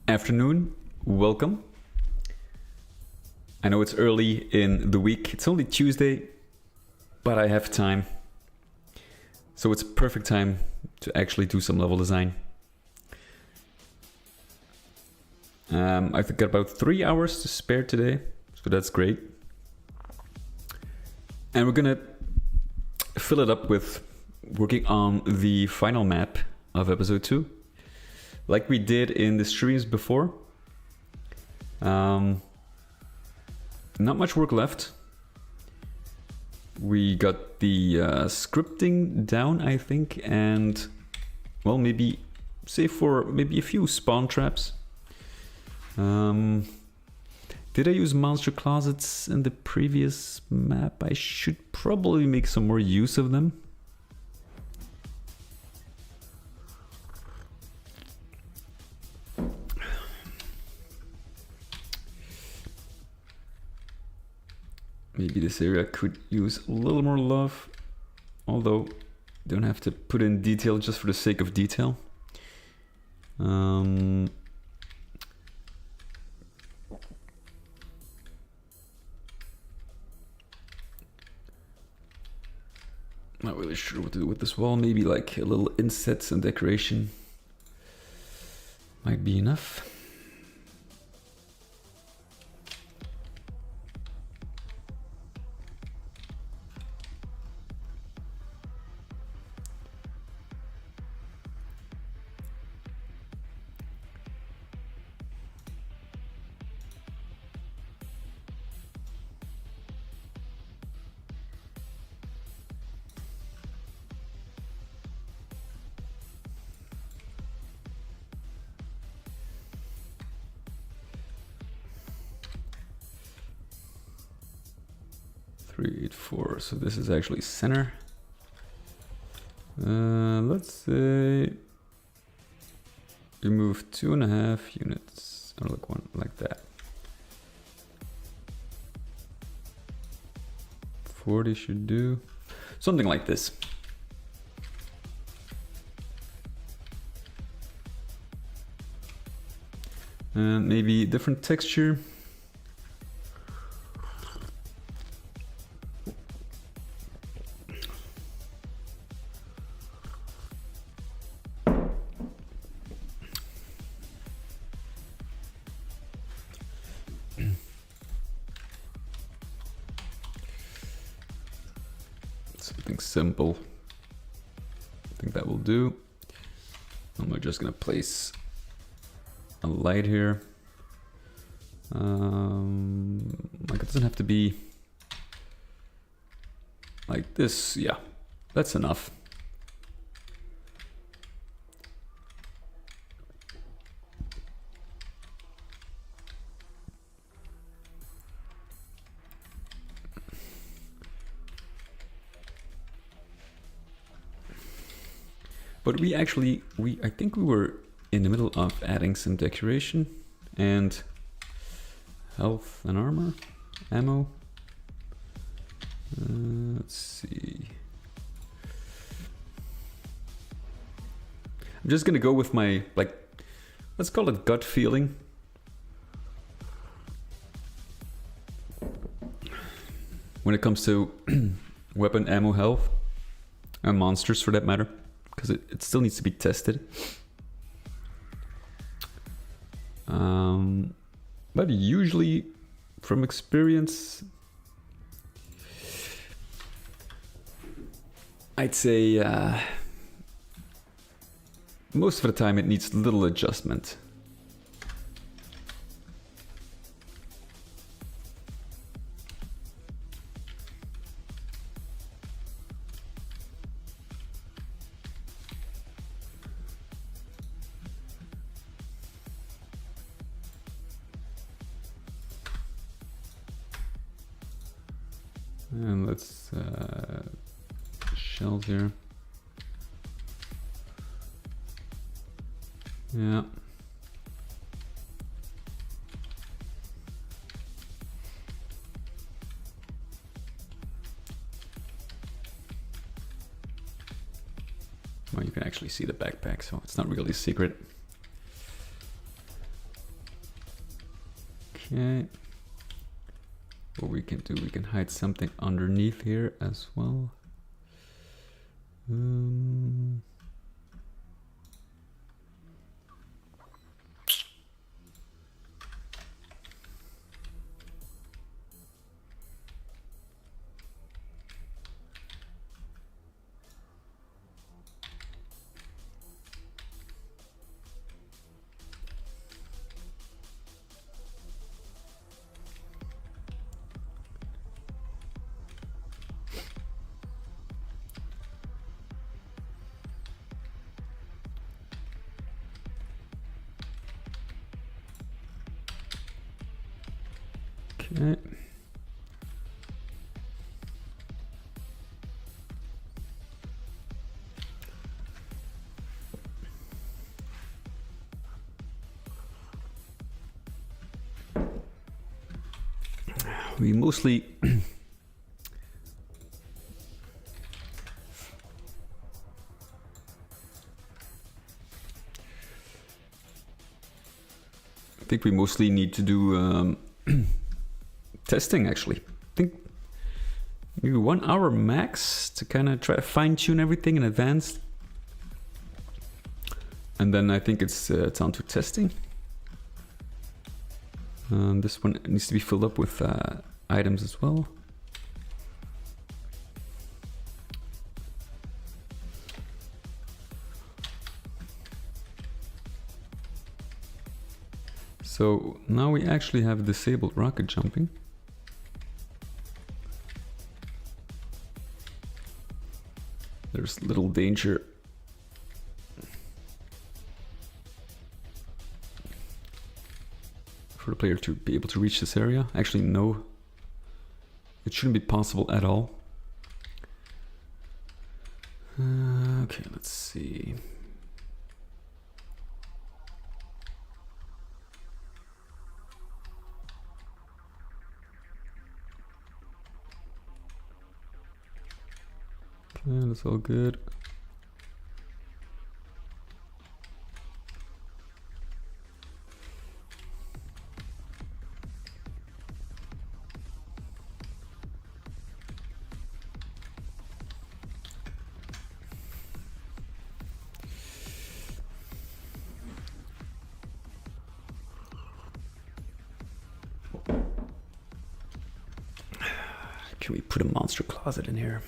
afternoon, welcome. I know it's early in the week, it's only Tuesday, but I have time. So it's perfect time to actually do some level design. I've got about 3 hours to spare today, so that's great. And we're gonna fill it up with working on the final map of episode 2. Like we did in the streams before. Not much work left. We got the scripting down, I think, and well, maybe save for maybe a few spawn traps. Did I use monster closets in the previous map? I should probably make some more use of them. Maybe this area could use a little more love, although don't have to put in detail just for the sake of detail. Not really sure what to do with this wall. Maybe like a little insets and decoration might be enough. So this is actually center. Let's say remove 2.5 units, or like one like that. 40 should do something like this. And maybe different texture. Simple. I think that will do. I'm just gonna place a light here. Like it doesn't have to be like this. Yeah, that's enough. But I think we were in the middle of adding some decoration and health and armor, ammo. Let's see. I'm just gonna go with my, like, let's call it gut feeling. When it comes to weapon, ammo, health, and monsters for that matter. Because it still needs to be tested. But usually, from experience, I'd say most of the time it needs little adjustment. And let's shells here. Yeah. Well, you can actually see the backpack, so it's not really a secret. Okay. What we can do, we can hide something underneath here as well. Okay. We mostly I think we mostly need to do testing actually. I think maybe 1 hour max to kind of try to fine-tune everything in advance. And then I think it's on to testing. This one needs to be filled up with items as well. So now we actually have disabled rocket jumping. There's little danger for the player to be able to reach this area. Actually, no, it shouldn't be possible at all. Okay, let's see. Okay, that's all good. Can we put a monster closet in here?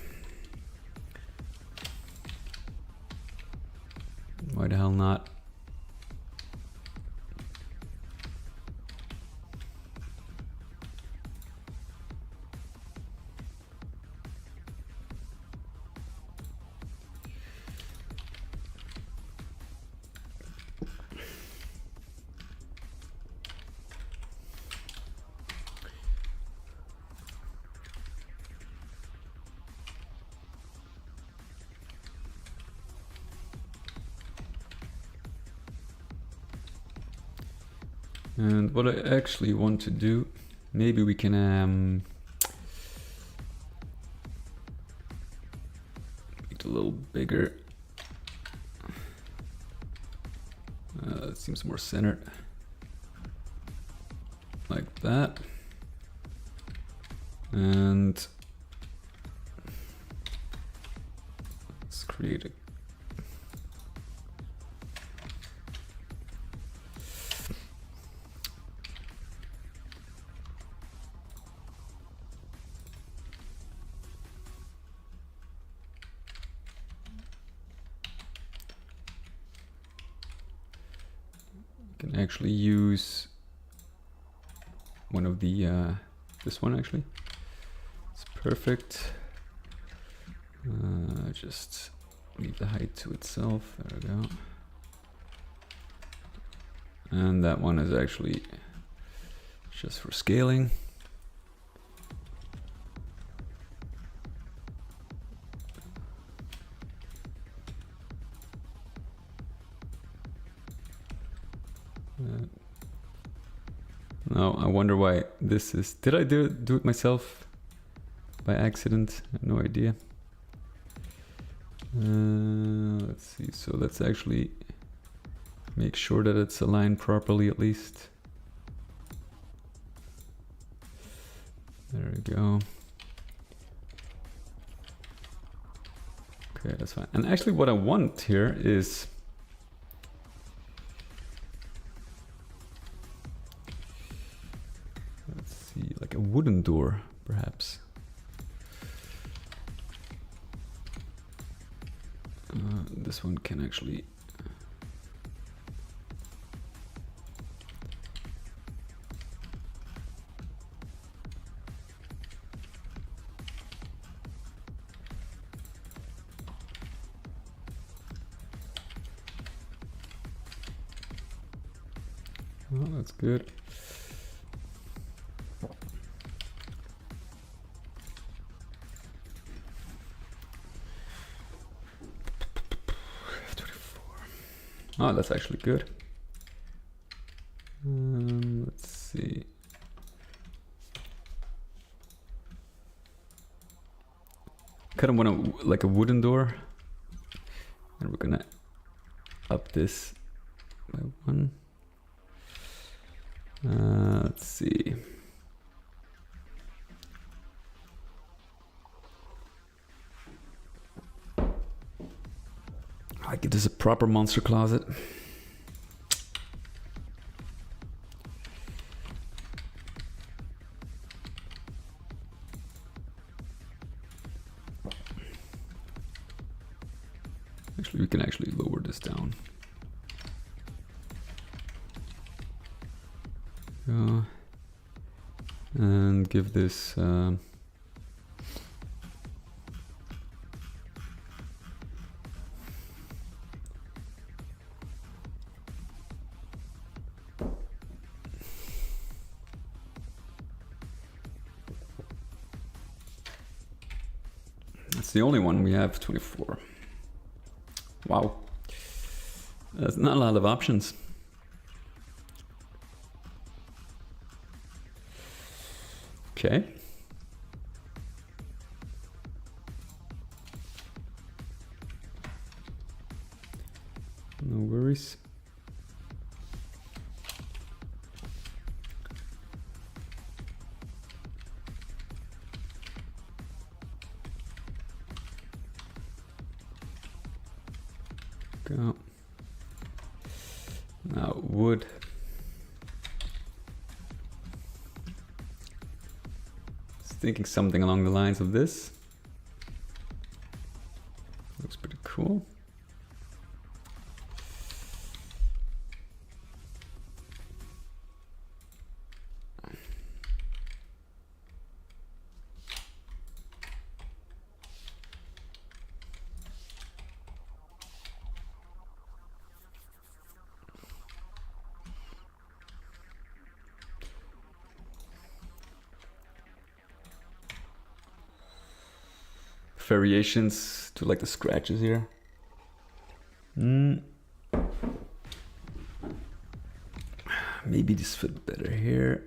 Why the hell not? And what I actually want to do, maybe we can make it a little bigger. It seems more centered, like that. And let's create a can actually use one of the this one actually. It's perfect. Just leave the height to itself. There we go. And that one is actually just for scaling. Now I wonder why this is. Did I do it myself by accident? I have no idea. Let's see. So let's actually make sure that it's aligned properly at least. There we go. Okay, that's fine. And actually what I want here is let's see, like a wooden door, perhaps. This one can actually oh, that's good. Oh, that's actually good. Let's see. Kind of want like a wooden door, and we're gonna up this by one. Let's see. I give this a proper monster closet. Actually, we can actually lower this down. And give this that's the only one we have. 24. Wow, that's not a lot of options. Okay. No worries. Go. Now wood. Thinking something along the lines of this. Looks pretty cool. Variations to like the scratches here. Maybe this fit better here.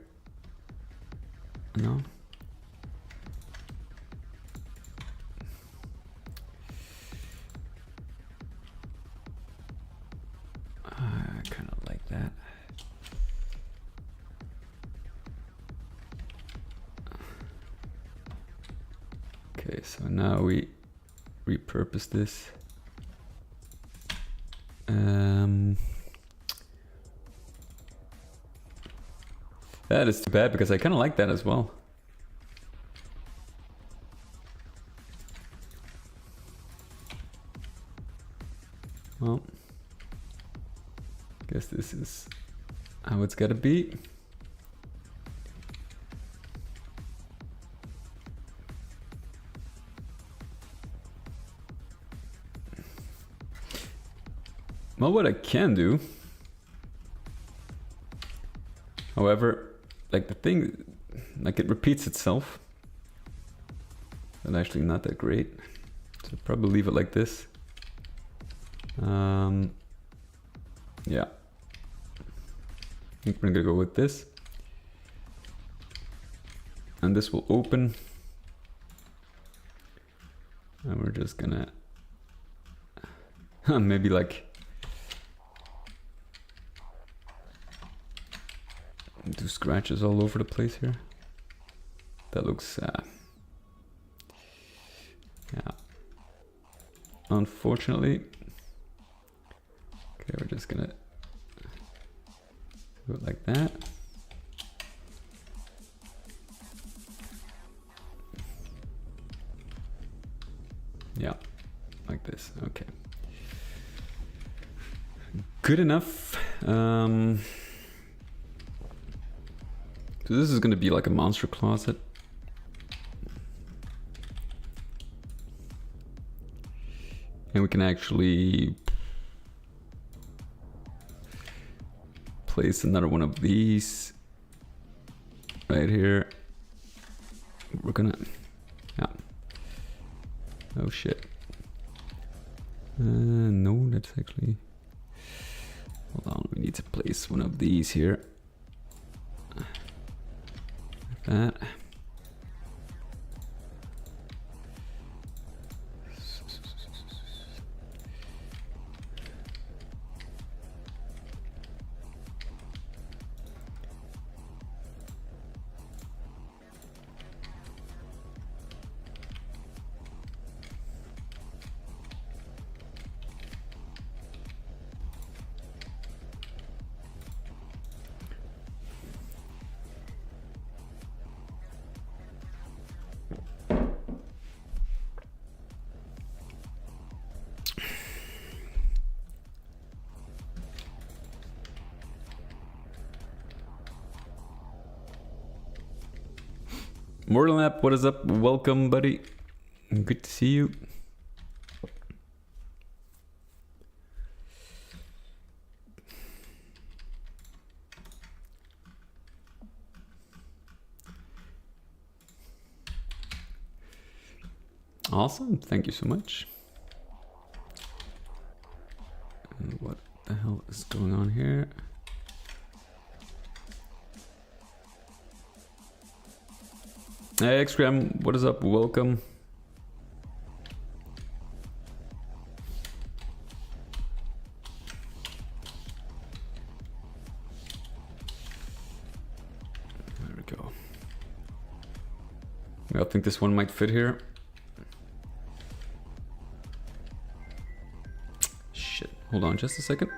No. I kind of like that. Okay, so now we repurpose this. That is too bad because I kind of like that as well. Well, guess this is how it's gotta be. Well, what I can do, however, like the thing, like it repeats itself. That's actually not that great. So probably leave it like this. Yeah. I think we're gonna go with this. And this will open. And we're just gonna maybe like do scratches all over the place here. That looks, yeah. Unfortunately, okay, we're just gonna do it like that. Yeah, like this. Okay. Good enough. So this is going to be like a monster closet. And we can actually place another one of these right here. We're gonna, yeah. Oh shit. No, that's actually, hold on, we need to place one of these here. Like that. Mortal Map, what is up? Welcome, buddy. Good to see you. Awesome, thank you so much. And what the hell is going on here? Hey, Xgram, what is up? Welcome. There we go. I think this one might fit here. Shit, hold on just a second.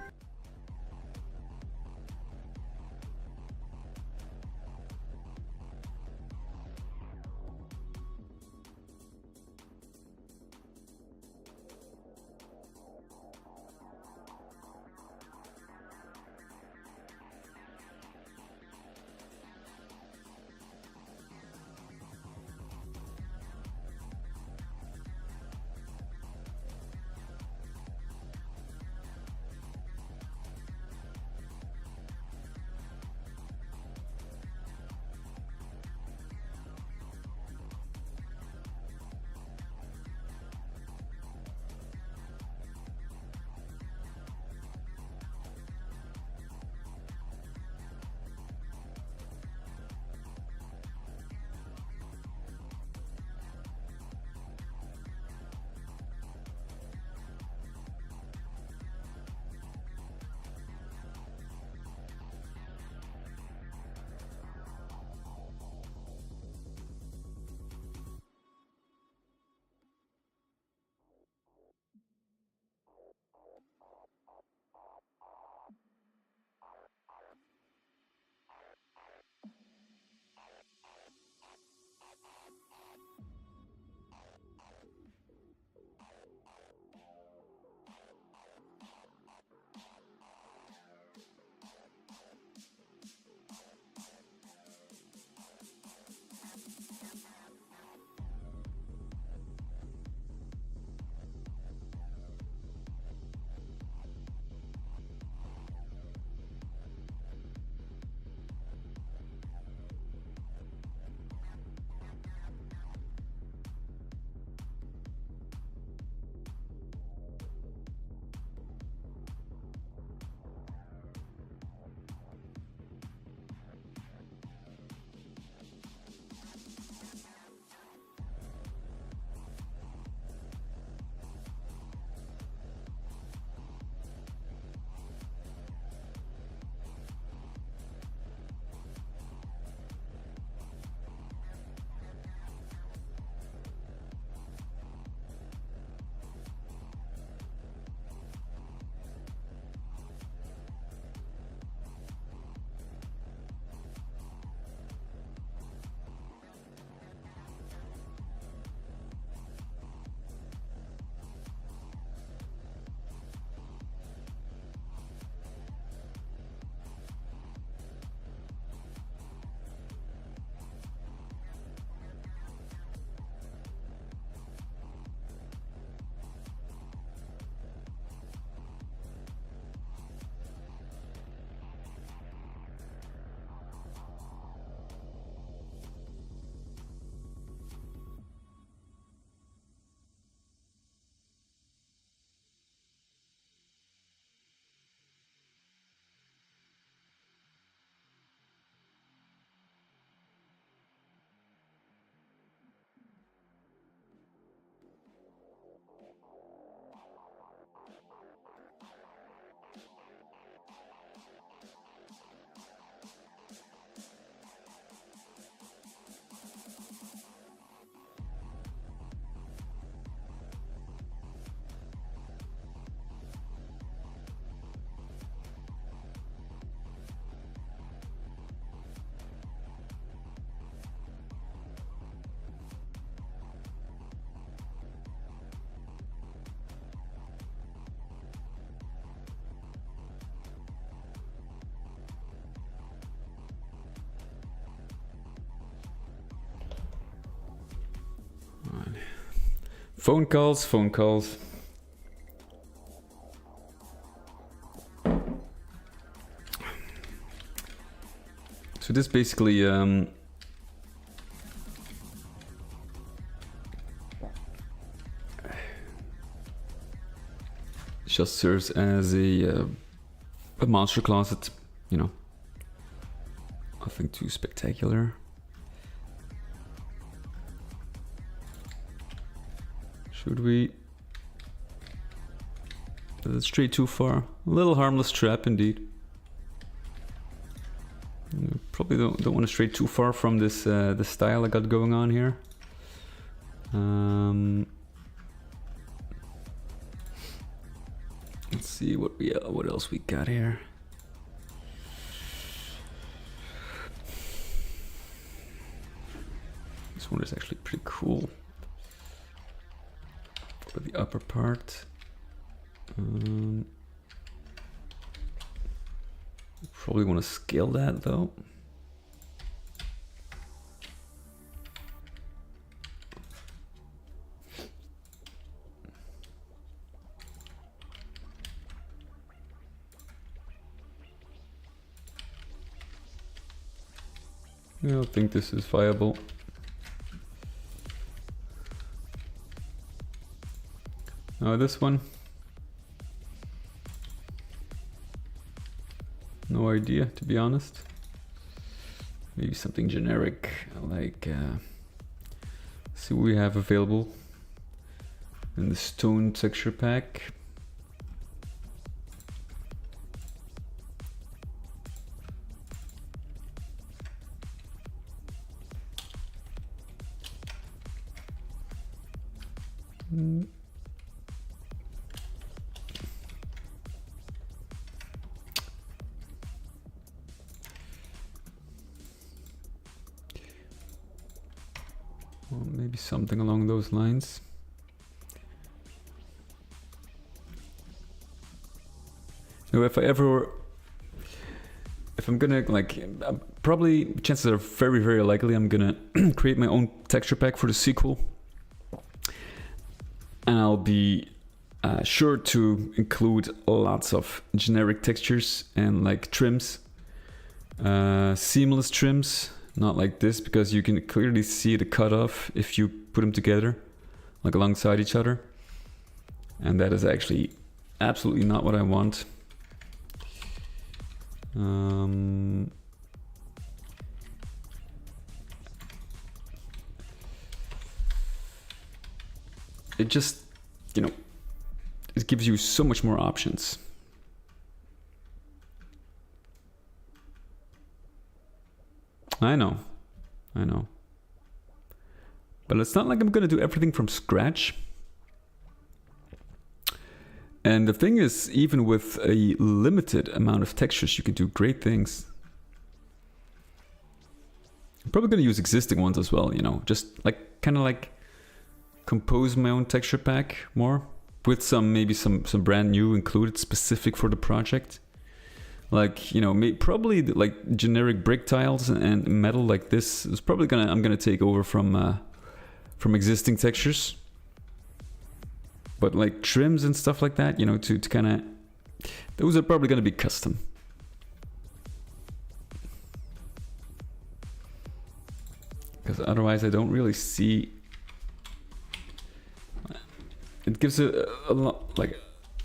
Phone calls, phone calls. So this basically just serves as a monster closet, you know. Nothing too spectacular. Should we? Does it stray too far? A little harmless trap indeed. Probably don't want to stray too far from this the style I got going on here. Let's see what else we got here. This one is actually pretty cool. For the upper part. Probably want to scale that though. I don't think this is viable. Oh, this one. No idea, to be honest. Maybe something generic, like see what we have available in the stone texture pack. Well, maybe something along those lines. So if I'm gonna like, probably chances are very, very likely I'm gonna create my own texture pack for the sequel. And I'll be sure to include lots of generic textures and like trims, seamless trims, not like this, because you can clearly see the cutoff if you put them together, like alongside each other. And that is actually absolutely not what I want. It just, you know, it gives you so much more options. I know. But it's not like I'm gonna do everything from scratch. And the thing is, even with a limited amount of textures, you can do great things. I'm probably gonna use existing ones as well, you know, just like kind of like compose my own texture pack more with maybe some brand new included specific for the project. Like, you know, probably like generic brick tiles and metal like this is probably I'm gonna take over from existing textures. But like trims and stuff like that, you know, to kind of, those are probably gonna be custom. Because otherwise I don't really see. It gives a lot, like,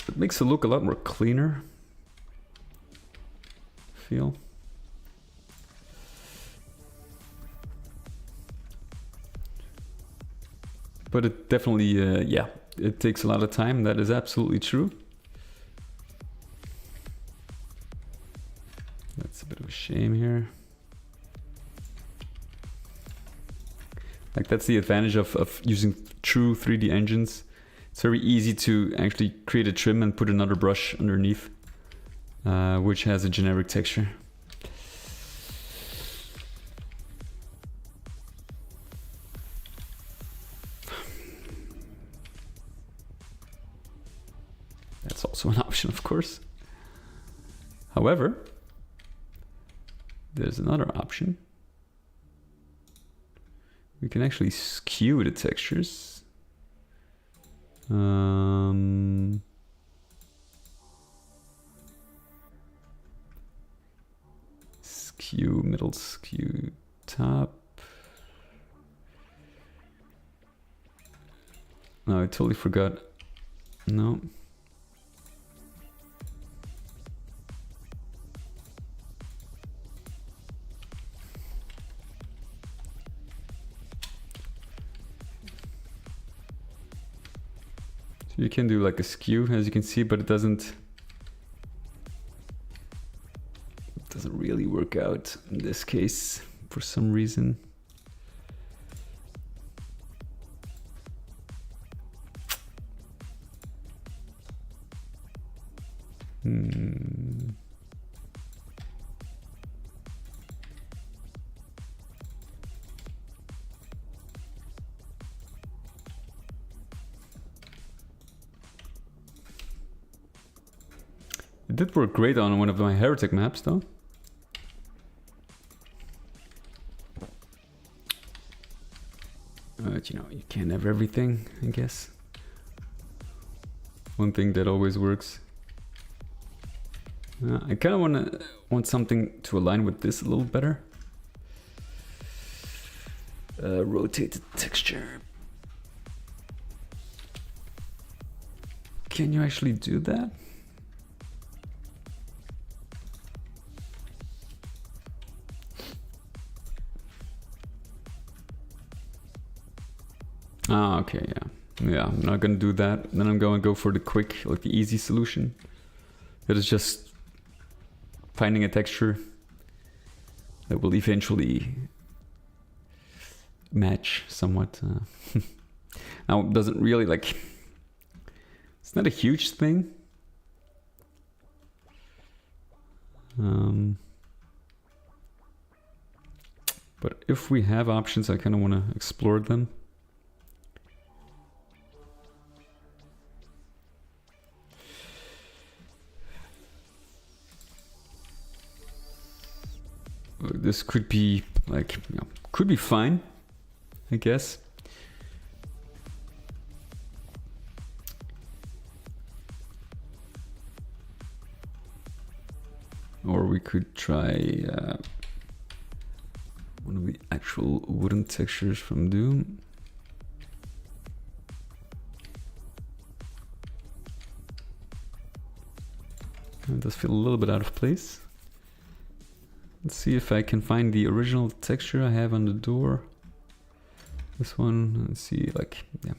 it makes it look a lot more cleaner. Feel. But it definitely, yeah, it takes a lot of time. That is absolutely true. That's a bit of a shame here. Like, that's the advantage of using true 3D engines. It's very easy to actually create a trim and put another brush underneath, which has a generic texture. That's also an option, of course. However, there's another option. We can actually skew the textures. Skew middle, skew top. No, I totally forgot. No. So you can do like a skew, as you can see, but it doesn't really work out in this case for some reason. It did work great on one of my heretic maps though. But you know, you can't have everything, I guess. One thing that always works. I kind of want something to align with this a little better. Rotate the texture. Can you actually do that? Ah, okay, yeah. Yeah, I'm not gonna do that. Then I'm gonna go for the quick, like the easy solution. That is just finding a texture that will eventually match somewhat. Now, it doesn't really like... It's not a huge thing. But if we have options, I kind of want to explore them. This could be like, you know, could be fine, I guess. Or we could try one of the actual wooden textures from Doom. It does feel a little bit out of place. Let's see if I can find the original texture I have on the door. This one, let's see, like, yeah.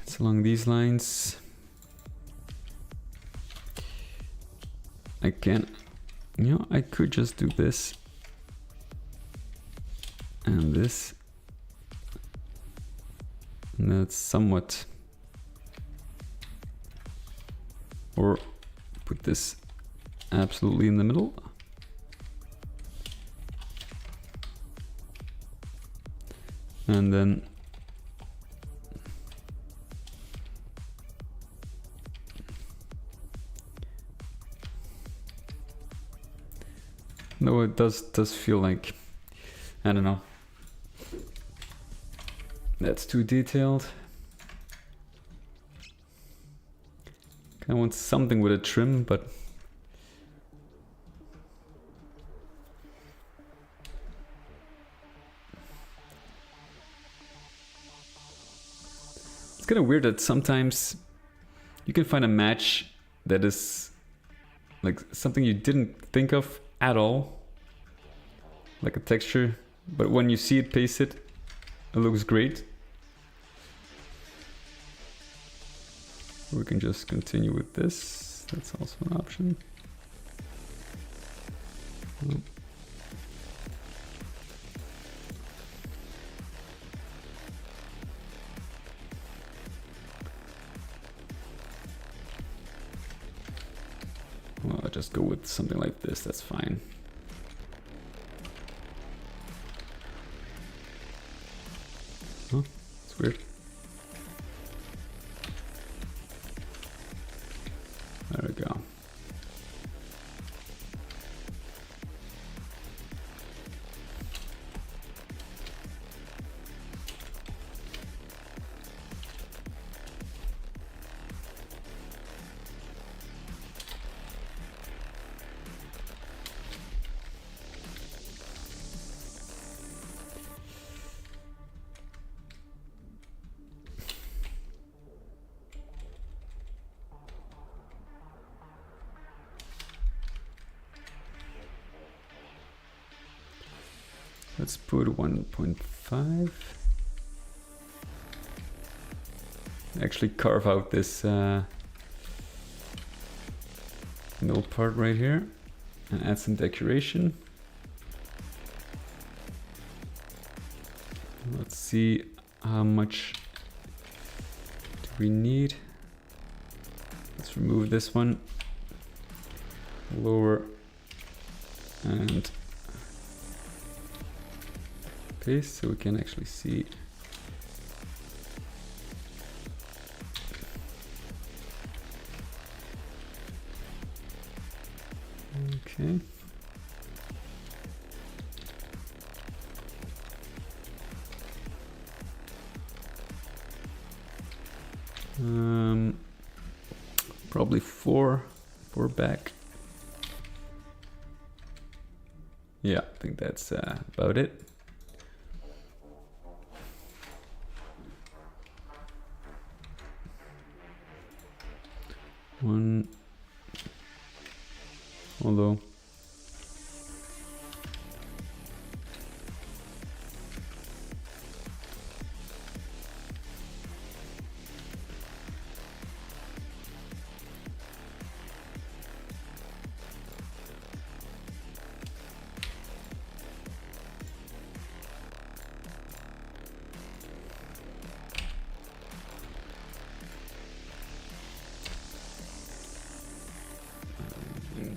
It's along these lines. I can, you know, I could just do this. And this. And that's somewhat. Or put this absolutely in the middle. And then no, it does feel like, I don't know, that's too detailed. I want something with a trim, but it's kind of weird that sometimes you can find a match that is like something you didn't think of at all, like a texture, but when you see it pasted, it looks great. We can just continue with this. That's also an option. Well, I'll just go with something like this. That's fine. Oh, it's weird. There we go. Let's put 1.5. Actually carve out this middle part right here and add some decoration. Let's see how much do we need. Let's remove this one, lower, and paste so we can actually see. Okay. Probably four back. Yeah, I think that's about it. One, although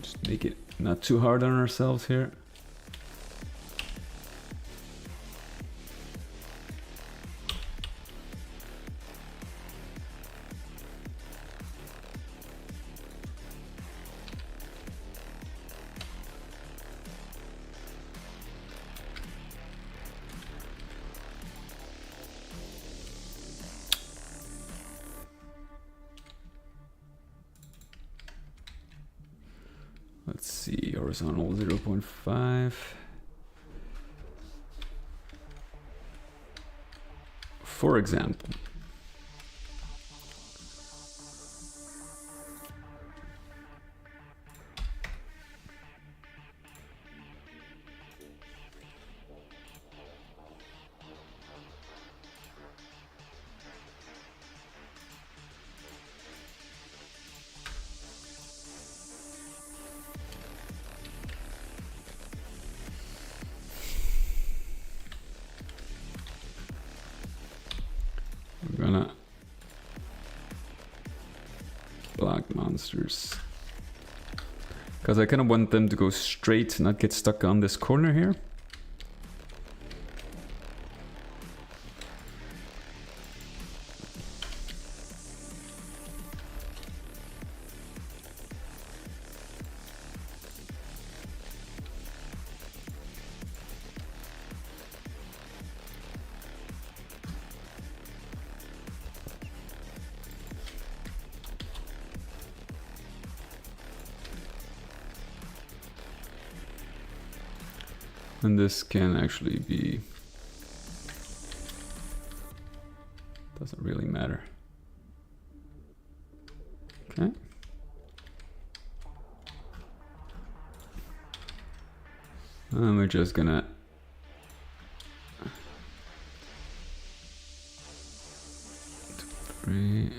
just make it not too hard on ourselves here. Let's see, horizontal 0.5. For example. We're gonna block monsters because I kind of want them to go straight, not get stuck on this corner here. And this can actually be, doesn't really matter. Okay. And we're just gonna three.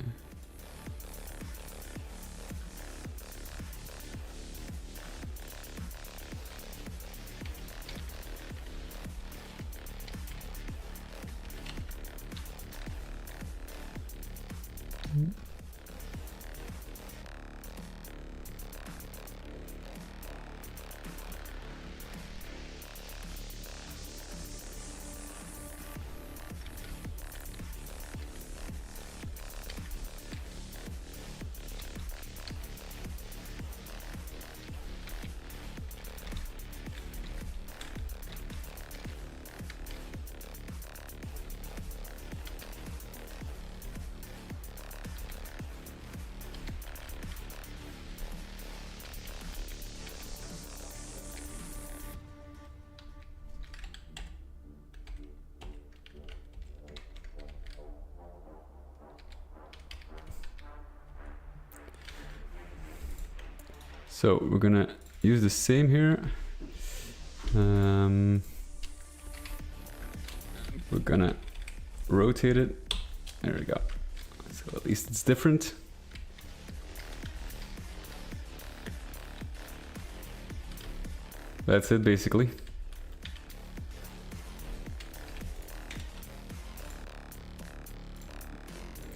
So we're gonna use the same here. we're gonna rotate it. There we go. So at least it's different. That's it basically.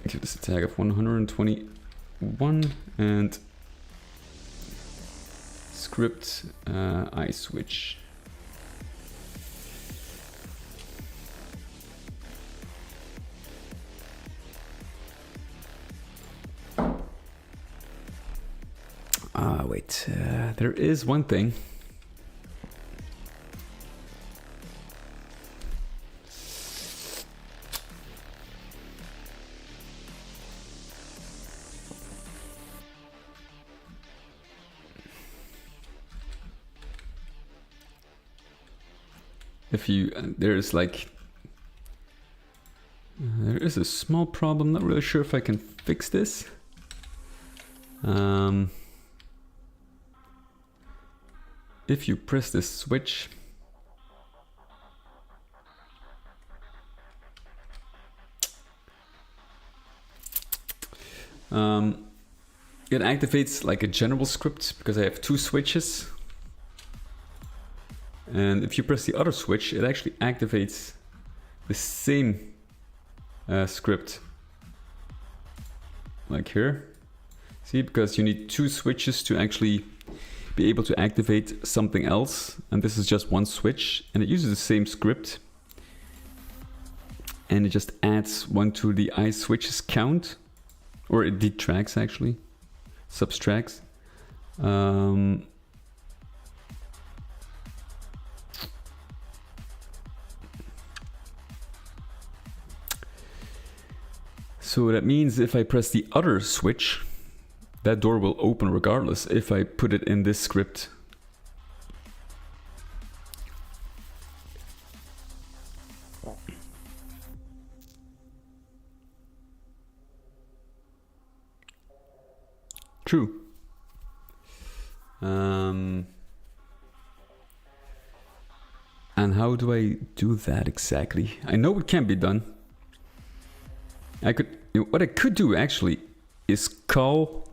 Give this a tag of 121 and script I switch. Wait, there is one thing. If you, there's like, there is a small problem, not really sure if I can fix this. If you press this switch, it activates like a general script because I have two switches. And if you press the other switch, it actually activates the same script. Like here. See, because you need two switches to actually be able to activate something else. And this is just one switch. And it uses the same script. And it just adds one to the I switches count. Or it detracts actually. Subtracts. So that means if I press the other switch, that door will open regardless if I put it in this script. True. And how do I do that exactly? I know it can be done. What I could do actually is call,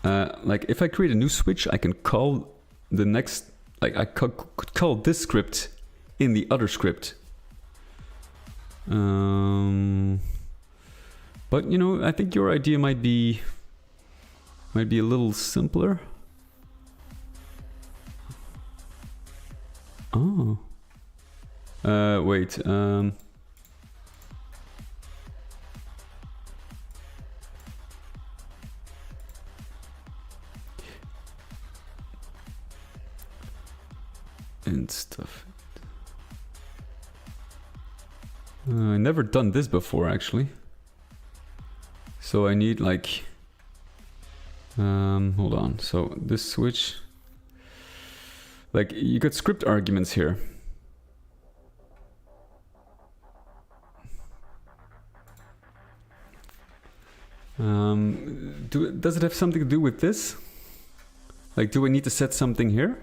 like if I create a new switch, I can call the next, like I could call this script in the other script. But you know, I think your idea might be a little simpler. Oh. Wait. And stuff. I never done this before actually. So I need like, hold on. So this switch, like you got script arguments here. Does it have something to do with this? Like, do I need to set something here?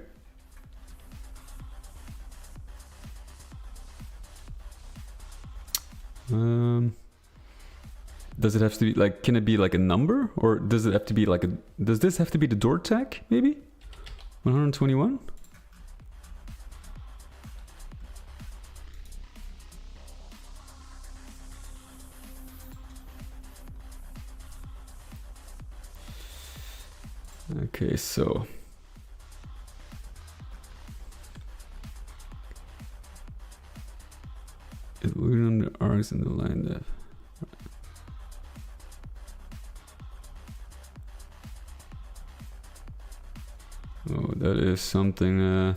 Does it have to be like, can it be like a number, or does it have to be like a, does this have to be the door tag maybe? 121? Okay, so it will run the arcs in the line dev. Oh, that is something.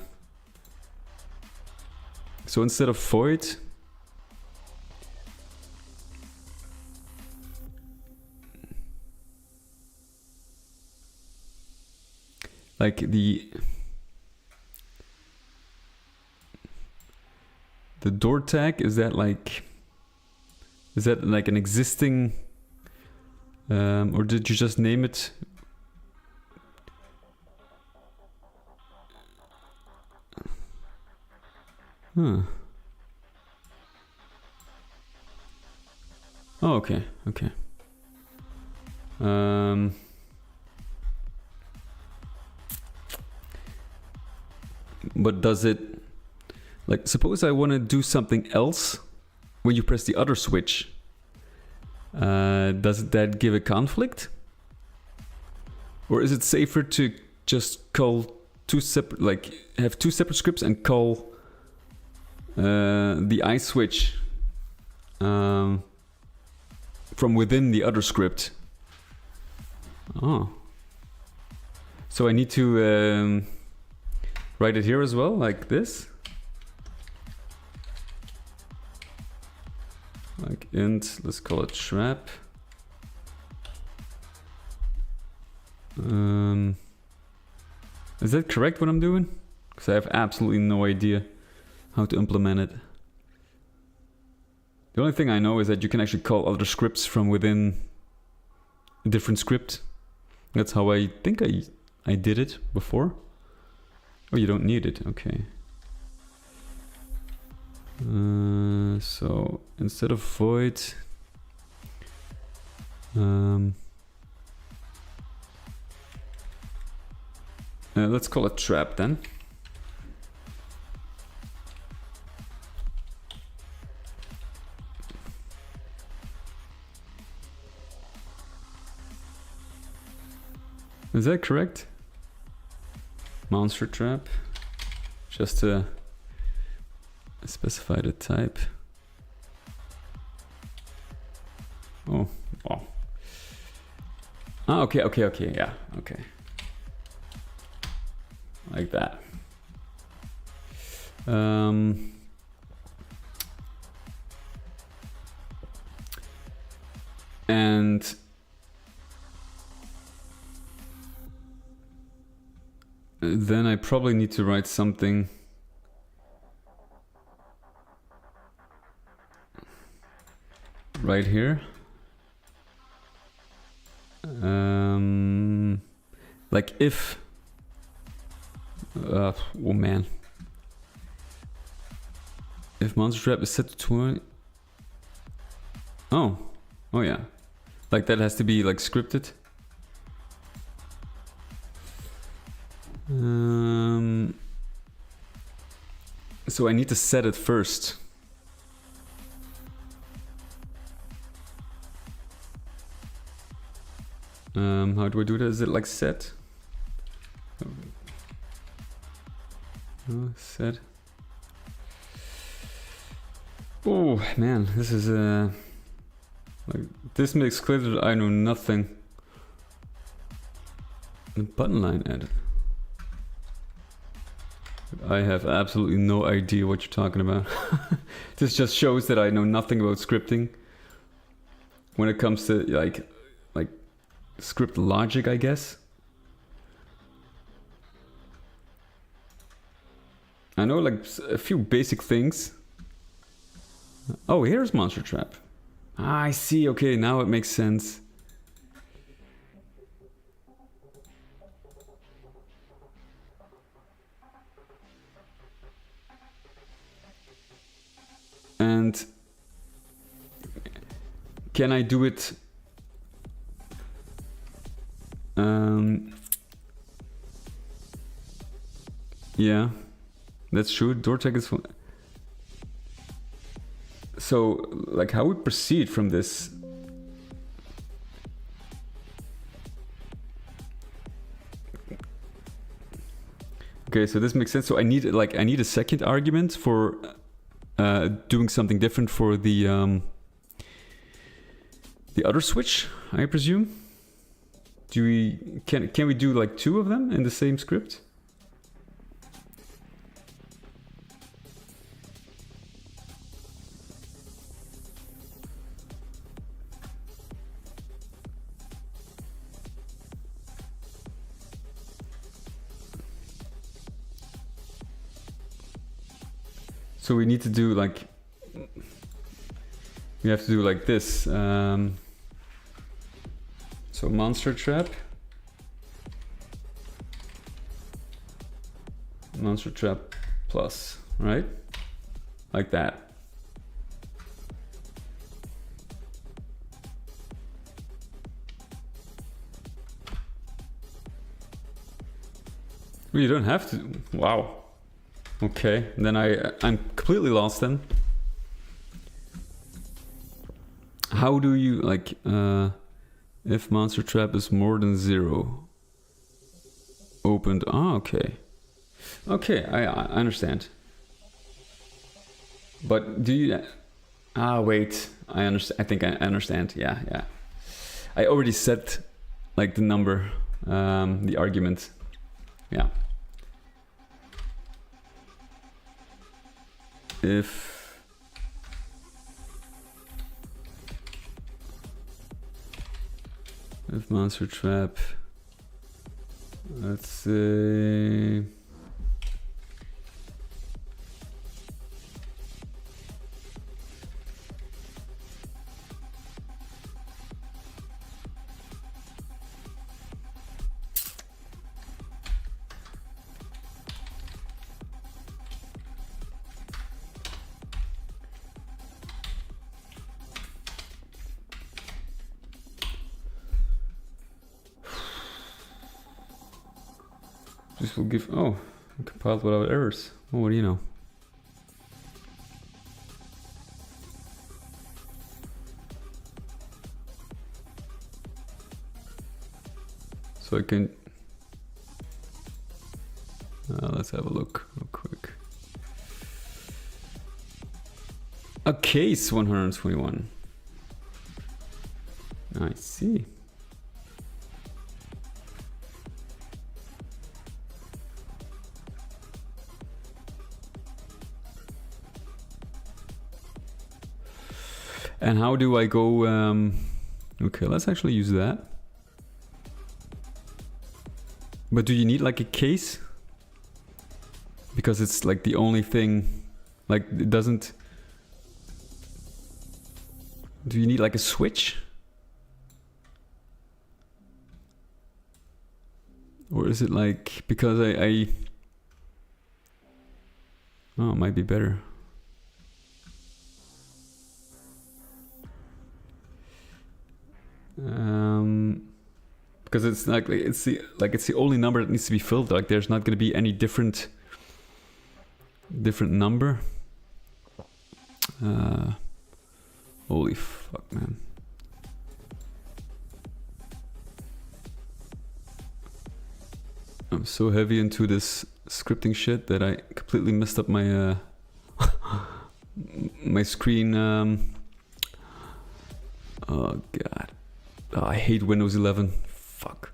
So instead of void, like the door tag, is that like an existing, or did you just name it? Huh. Oh, okay, okay. But does it, like, suppose I want to do something else when you press the other switch. Does that give a conflict? Or is it safer to just call two separate, like, have two separate scripts and call the I switch from within the other script? Oh. So I need to write it here as well, like this. Like int, let's call it trap. Is that correct what I'm doing? Because I have absolutely no idea how to implement it. The only thing I know is that you can actually call other scripts from within a different script. That's how I think I did it before. Oh, you don't need it, okay. So instead of void, let's call it trap then. Is that correct? Monster trap, just to specify the type. Oh, oh. Ah, okay, yeah, okay. Like that. And then I probably need to write something right here. Like if oh man, if monster trap is set to 20. Oh yeah, like that has to be like scripted. So I need to set it first. How do I do that? Is it like set? Set. Oh man, this is like this makes clear that I know nothing. The button line edit. I have absolutely no idea what you're talking about. This just shows that I know nothing about scripting when it comes to like script logic, I guess. I know like a few basic things. Oh, here's monster trap. Ah, I see. Okay, now it makes sense. And can I do it? Yeah, that's true. Door tag is. So, like, how would proceed from this? Okay, so this makes sense. So I need a second argument for doing something different for the other switch, I presume. Can we do like two of them in the same script? So we need to do like, we have to do like this. So monster trap. Monster trap plus, right? Like that. You don't have to. Wow. Okay, then I'm completely lost then. How do you like if monster trap is more than 0? Opened. Ah, okay. Okay, I understand. But do you? Ah, wait. I understand. I think I understand. Yeah, yeah. I already set like the number, the argument. Yeah. If monster trap, let's say. This will give, oh, compiled without errors. Oh, what do you know? So I can, let's have a look real quick. A case 121. I see. And how do I go? Okay, let's actually use that. But do you need like a case? Because it's like the only thing, like it doesn't. Do you need like a switch? Or is it like, because I oh, it might be better. Because it's like it's the only number that needs to be filled. Like there's not going to be any different number. Holy fuck, man. I'm so heavy into this scripting shit that I completely messed up my my screen. Oh god. Oh, I hate Windows 11. Fuck.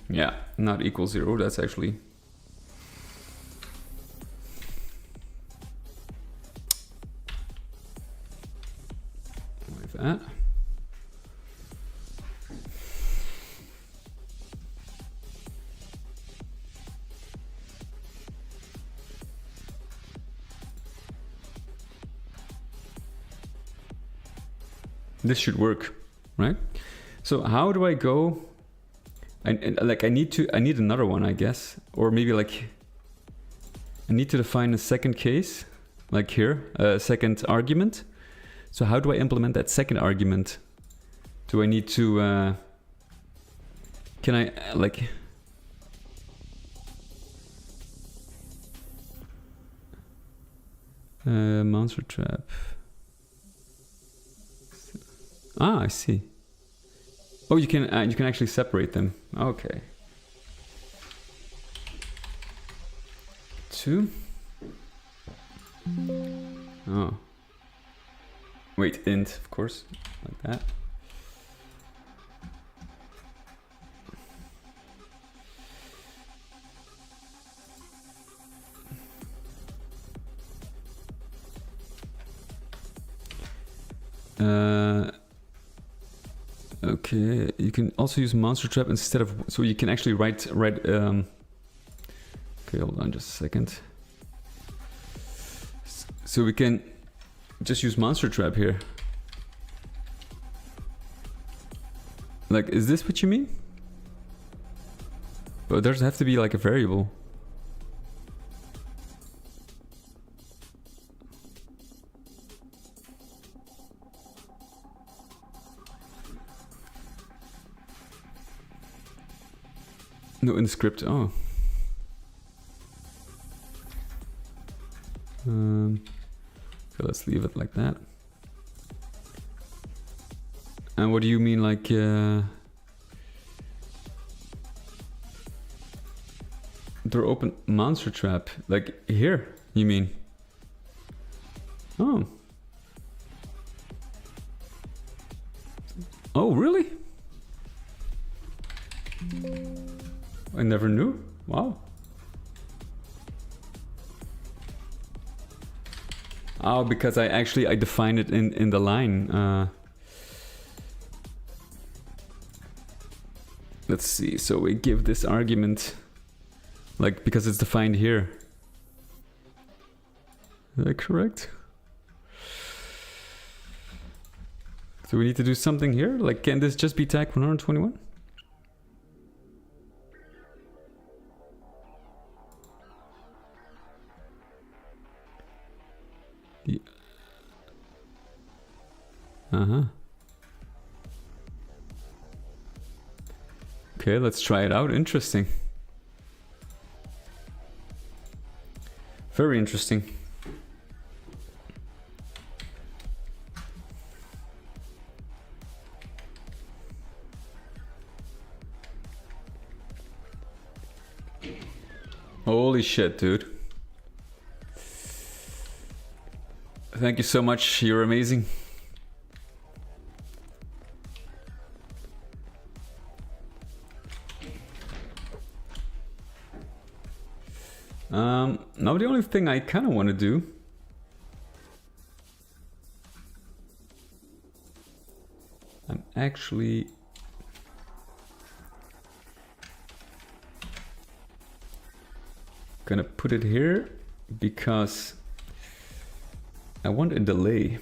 Yeah, not equal 0. That's actually like that. This should work, right? So how do I go? Like I need another one, I guess, or maybe like I need to define a second case, like here, a second argument. So how do I implement that second argument? Do I need to? Can I like? Monster trap. Ah, I see. Oh, you can actually separate them. Okay. 2. Oh. Wait, int, of course, like that. Okay, you can also use monster trap instead of, so you can actually write okay, hold on just a second. So we can just use monster trap here. Like, is this what you mean? But there's have to be like a variable. No, in the script. Oh. Okay, let's leave it like that. And what do you mean, like, door open monster trap? Like here, you mean? Oh. Oh, really? I never knew. Wow. Oh, because I defined it in the line. Let's see. So we give this argument, like, because it's defined here. Is that correct? So we need to do something here? Like, can this just be tag 121? Yeah. Uh-huh. Okay, let's try it out. Interesting. Very interesting. Holy shit, dude. Thank you so much. You're amazing. Now the only thing I kind of want to do I'm actually gonna put it here because I want a delay.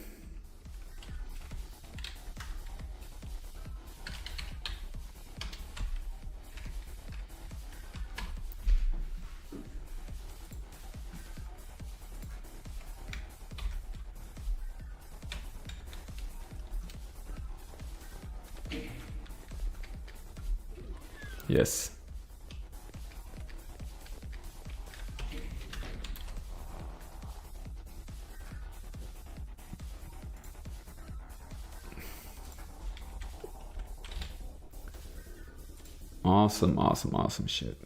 Yes. Awesome, awesome, awesome shit.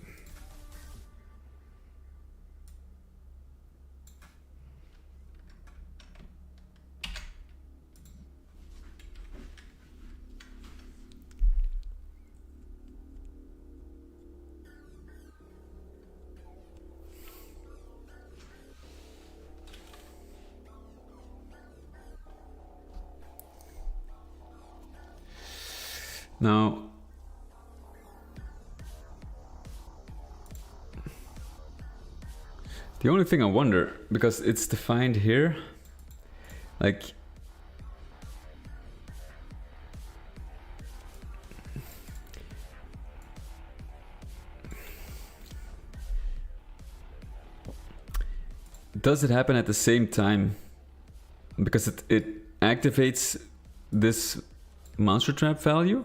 Now, the only thing I wonder, because it's defined here, like, does it happen at the same time? Because it activates this monster trap value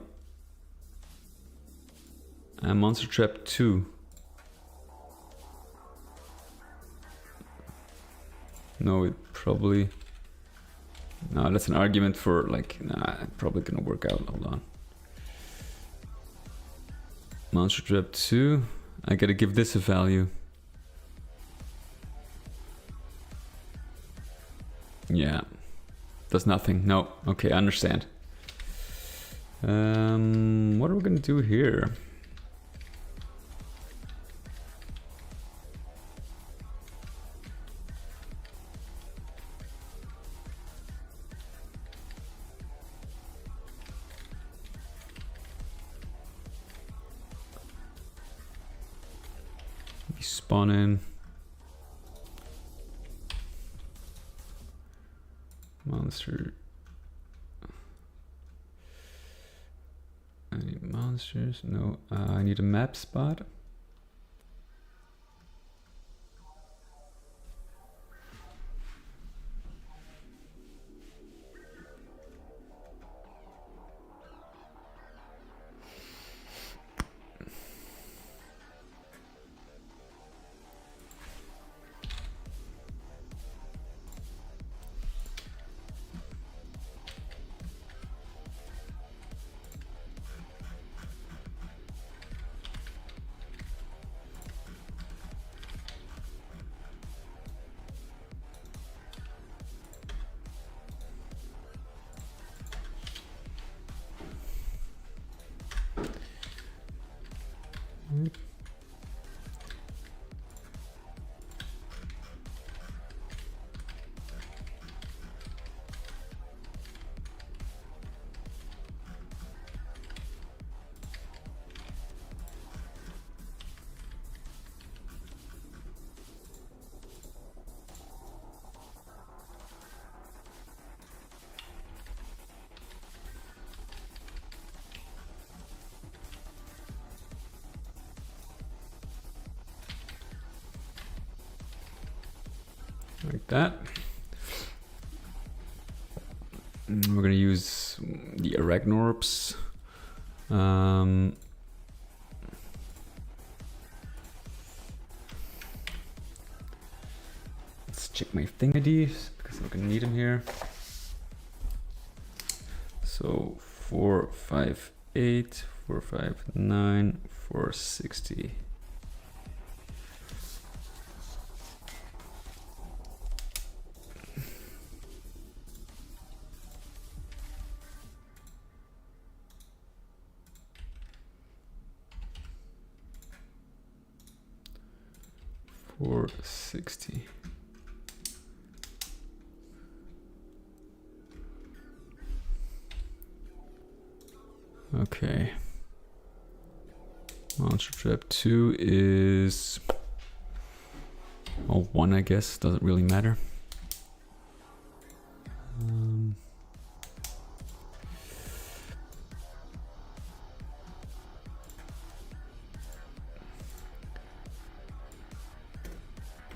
and monster trap 2. No, it probably... No, that's an argument for like... Nah, probably gonna work out. Hold on. Monster trap 2. I gotta give this a value. Yeah. Does nothing. No. Okay, I understand. What are we gonna do here? Spawn in. Monster. monsters. No, I need a map spot. Like that. And we're gonna use the Arachnorps. Let's check my thing IDs because I'm gonna need them here. So 458, 459, 460. $460. Okay. Monster Trap 2 is 1, I guess. Doesn't really matter.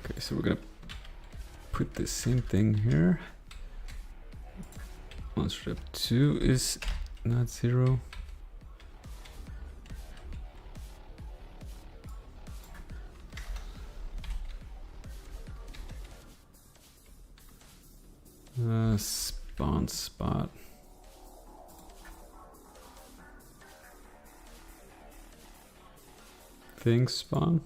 Okay, so we're gonna put the same thing here. Monster Trap 2 is not 0. Spawn spot. Thing spawn.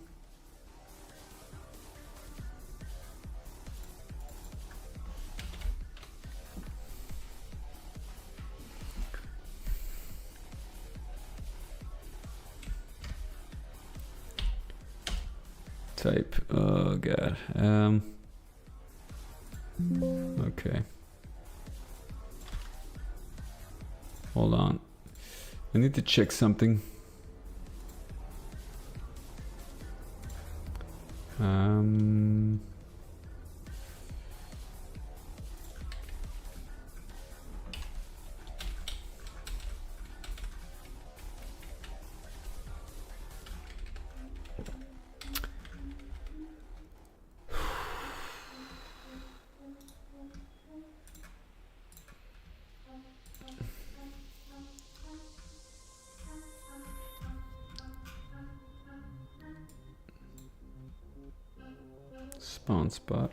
Type, oh god. Okay. Hold on. I need to check something. Spawn spot,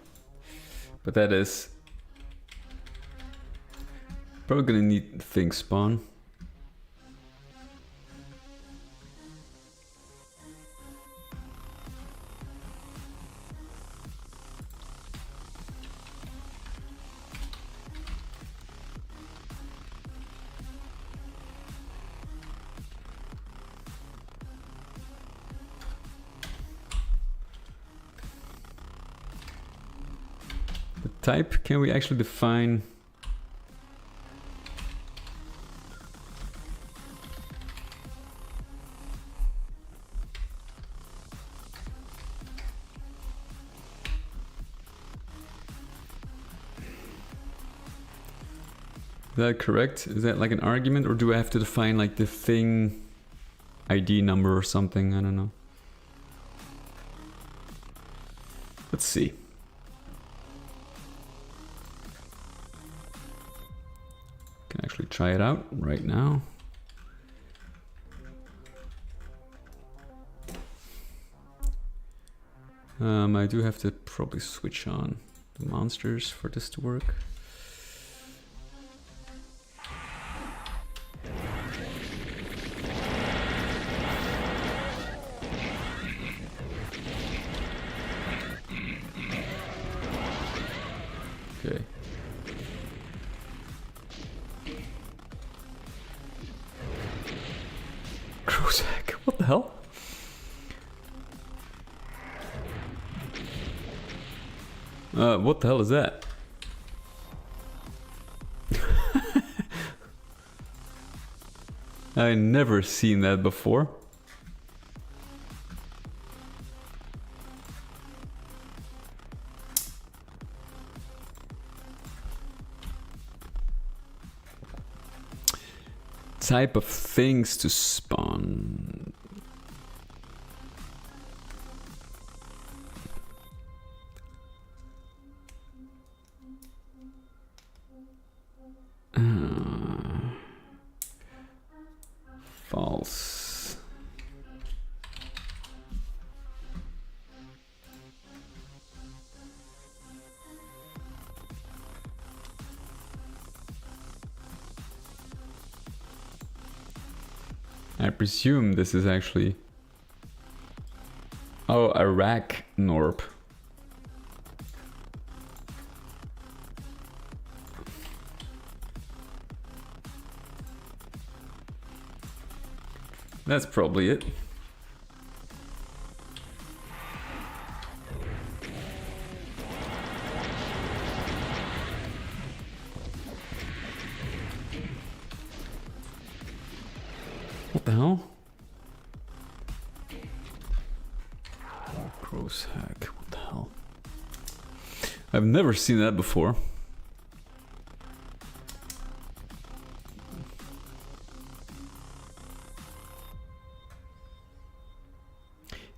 but that is probably gonna need thing spawn. Type, can we actually define? Is that correct? Is that like an argument, or do I have to define like the thing ID number or something, I don't know. Let's see. Can actually try it out right now. I do have to probably switch on the monsters for this to work. Okay. Crowsack, what the hell? What the hell is that? I never seen that before. Type of things to spawn. False. I presume this is actually... Oh, a rack norp. That's probably it. What the hell? Gross hack, what the hell? I've never seen that before.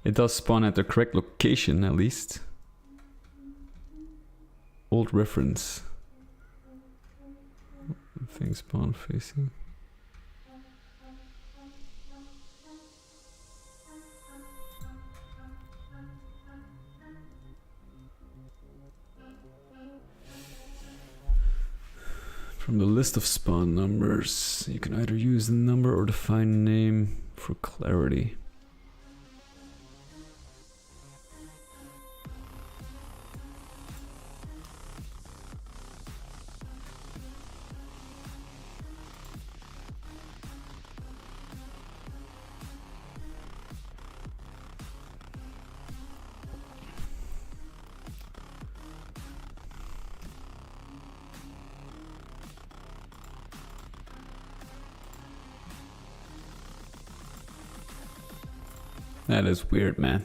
It does spawn at the correct location, at least. Old reference. Thing spawn facing. From the list of spawn numbers, you can either use the number or define a name for clarity. That is weird, man.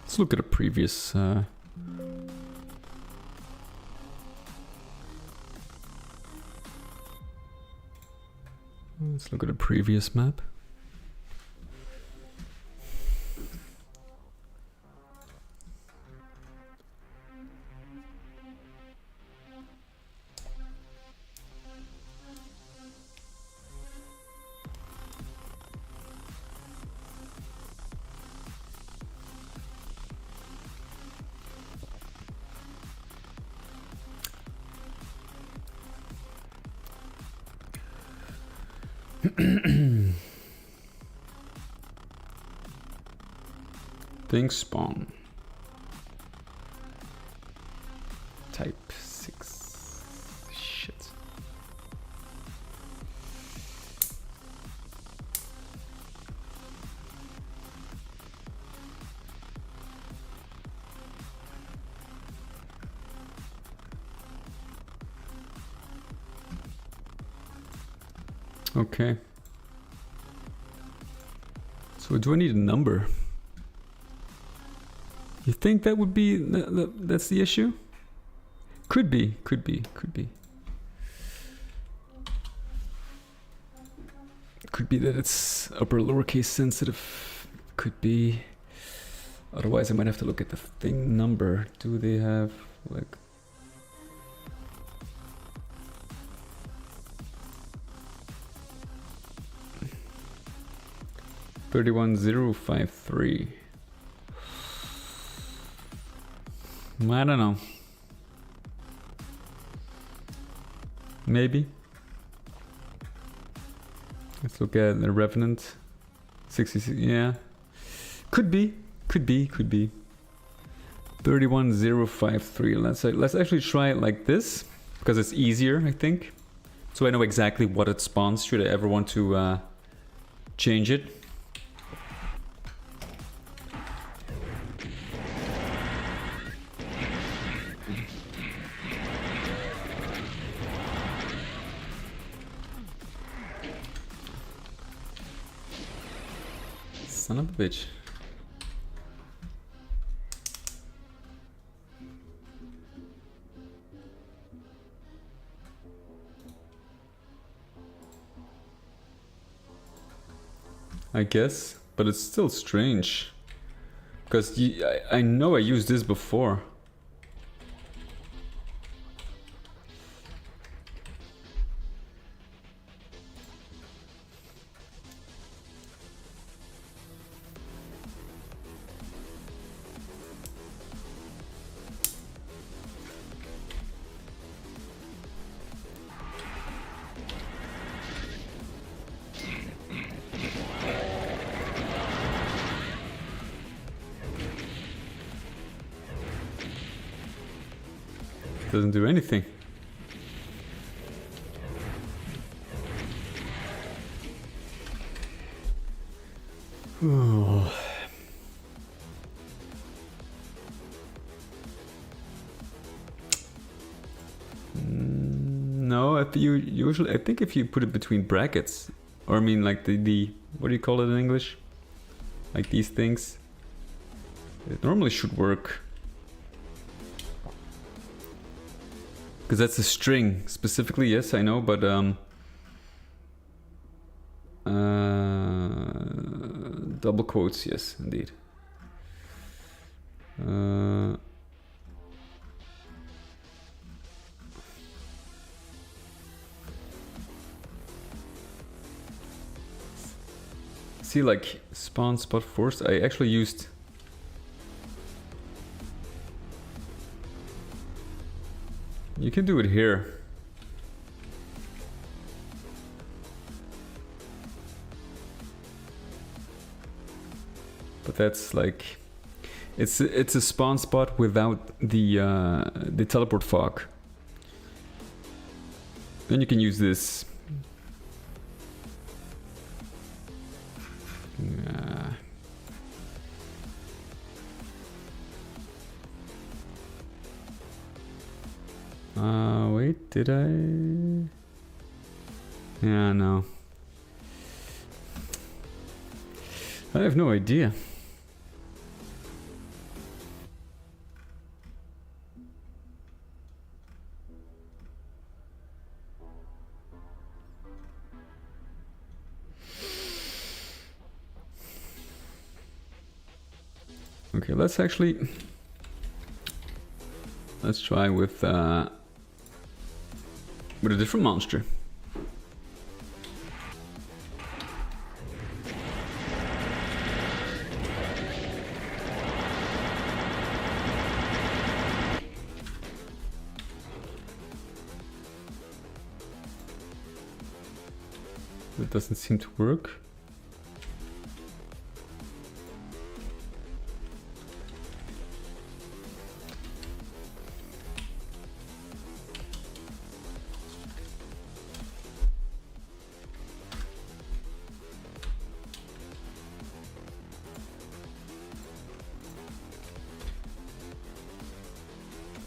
Let's look at a previous... Let's look at a previous map. Things spawn. Type 6. Shit. Okay. So do I need a number? You think that would be that's the issue? Could be, could be, could be. Could be that it's upper lowercase sensitive. Could be. Otherwise I might have to look at the thing number. Do they have like 31053? I don't know. Maybe. Let's look at the Revenant. 66, yeah. Could be, could be, could be. 31053. Let's actually try it like this, because it's easier, I think. So I know exactly what it spawns, should I ever want to change it. Son of a bitch. I guess, but it's still strange. Because I know I used this before. Doesn't do anything. Oh. No, I think if you put it between brackets, or I mean like the what do you call it in English? Like these things. It normally should work. Because that's a string specifically, yes, I know, but double quotes, yes, indeed. See, like spawn spot force, I actually used. You can do it here. But that's like, it's a spawn spot without the teleport fog. Then you can use this. Wait, did I? Yeah, no. I have no idea. Okay, let's try with a different monster. That doesn't seem to work.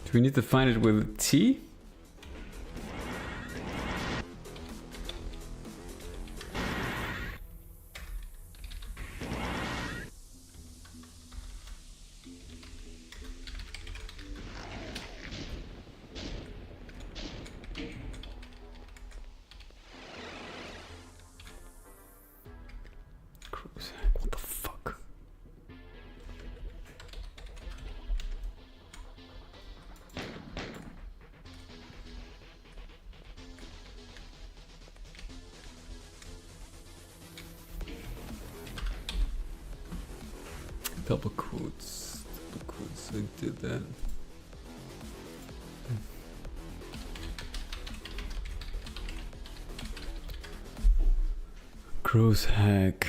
Do we need to find it with T? double quotes. Double quotes. I did that. Gross hack.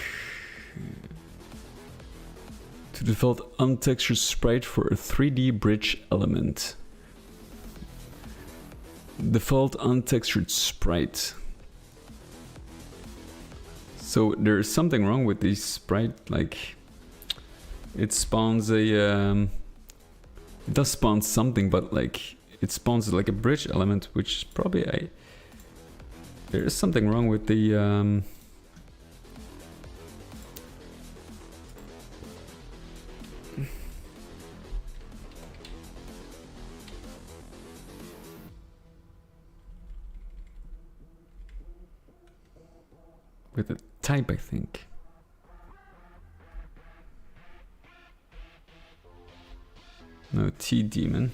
To default untextured sprite for a 3D bridge element. Default untextured sprite. So there's something wrong with this sprite, like it spawns a it does spawn something, but like it spawns like a bridge element, which is probably there is something wrong with the with the type, I think. No, T demon.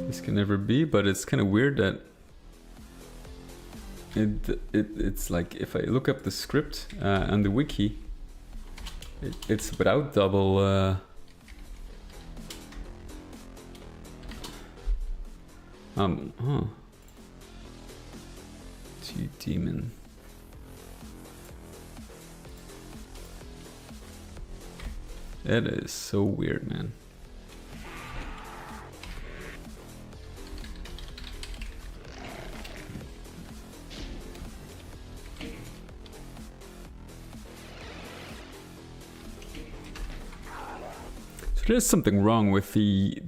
This can never be, but it's kind of weird that it's like if I look up the script and the wiki, it's without double T demon. That is so weird, man. So there's something wrong with the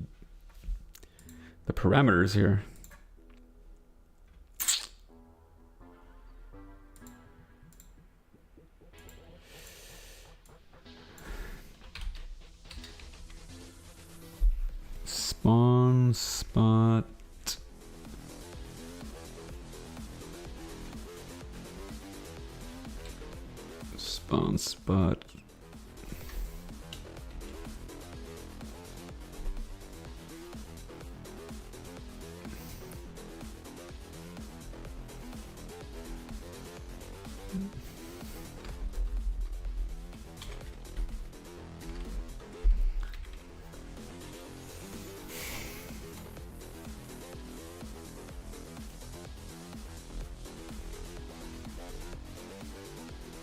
parameters here. Spawn spot. Spawn spot.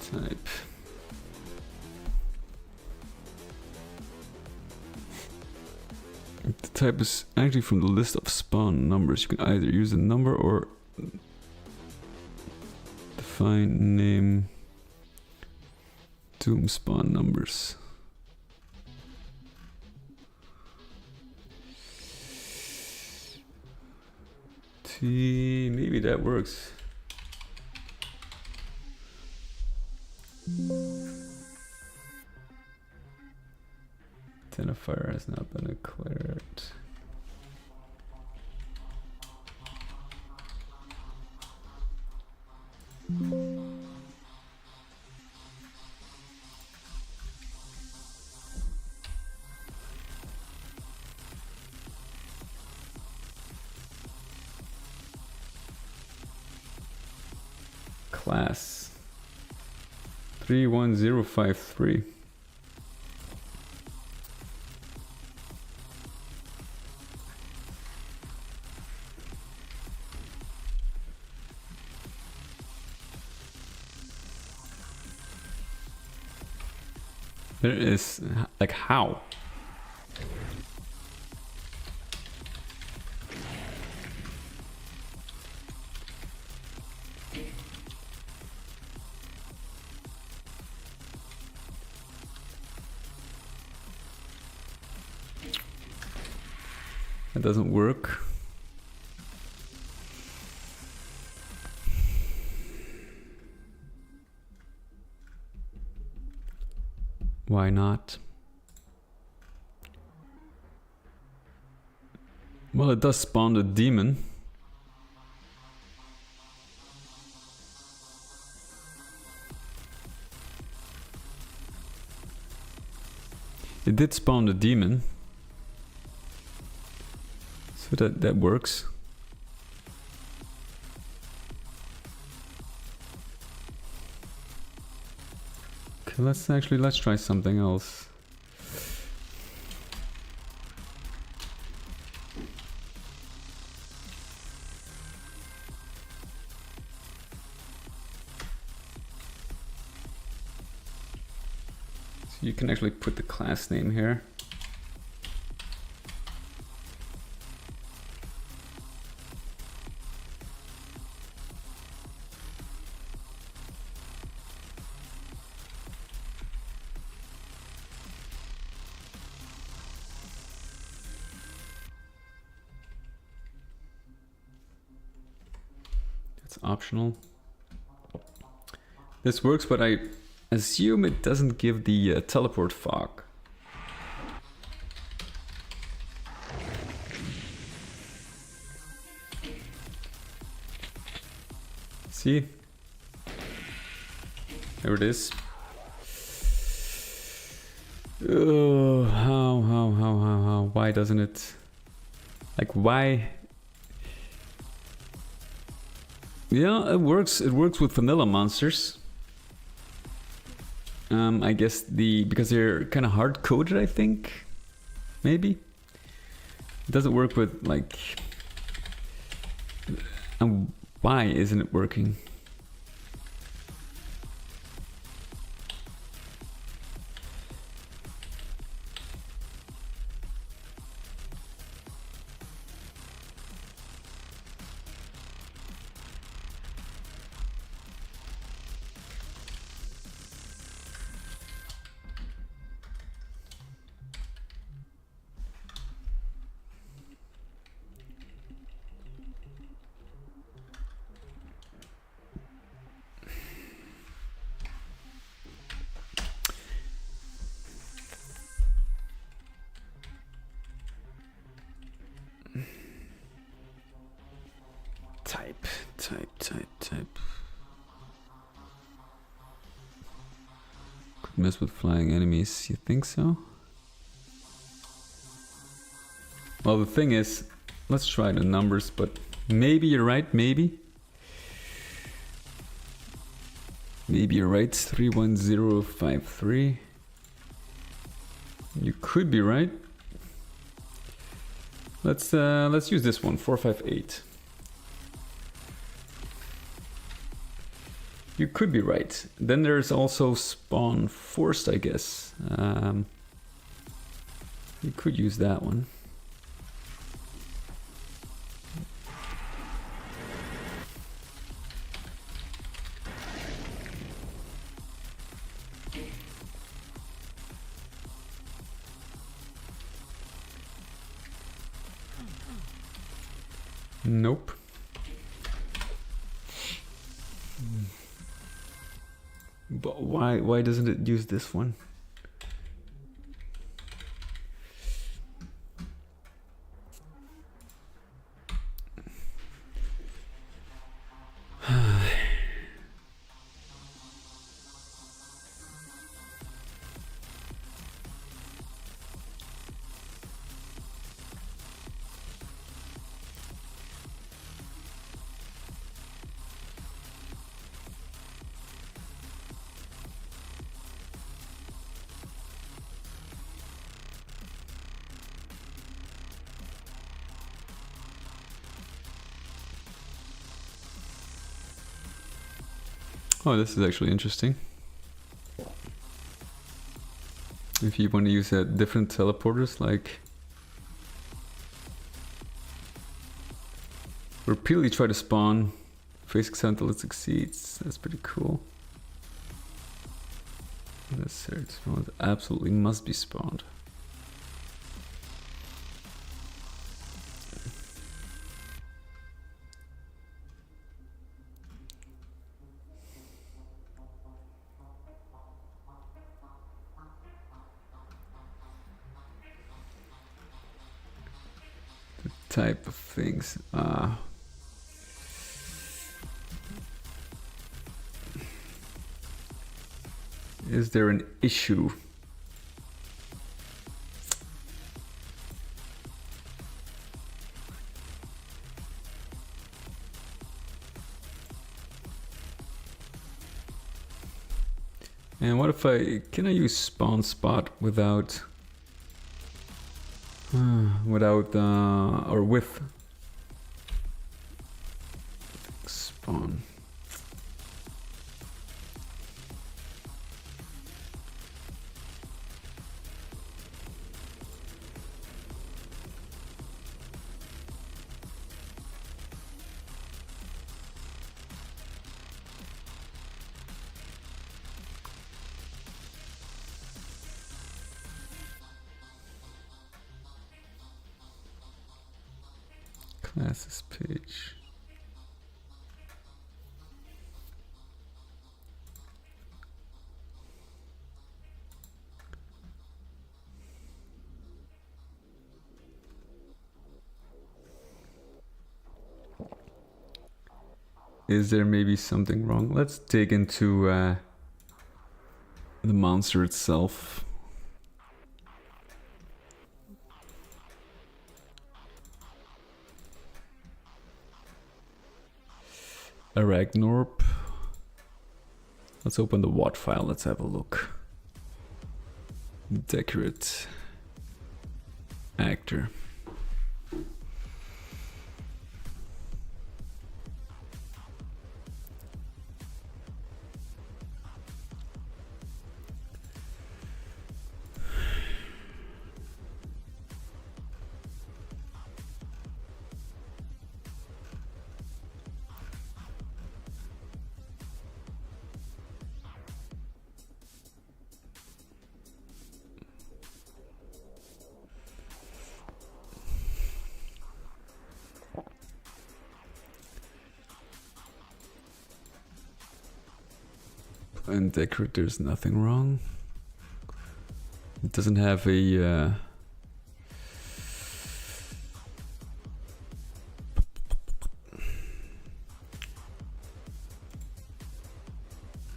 Type. The type is actually from the list of spawn numbers. You can either use a number or define name Doom spawn numbers. T, maybe that works. Identifier has not been declared. Class 31053. There is, like, how? That doesn't work. Why not? Well, it does spawn the demon. It did spawn the demon. So that works. Okay, let's try something else. So you can actually put the class name here. It's optional. This works, but I assume it doesn't give the teleport fog. See? There it is. Oh, how? Why doesn't it? Like, why? Yeah, it works. It works with vanilla monsters. I guess because they're kind of hard coded. I think maybe it doesn't work with like. Why isn't it working? Type. Could mess with flying enemies, you think so? Well, the thing is, let's try the numbers, but maybe you're right, maybe. Maybe you're right, 31053. You could be right. Let's use this one, 458. You could be right. Then there's also spawn forced, I guess. You could use that one. Nope. But why doesn't it use this one? Oh, this is actually interesting. If you want to use different teleporters, like repeatedly try to spawn, face exam until it succeeds. That's pretty cool. Necessary to spawn, it absolutely must be spawned. Type of things. Is there an issue? And what if can I use spawn spot without, or with spawn? Classes page. Is there maybe something wrong? Let's dig into the monster itself. Arachnorp. Let's open the WAD file. Let's have a look. Decorate actor. And decorate, there's nothing wrong. It doesn't have a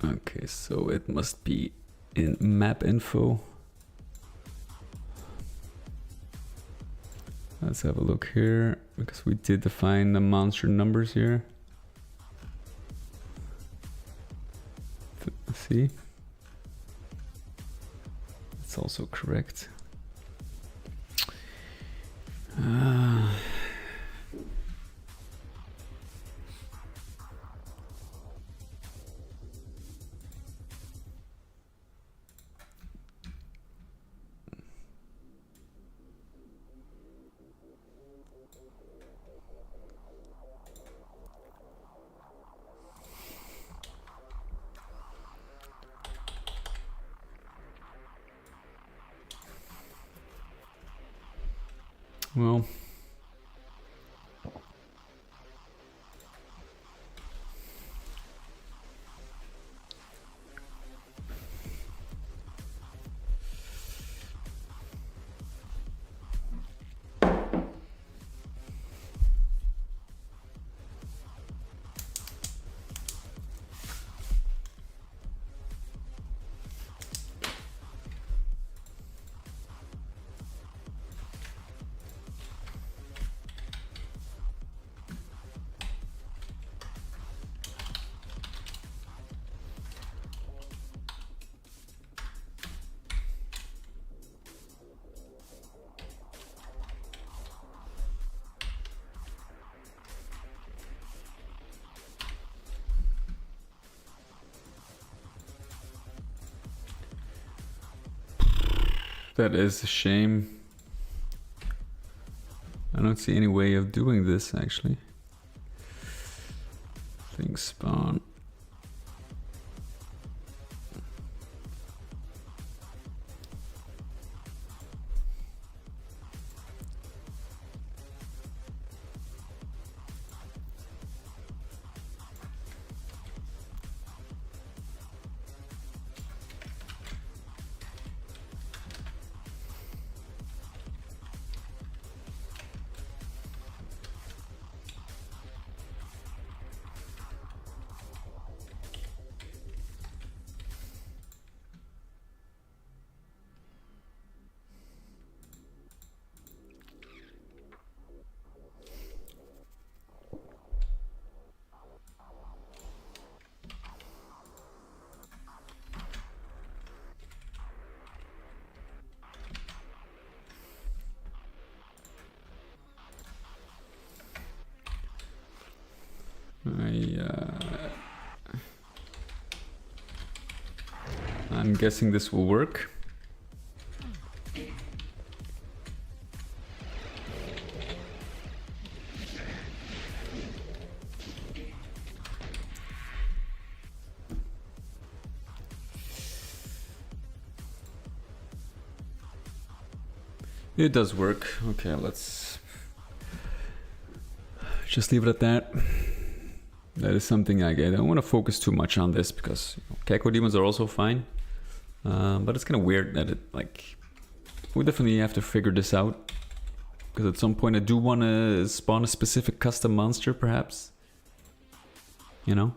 okay, so it must be in map info. Let's have a look here, because we did define the monster numbers here. See? It's also correct. Well, that is a shame. I don't see any way of doing this actually. Thing spawn. I'm guessing this will work. It does work. Okay, let's just leave it at that. That is something I don't want to focus too much on this because Keko demons are also fine. But it's kind of weird that it, like, we definitely have to figure this out. Because at some point I do want to spawn a specific custom monster, perhaps. You know?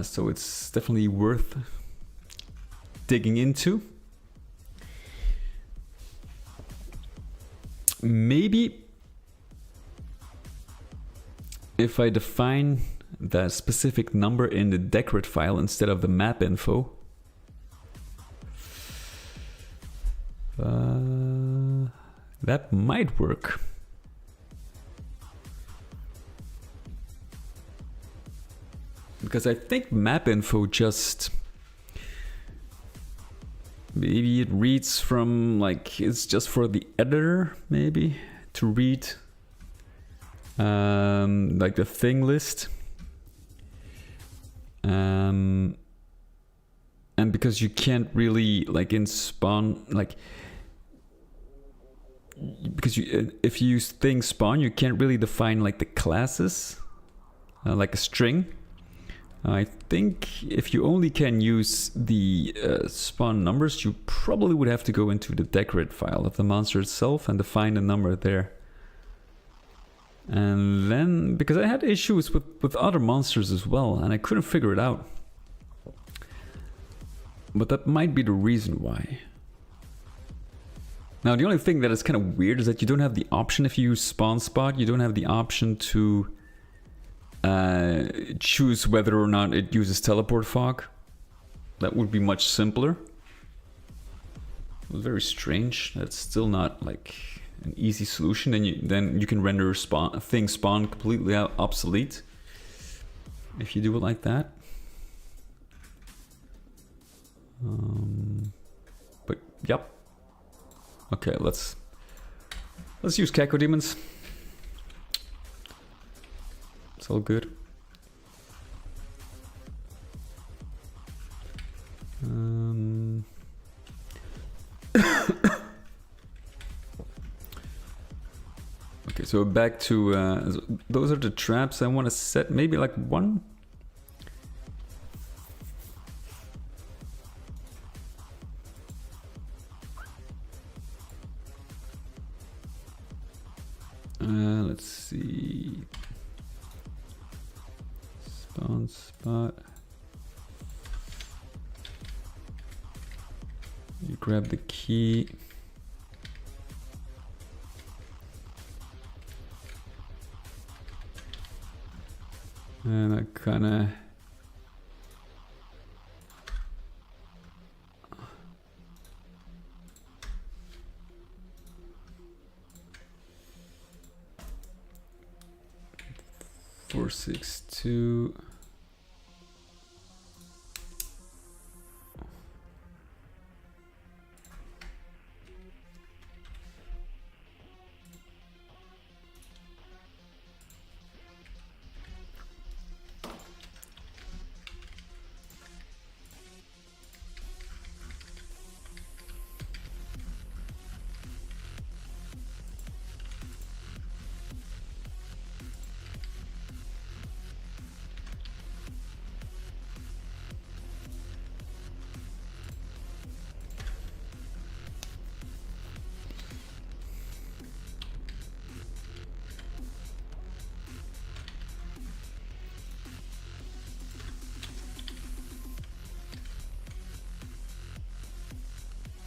So it's definitely worth digging into. Maybe if I define the specific number in the decorate file instead of the map info, that might work. Because I think map info just, maybe it reads from, like, it's just for the editor, maybe, to read like the thing list. And because you can't really, like, in spawn, like, because if you use thing spawn, you can't really define, like, the classes, like a string. I think if you only can use the spawn numbers, you probably would have to go into the decorate file of the monster itself and define a number there. And then, because I had issues with other monsters as well, and I couldn't figure it out. But that might be the reason why. Now, the only thing that is kind of weird is that you don't have the option, if you use spawn spot, you don't have the option to choose whether or not it uses teleport fog. That would be much simpler. It was very strange. That's still not like an easy solution. Then you can render thing spawn completely obsolete if you do it like that. But yep. Okay, let's use Keko demons. It's all good. Okay, so back to those are the traps I want to set. Maybe like one. Let's see. Spawn spot. You grab the key. And I kind of four, 6, 2.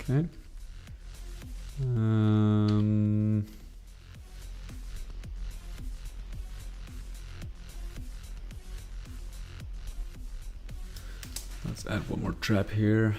Okay. Let's add one more trap here.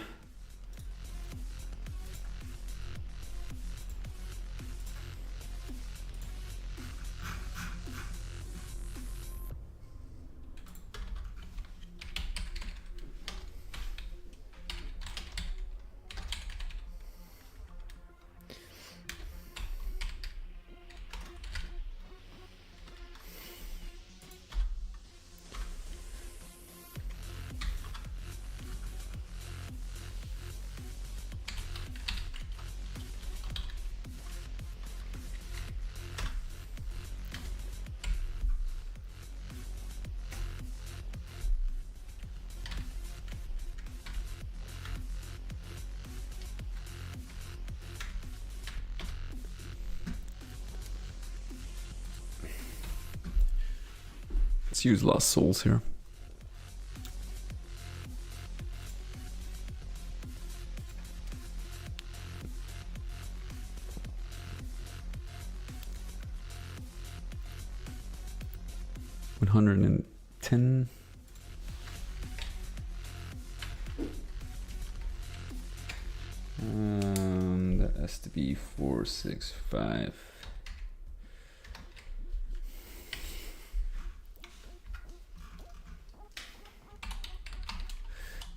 Let's use Lost Souls here. $110. That has to be 465.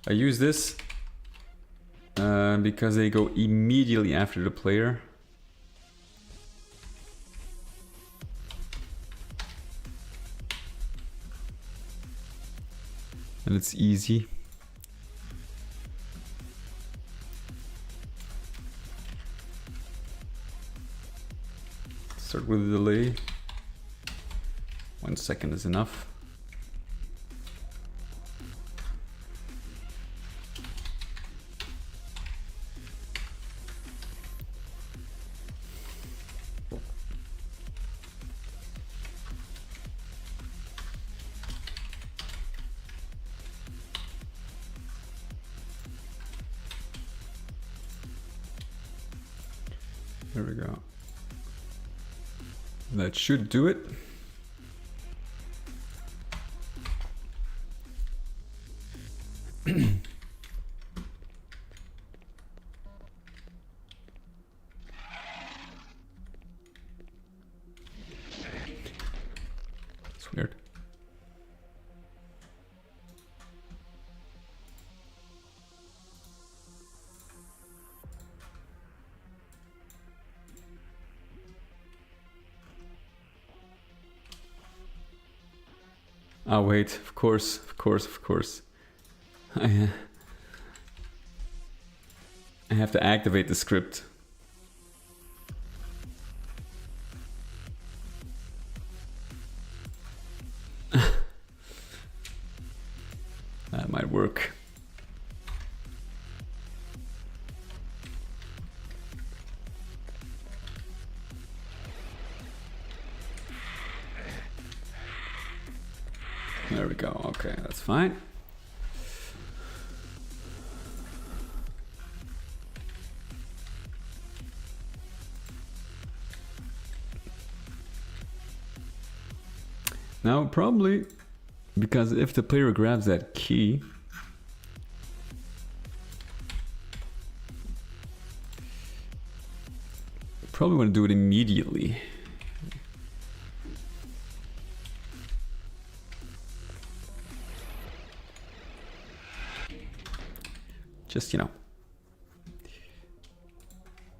I use this because they go immediately after the player. And it's easy. Start with a delay. 1 second is enough. There we go. That should do it. It's weird. Oh wait, of course. I have to activate the script. That might work. There we go. Okay, that's fine. Now, probably because if the player grabs that key, probably want to do it immediately. Just, you know,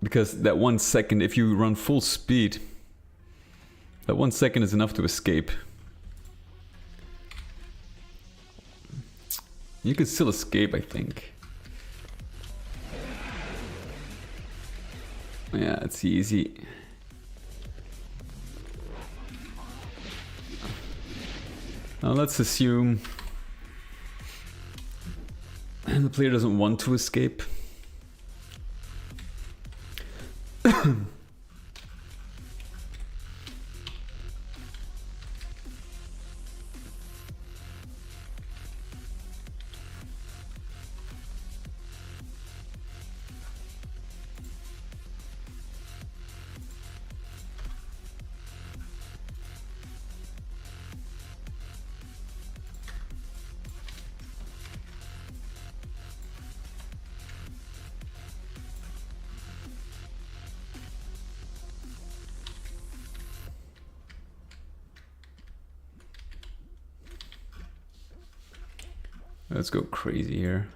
because that 1 second, if you run full speed, that 1 second is enough to escape. You can still escape, I think. Yeah, it's easy. Now let's assume the player doesn't want to escape. Let's go crazy here.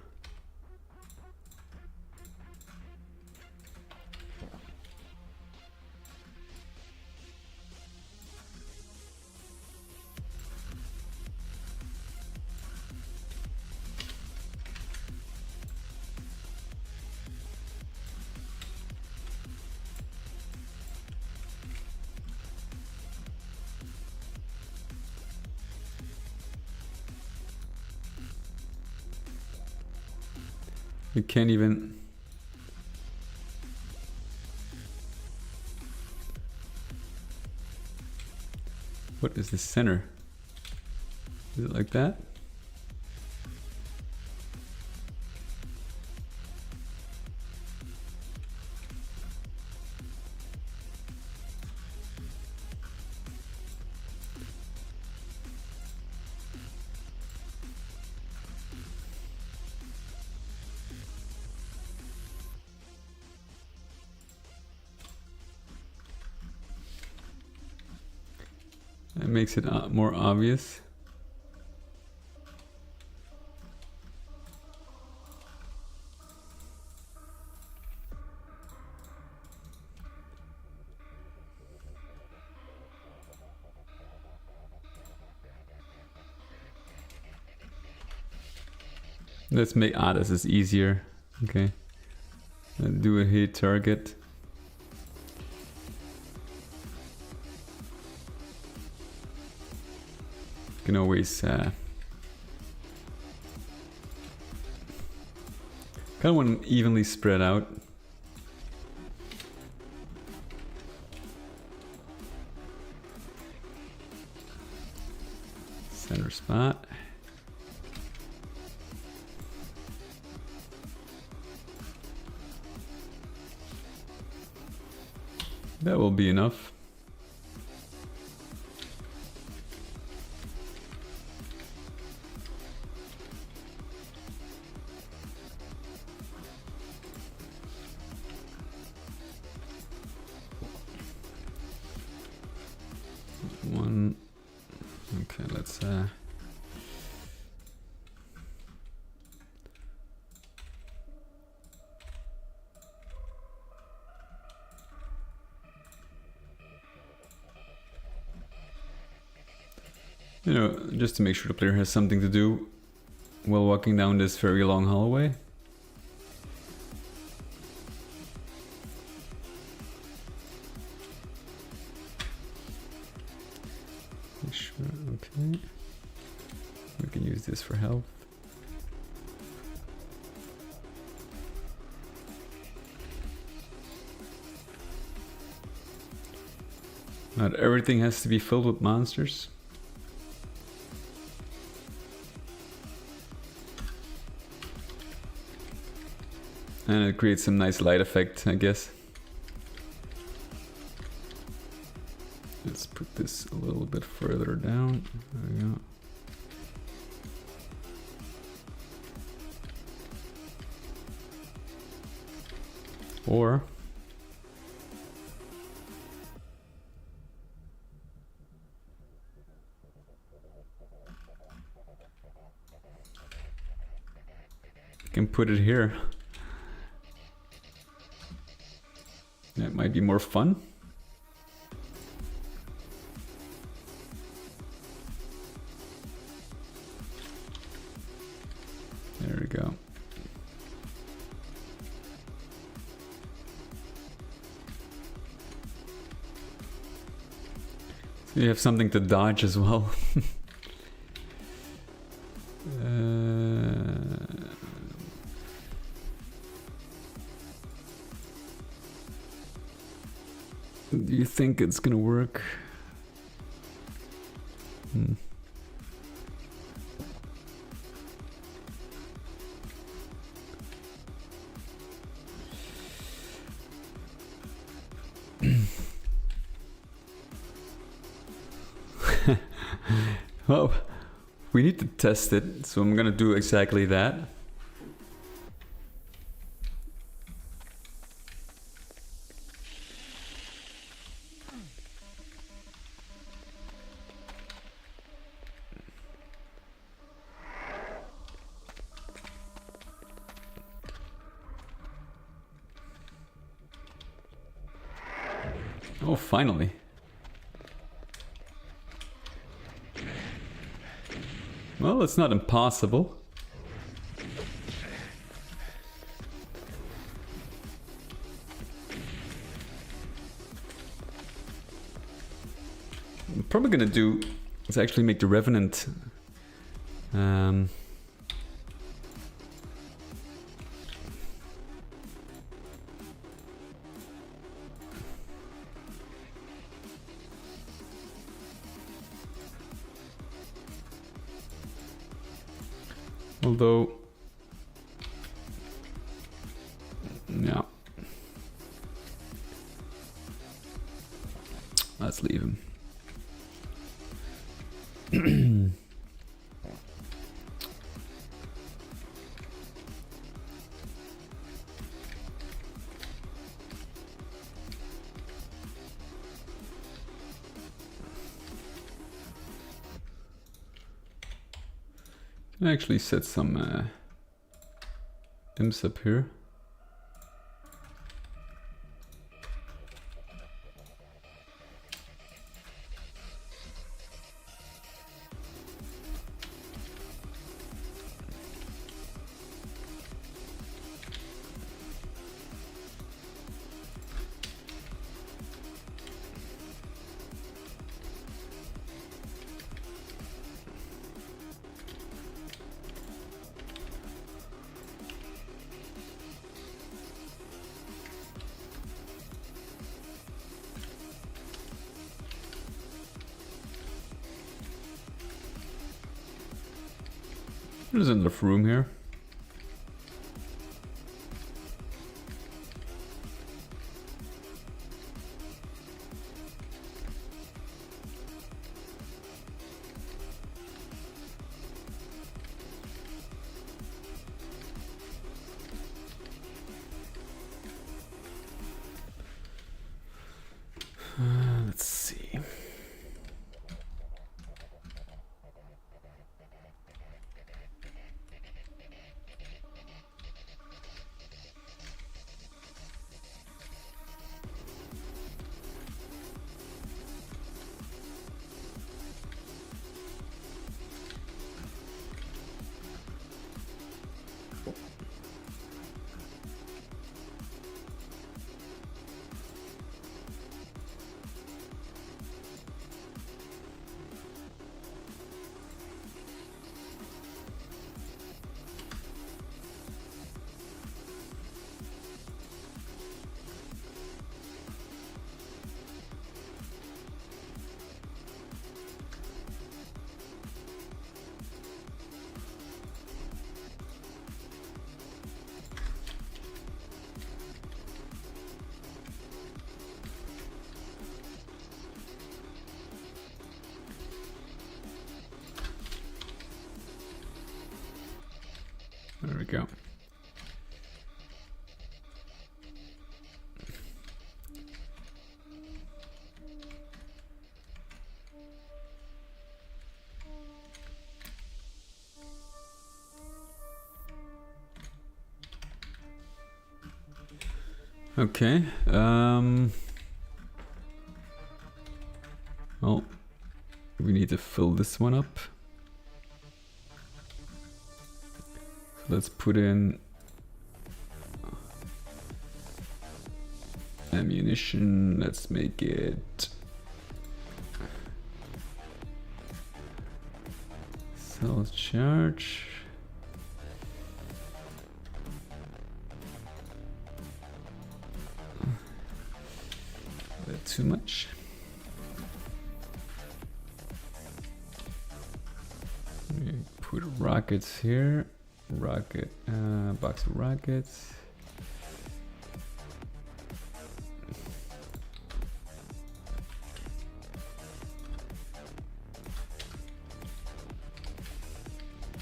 You can't even... What is the center? Is it like that? That makes it more obvious. Let's make this is easier. Okay. Do a hit target. Can always kind of want them evenly spread out. Center spot. That will be enough. One. Okay, let's you know, just to make sure the player has something to do while walking down this very long hallway. Sure, okay. We can use this for health. Not everything has to be filled with monsters. And it creates some nice light effect, I guess. Let's put this a little bit further down. There we go. Or you can put it here. That might be more fun. There we go. So you have something to dodge as well. Do you think it's gonna work? Well, we need to test it, so I'm gonna do exactly that. Oh, finally. Well, it's not impossible. I'm probably gonna do is actually make the Revenant Although, yeah, let's leave him. I actually set some imps up here. There's enough room here. Let's see. There we go. Okay. Well, we need to fill this one up. Let's put in ammunition. Let's make it cell charge. A bit too much. Put rockets here. Rocket, box of rockets.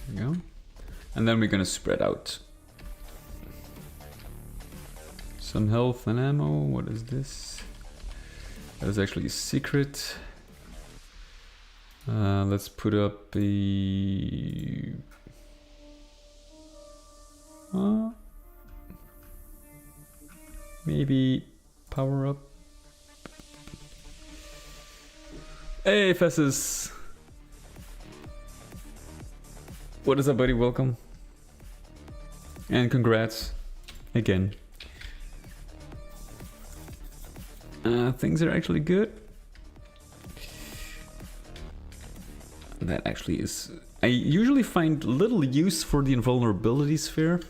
There we go. And then we're gonna spread out. Some health and ammo. What is this? That is actually a secret. Let's put up the maybe power up. Hey, Fessus. What is up, buddy? Welcome. And congrats again. Things are actually good. That actually is... I usually find little use for the invulnerability sphere.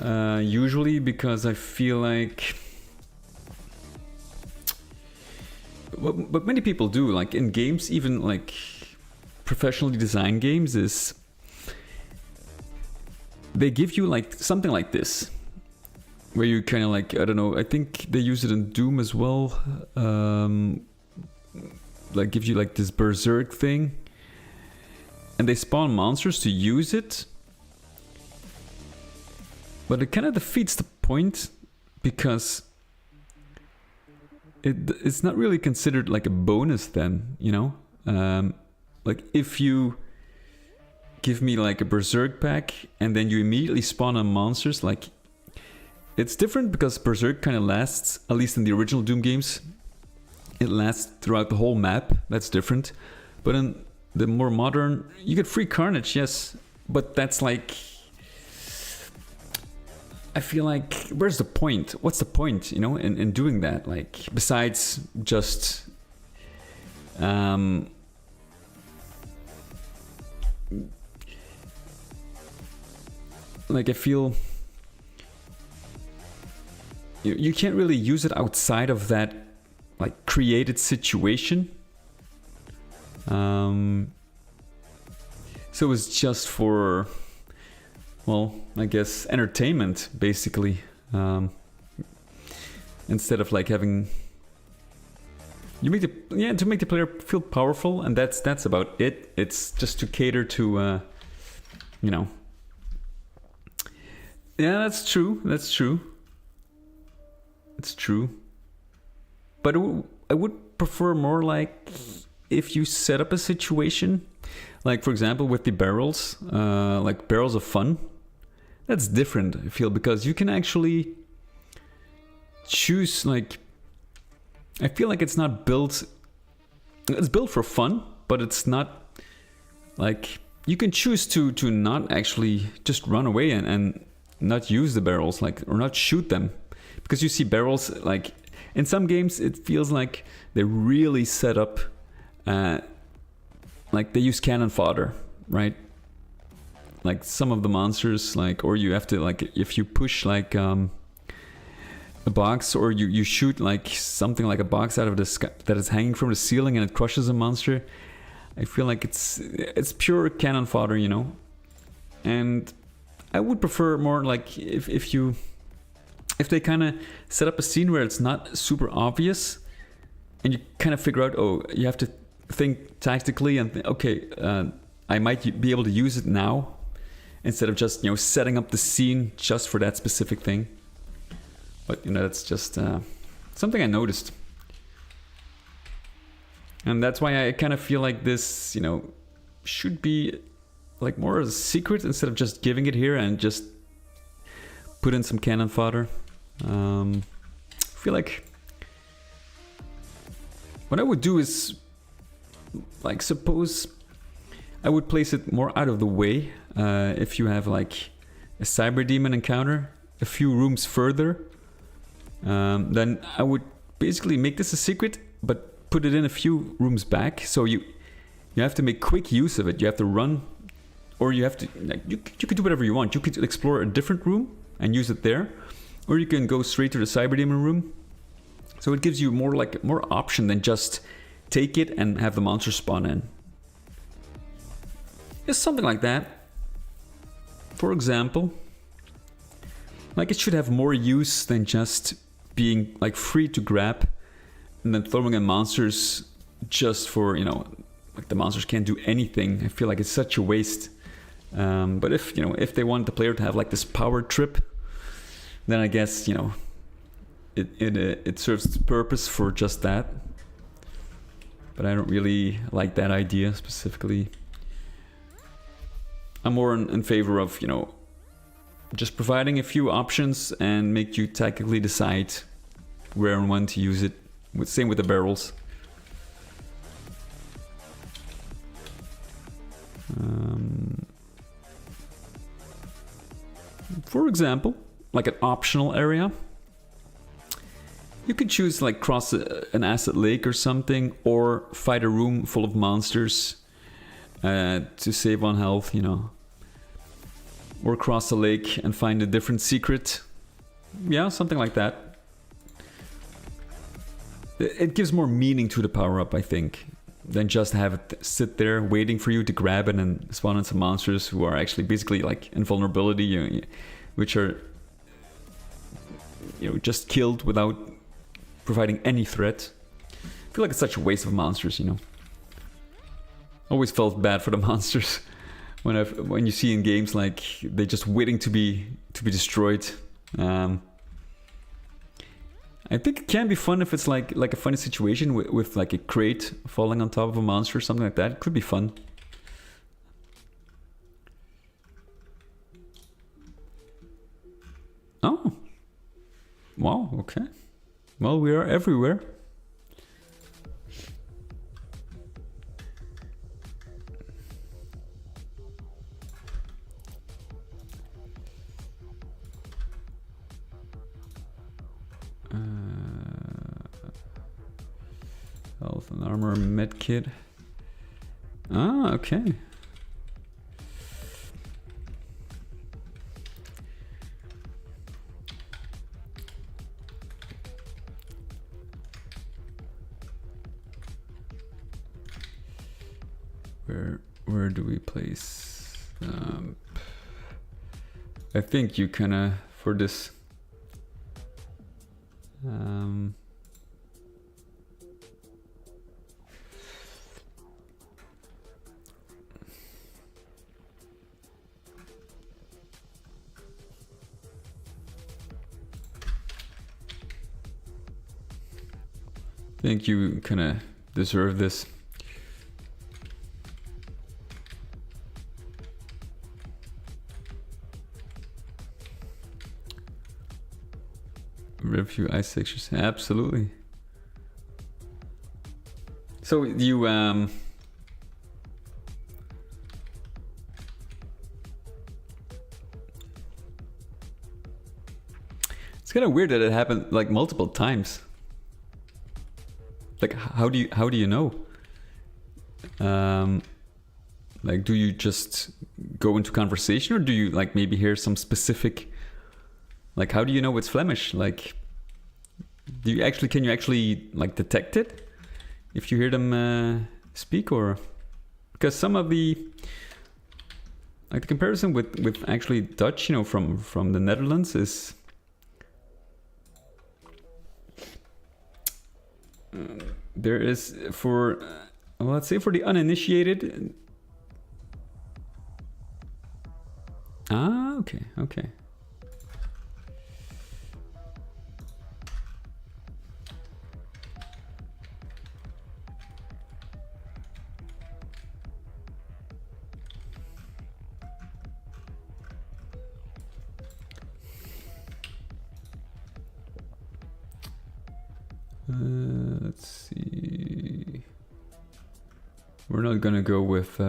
Usually because I feel like... What many people do, like in games, even like professionally designed games, is they give you like something like this, where you kind of like, I don't know, I think they use it in Doom as well. Like give you like this berserk thing, and they spawn monsters to use it, but it kind of defeats the point because it's not really considered like a bonus then, you know? Like if you give me like a berserk pack and then you immediately spawn on monsters, like it's different because berserk kind of lasts, at least in the original Doom games, it lasts throughout the whole map. That's different. But in the more modern, you get free carnage, yes, but that's like, I feel like, where's the point? What's the point, you know, in doing that? Like, besides just like I feel you can't really use it outside of that like created situation. So it's just for, well, I guess entertainment basically, instead of like having to make the player feel powerful, and that's about it. It's just to cater to you know. Yeah, that's true. It's true. But I would prefer more like if you set up a situation, like for example with the barrels, like barrels of fun. That's different, I feel, because you can actually choose, like, I feel like it's not built, it's built for fun, but it's not like, you can choose to not actually just run away and not use the barrels, like, or not shoot them. Because you see barrels, like, in some games it feels like they really set up, like they use cannon fodder, right? Like some of the monsters, like, or you have to, like, if you push like a box, or you shoot like something like a box out of the sky that is hanging from the ceiling and it crushes a monster, I feel like it's pure cannon fodder, you know. And I would prefer more like if they kind of set up a scene where it's not super obvious, and you kind of figure out, oh, you have to think tactically and okay, I might be able to use it now, instead of just, you know, setting up the scene just for that specific thing. But, you know, that's just something I noticed. And that's why I kind of feel like this, you know, should be like more as a secret instead of just giving it here and just put in some cannon fodder. I feel like what I would do is, like, suppose I would place it more out of the way. If you have like a cyber demon encounter a few rooms further, then I would basically make this a secret, but put it in a few rooms back. So you have to make quick use of it. You have to run, or you have to, like, you could do whatever you want. You could explore a different room and use it there, or you can go straight to the cyber demon room. So it gives you more option than just take it and have the monster spawn in. Just something like that. For example, like, it should have more use than just being like free to grab and then throwing in monsters just for, you know, like the monsters can't do anything. I feel like it's such a waste. But if, you know, if they want the player to have like this power trip, then I guess, you know, it serves its purpose for just that. But I don't really like that idea specifically. I'm more in favor of, you know, just providing a few options and make you tactically decide where and when to use it. Same with the barrels. For example, like an optional area, you could choose like cross an acid lake or something, or fight a room full of monsters to save on health, you know. Or cross a lake and find a different secret. Yeah, something like that. It gives more meaning to the power-up, I think. than just have it sit there waiting for you to grab it and spawn in some monsters who are actually basically like invulnerability, which are just killed without providing any threat. I feel like it's such a waste of monsters, Always felt bad for the monsters when you see in games like they're just waiting to be destroyed. I think it can be fun if it's like a funny situation with like a crate falling on top of a monster or something like that. It could be fun. Oh. Wow, okay. Well, we are everywhere. Health and armor medkit. Ah, okay. Where do we place? I think you kinda for this. I think you kind of deserve this. Review ice textures, absolutely. So you it's kind of weird that it happened like multiple times. Like how do you know? Like do you just go into conversation, or do you like maybe hear some specific, like how do you know it's Flemish? Like can you actually like detect it if you hear them speak? Or because some of the like the comparison with actually Dutch, from the Netherlands is there is for let's say for the uninitiated. Ah, okay. Let's see. We're not gonna go with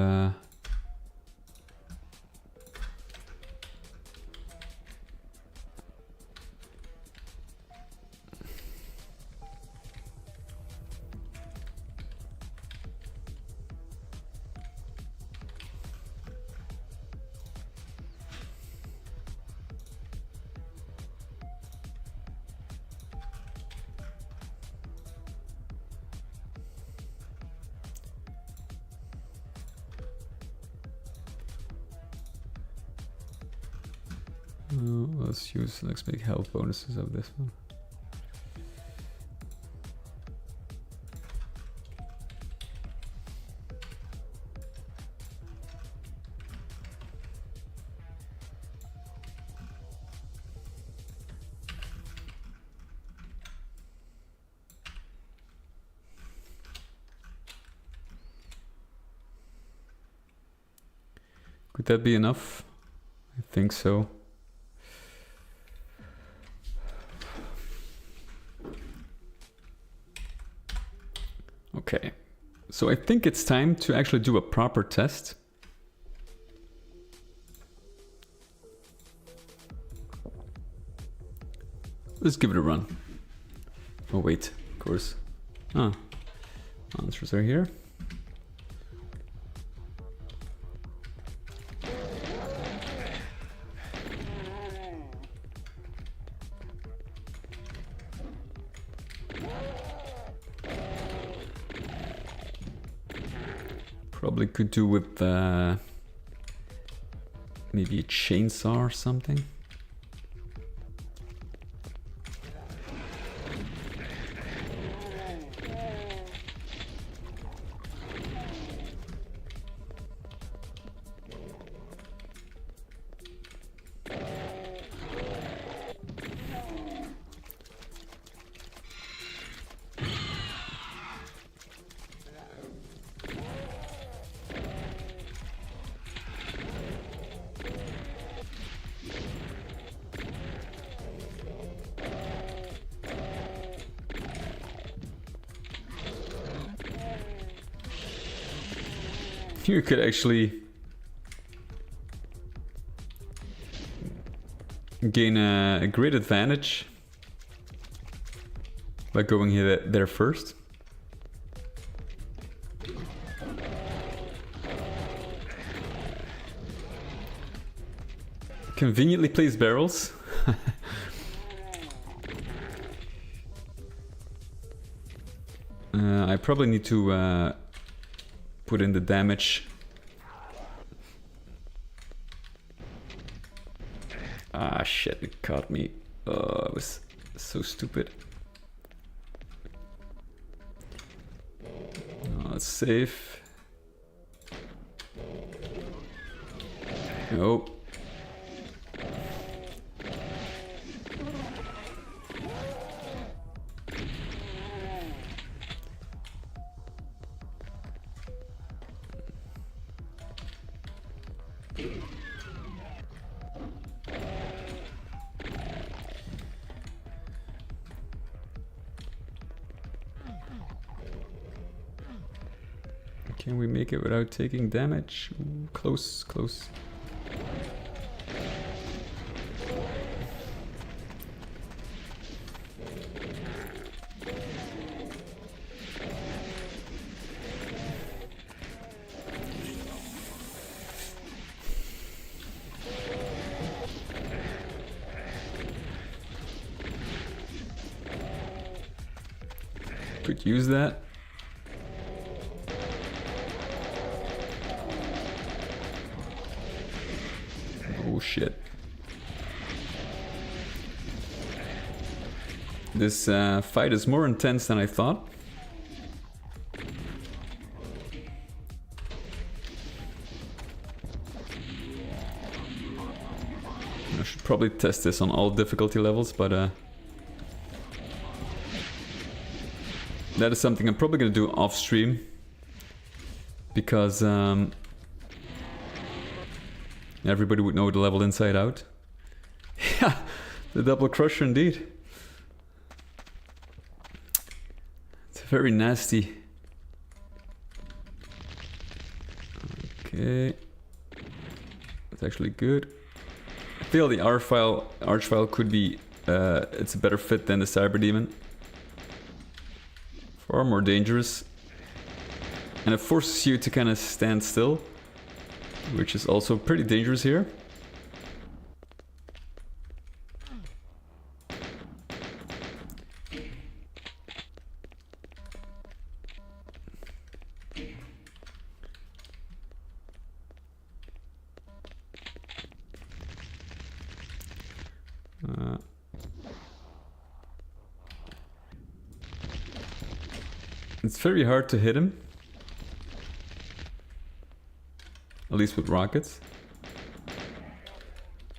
let's make health bonuses of this one. Could that be enough? I think so. Okay, so I think it's time to actually do a proper test. Let's give it a run. Oh wait, of course. Ah, monsters are here. Probably could do with maybe a chainsaw or something. You could actually gain a great advantage by going here there first. Conveniently placed barrels. I probably need to put in the damage. Ah shit, it caught me. Oh, it was so stupid. Oh, it's safe. Nope. Can we make it without taking damage? Ooh, close, close. Could use that. Oh shit. This fight is more intense than I thought. I should probably test this on all difficulty levels, but that is something I'm probably gonna do off stream, because everybody would know the level inside out. Yeah, the double crusher indeed. It's very nasty. Okay, that's actually good. I feel the archvile could be it's a better fit than the cyber demon. Far more dangerous, and it forces you to kind of stand still, which is also pretty dangerous here. It's very hard to hit him. At least with rockets.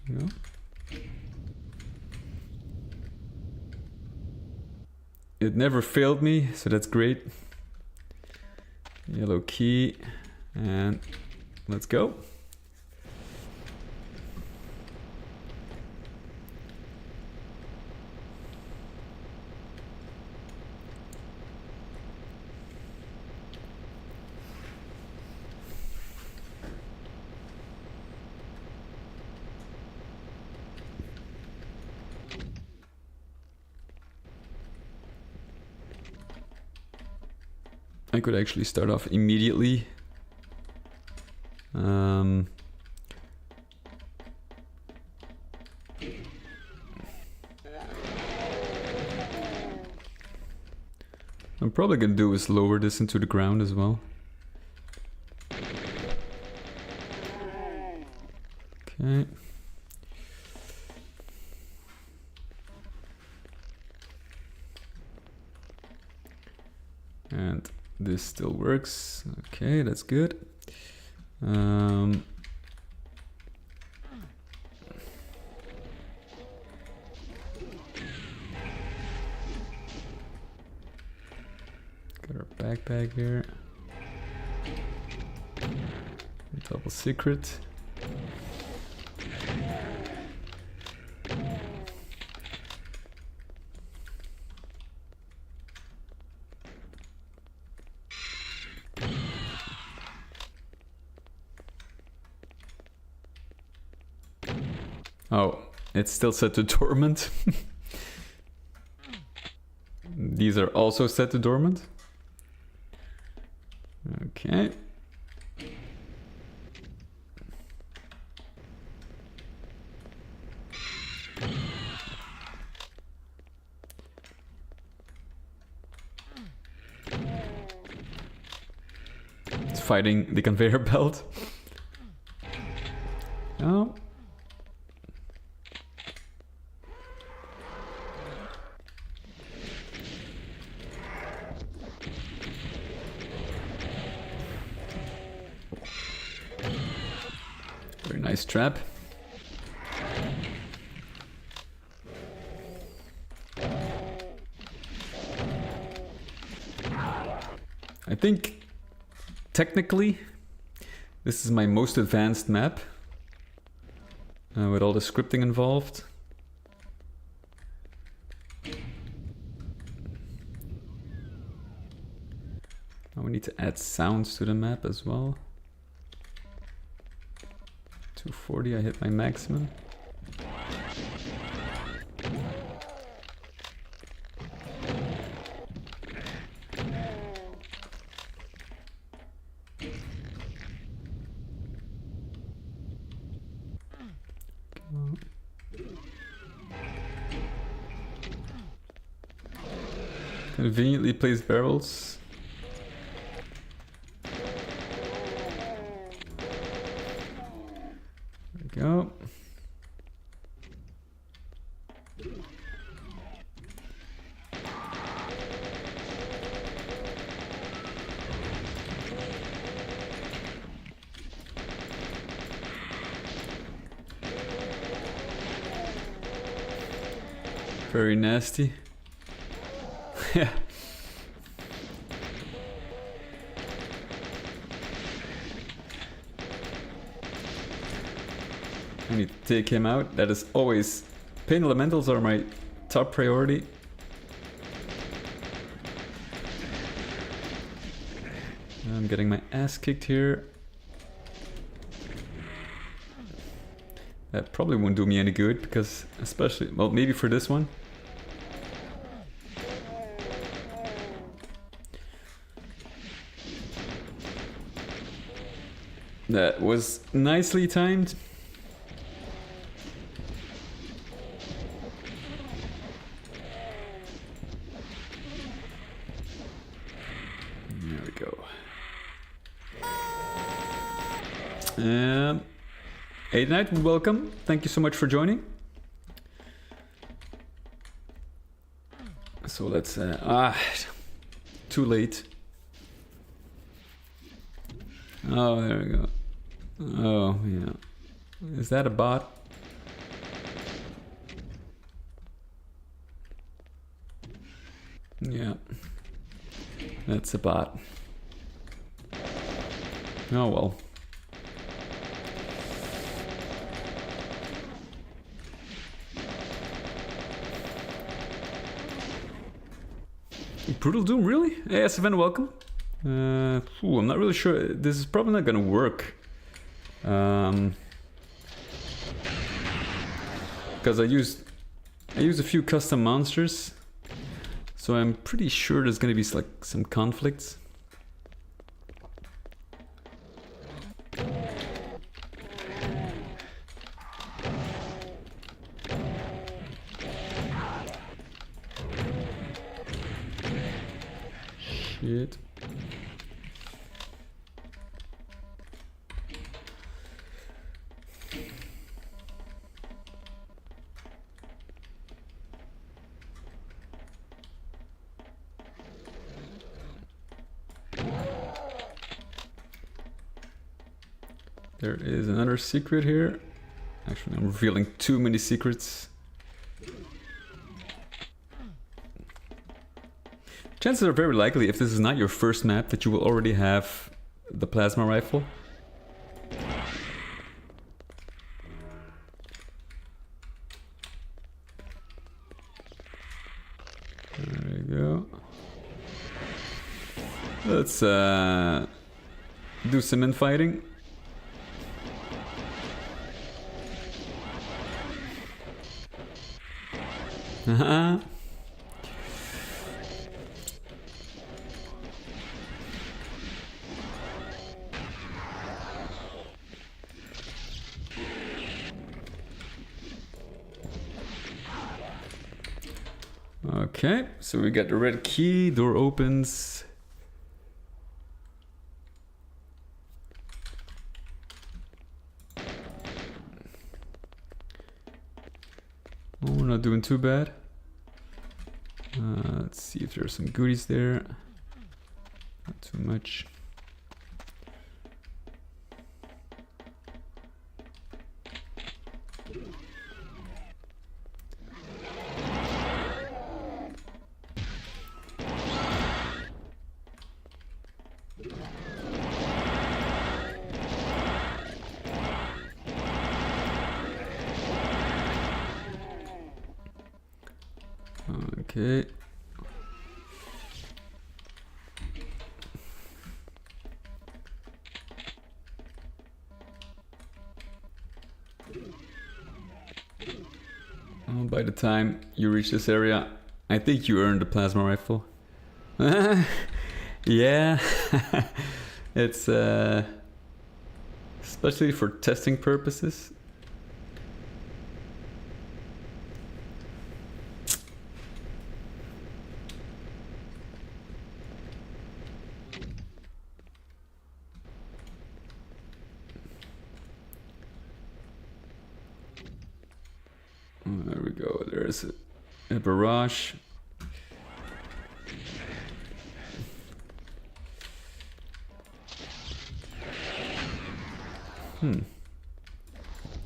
Yeah. It never failed me, so that's great. Yellow key, and let's go. I could actually start off immediately. I'm probably gonna do is lower this into the ground as well. Okay. And this still works. Okay, that's good. Got our backpack here. Double secret. Oh, it's still set to dormant. These are also set to dormant. Okay. It's fighting the conveyor belt. Oh. Very nice trap. I think technically this is my most advanced map with all the scripting involved. Now we need to add sounds to the map as well. 240, I hit my maximum. Conveniently placed barrels. There we go. Very nasty. Yeah. I need to take him out. That is always... Pain elementals are my top priority. I'm getting my ass kicked here. That probably won't do me any good because especially... Well, maybe for this one. That was nicely timed. There we go. 8 Night, welcome. Thank you so much for joining. So let's... too late. Oh, there we go. Oh, yeah. Is that a bot? Yeah. That's a bot. Oh, well. Brutal Doom, really? Hey, SFN, welcome. I'm not really sure. This is probably not gonna work. Because I used a few custom monsters, so I'm pretty sure there's gonna be like some conflicts. Shit. There is another secret here. Actually, I'm revealing too many secrets. Chances are very likely, if this is not your first map, that you will already have the plasma rifle. There you go. Let's do some infighting. Haha. Okay, so we got the red key, door opens. Oh, we're not doing too bad. Let's see if there's some goodies there. Not too much. Okay. Well, by the time you reach this area, I think you earned the plasma rifle. Yeah. It's especially for testing purposes. There we go, there's a barrage.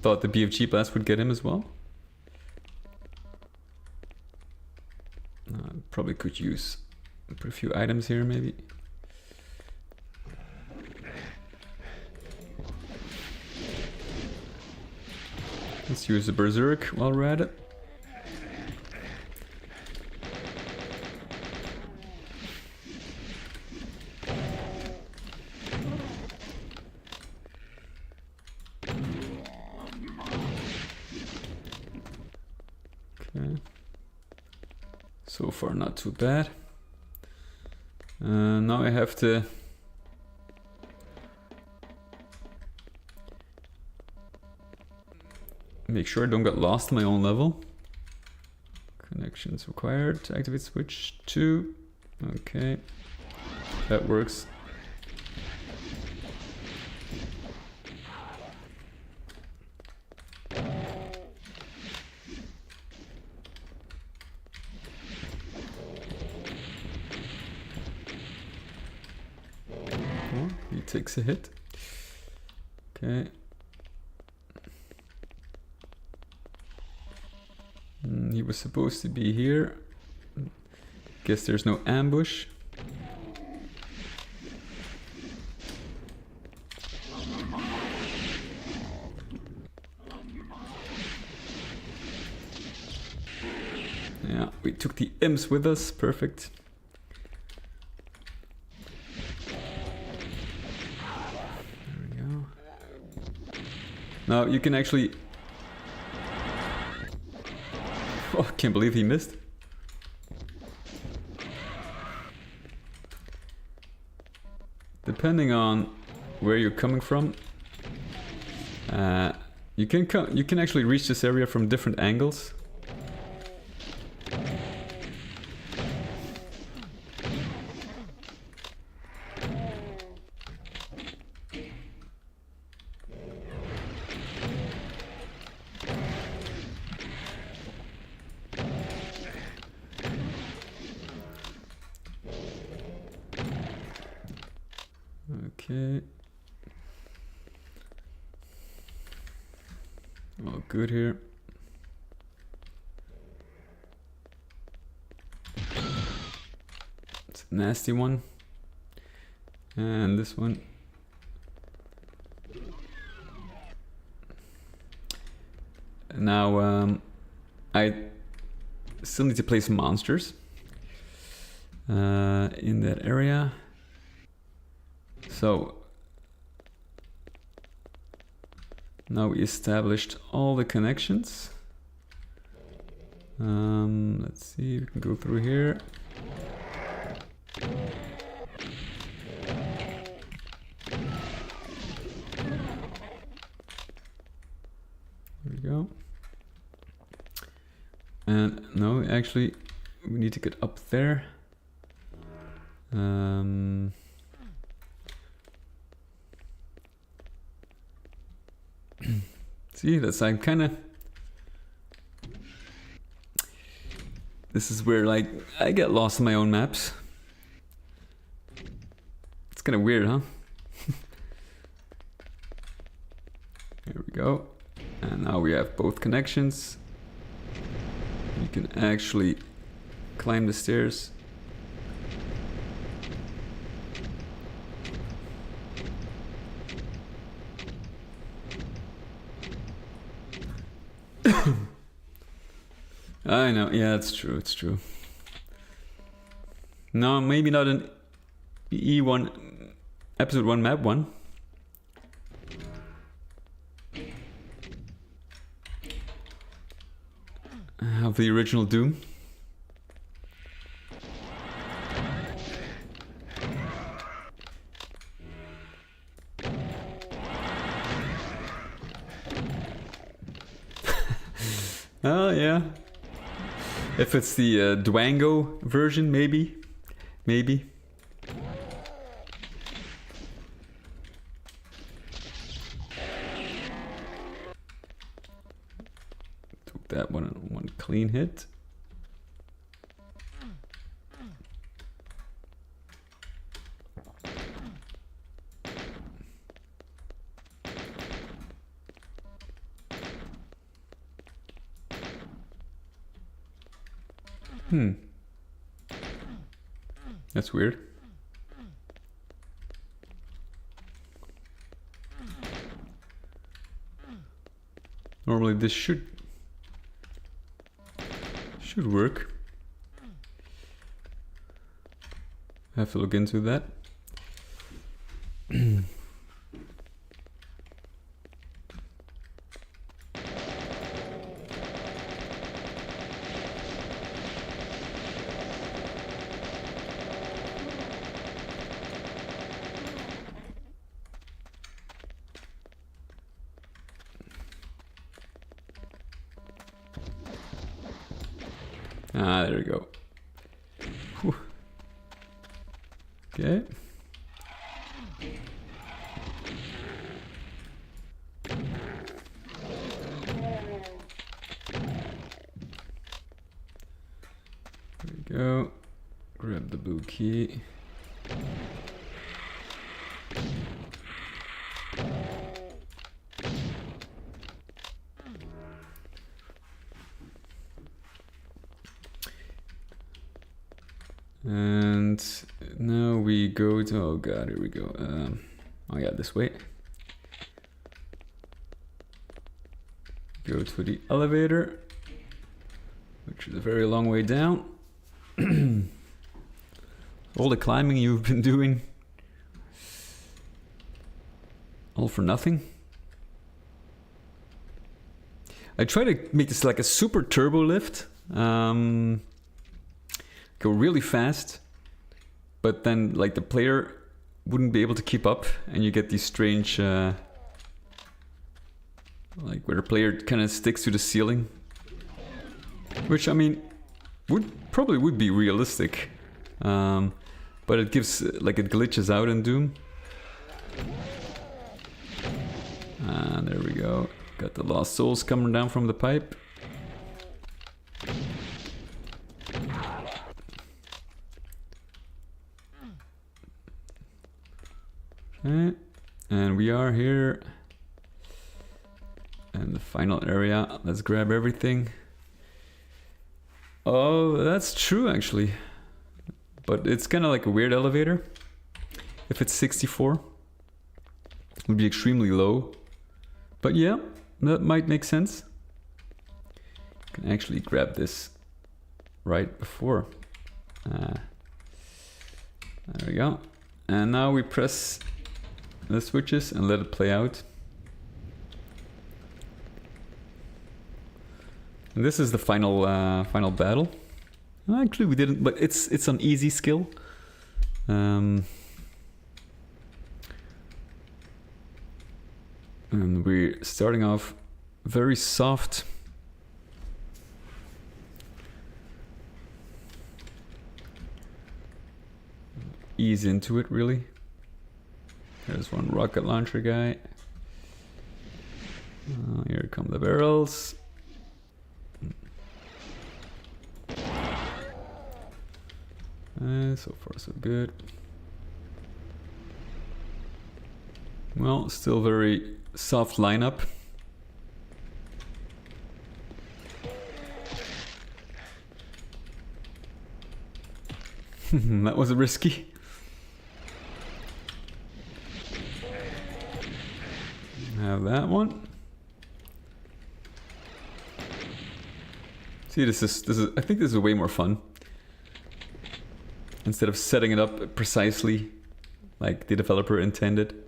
Thought the BFG blast would get him as well. Probably could use put a few items here maybe. Let's use the berserk while we're at it. Okay. So far not too bad. Now I have to make sure I don't get lost in my own level. Connections required to activate switch 2. Okay, that works. Oh, he takes a hit. Okay. He was supposed to be here. Guess there's no ambush. Yeah, we took the imps with us. Perfect. There we go. Now you can actually... Oh, I can't believe he missed. Depending on where you're coming from, you can actually reach this area from different angles. Okay. All good here. It's a nasty one. And this one. Now, I still need to place some monsters in that area. So now we established all the connections. Let's see, we can go through here. There we go. And no, actually, we need to get up there. See, that's I'm kind of. This is where like I get lost in my own maps. It's kind of weird, huh? Here we go. And now we have both connections. You can actually climb the stairs. I know, yeah, it's true, it's true. No, maybe not an E1, episode 1, map 1. Of the original Doom. Oh, yeah. If it's the Dwango version, maybe. Maybe. Took that one clean hit. That's weird. Normally this should work. I have to look into that. Ah, there we go. Whew. Okay. There we go. Grab the blue key. And now we go to, oh god, here we go. Oh yeah, this way. Go to the elevator, which is a very long way down. All the climbing you've been doing, all for nothing. I try to make this like a super turbo lift. Go really fast, but then like the player wouldn't be able to keep up, and you get these strange like where the player kind of sticks to the ceiling, which I mean probably would be realistic, but it gives like it glitches out in Doom. And there we go, got the lost souls coming down from the pipe. Okay, and we are here. And the final area, let's grab everything. Oh, that's true actually. But it's kind of like a weird elevator. If it's 64, it would be extremely low. But yeah, that might make sense. You can actually grab this right before. There we go. And now we press the switches and let it play out. And this is the final final battle. Actually, we didn't, but it's on easy skill. And we're starting off very soft. Ease into it, really. There's one rocket launcher guy. Here come the barrels. So far so good. Well, still very soft lineup. That was risky. Have that one. See, this is I think this is way more fun. Instead of setting it up precisely like the developer intended.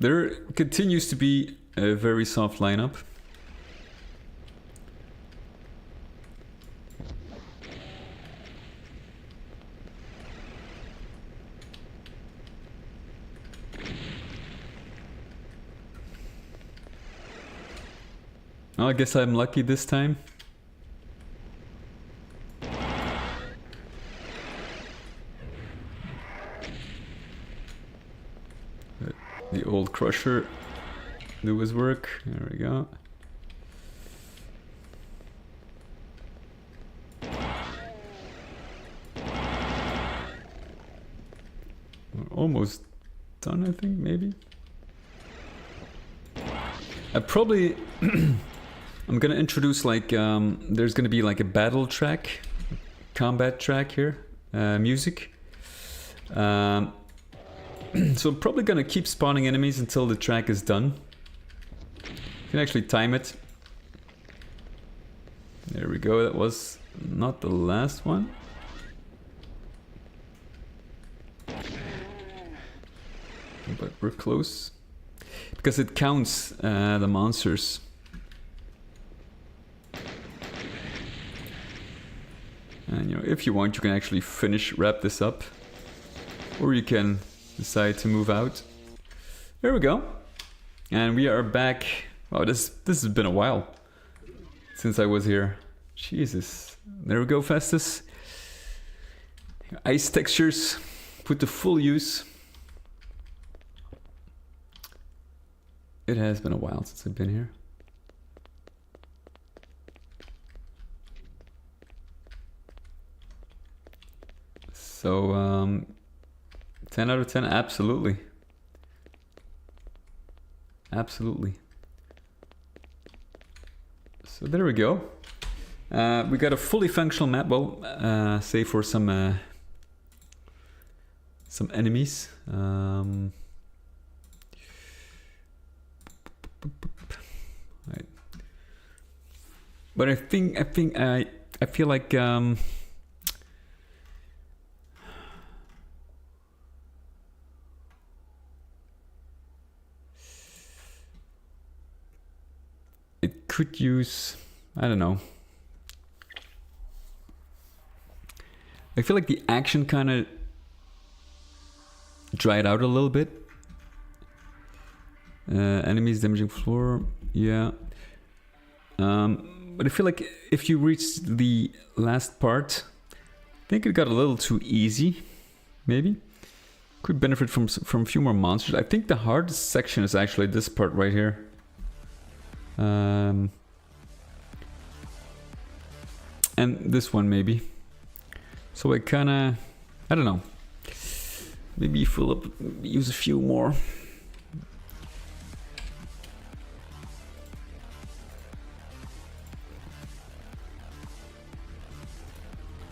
There continues to be a very soft lineup. Well, I guess I'm lucky this time. The old crusher do his work. There we go. We're almost done, I think, maybe. I probably I'm gonna introduce like there's gonna be like a battle track, combat track here, music. So I'm probably gonna keep spawning enemies until the track is done. You can actually time it. There we go, that was not the last one. But we're close. Because it counts the monsters. And you know, if you want, you can actually wrap this up. Or you can decide to move out. There we go. And we are back. Wow, this has been a while since I was here. Jesus. There we go, Festus. Ice textures put to full use. It has been a while since I've been here. So, 10 out of 10, absolutely. Absolutely. So there we go. We got a fully functional map, well, save for some enemies. Right. But I feel like it could use, I don't know. I feel like the action kind of dried out a little bit. Enemies damaging floor, yeah. But I feel like if you reach the last part, I think it got a little too easy, maybe. Could benefit from a few more monsters. I think the hardest section is actually this part right here. And this one maybe. So I kinda, I don't know. Maybe fill up, use a few more.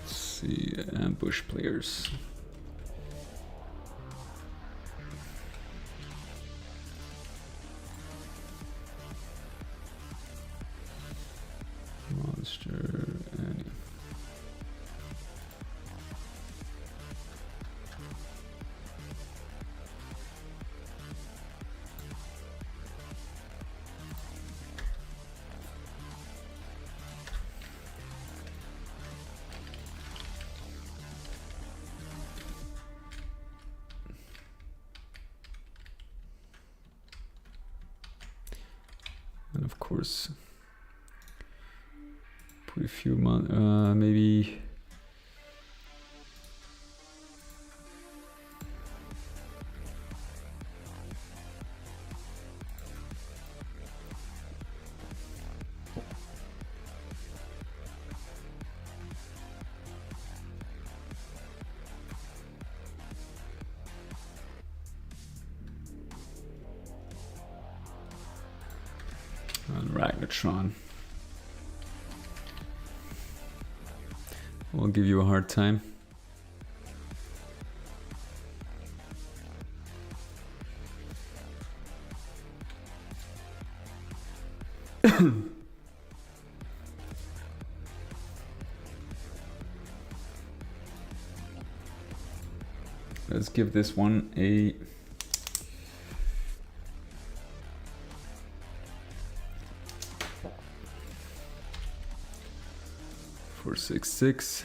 Let's see, ambush players. Monster, any. And of course, put a few maybe. And Ragnatron. We'll give you a hard time. Let's give this one a 466.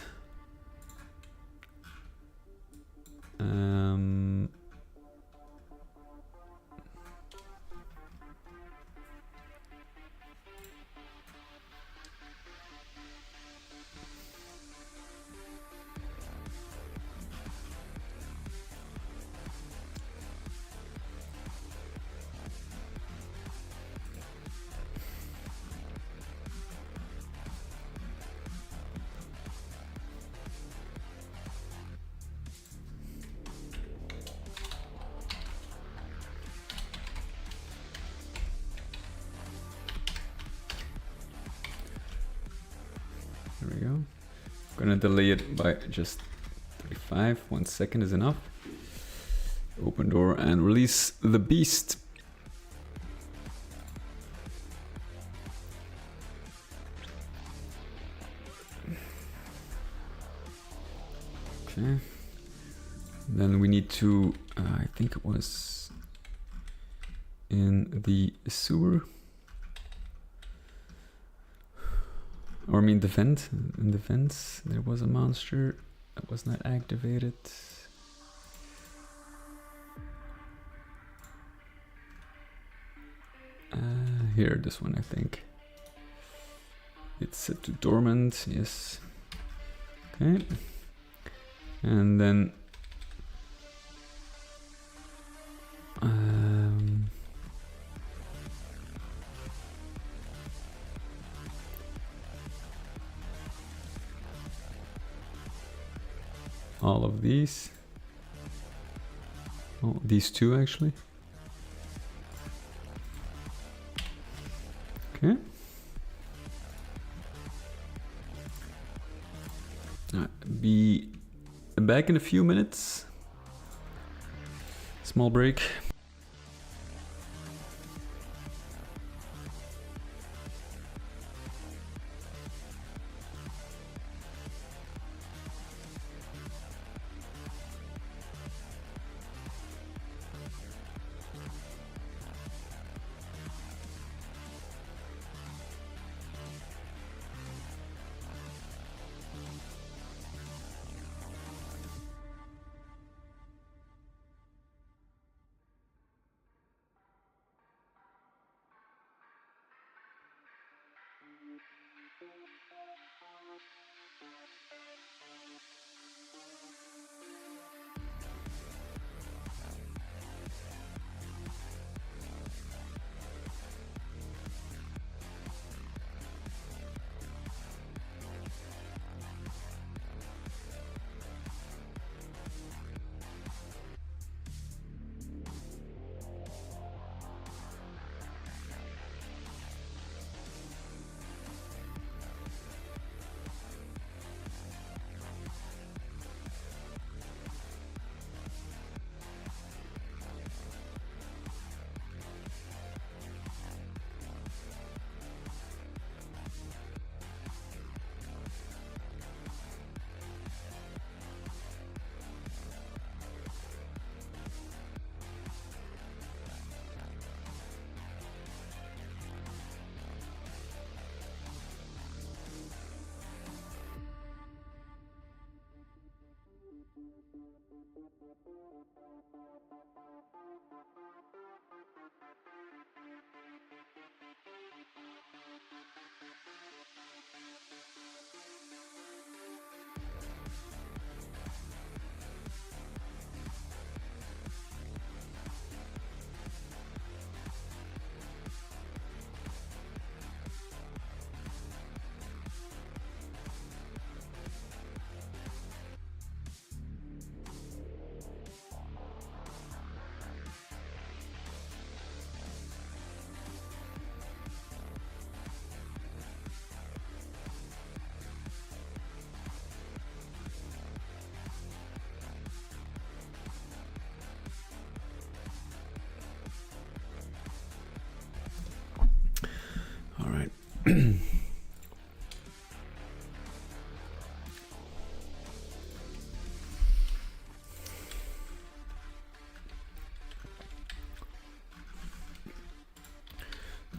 There we go. Gonna delay it by just 35. 1 second is enough. Open door and release the beast. Okay. Then we need to, I think it was in the sewer. Or I mean the vent. In the vents there was a monster that was not activated. Here, this one I think. It's set to dormant, yes. Okay. And then all of these. Oh, these two actually. Okay. Be back in a few minutes. Small break.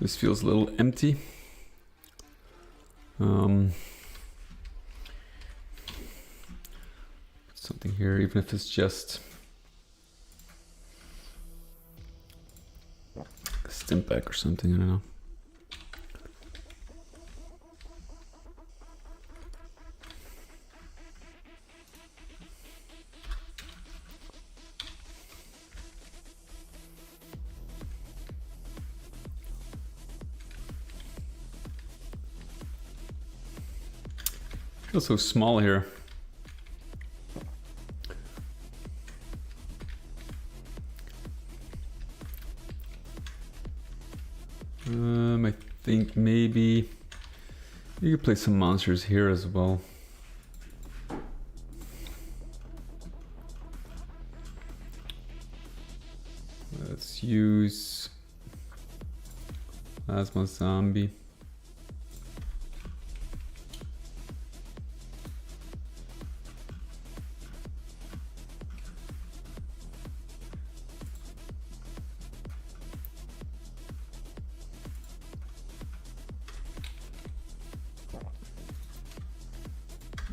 This feels a little empty. Something here, even if it's just a stimp back or something, I don't know. Feels so small here. I think maybe you could play some monsters here as well. Let's use Plasma Zombie.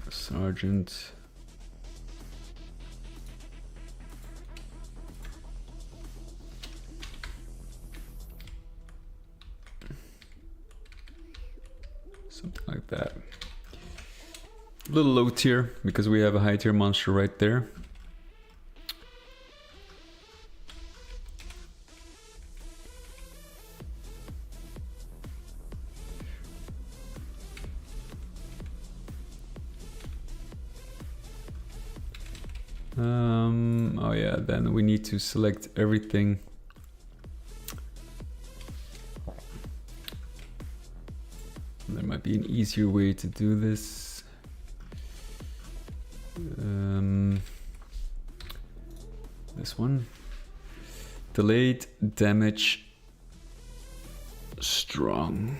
Sergeant. Something like that. A little low tier because we have a high tier monster right there. Oh yeah, then we need to select everything. There might be an easier way to do this. This one. Delayed damage strong.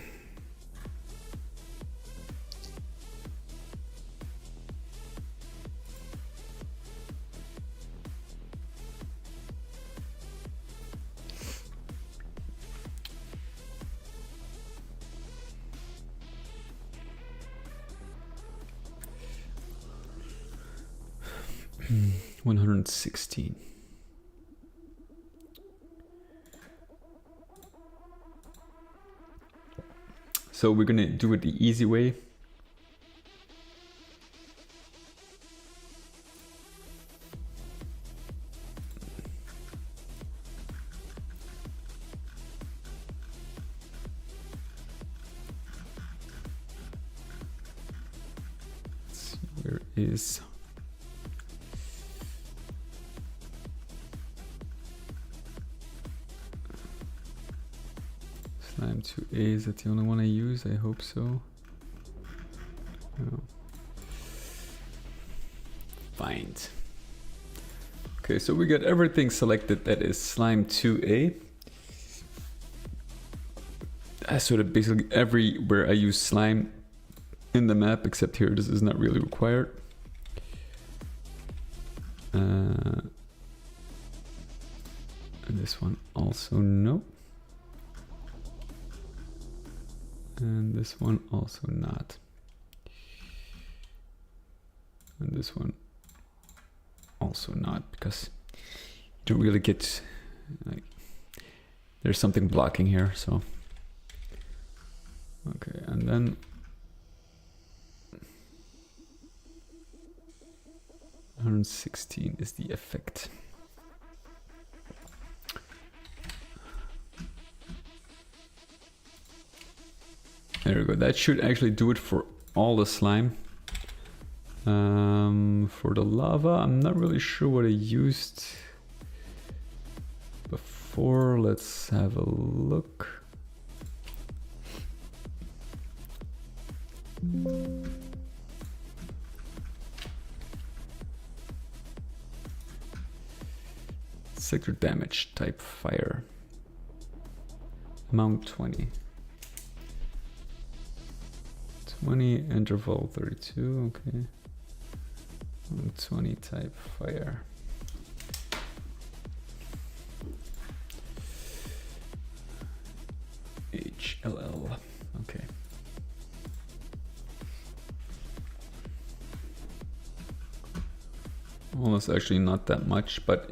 Hmm. 116. So we're gonna do it the easy way. Let's see, where is Slime 2A? Is that the only one I use? I hope so. No. Find. Okay, so we got everything selected that is Slime 2A. So that basically everywhere I use slime in the map, except here, this is not really required. And this one also no. And this one also not. And this one also not, because you don't really get, like, there's something blocking here, so. Okay, and then 116 is the effect. There we go. That should actually do it for all the slime. For the lava, I'm not really sure what I used before. Let's have a look. Sector damage, type fire. Amount 20. 20 interval 32, okay. 120 type fire. HLL, okay. Well, it's actually not that much, but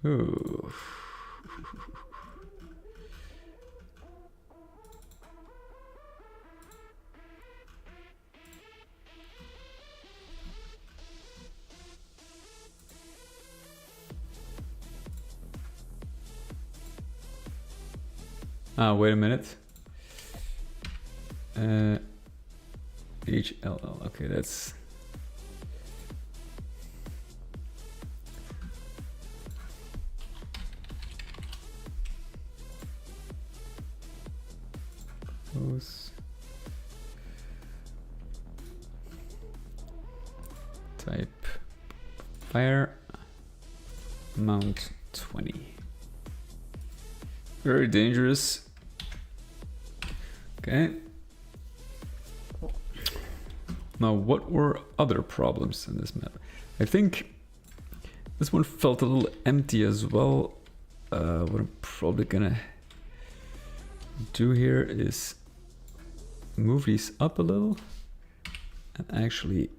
ooh. Wait a minute. HLL, okay, that's... Those... Type fire, mount 20. Very dangerous. Okay. Now, what were other problems in this map? I think this one felt a little empty as well. What I'm probably gonna do here is move these up a little and actually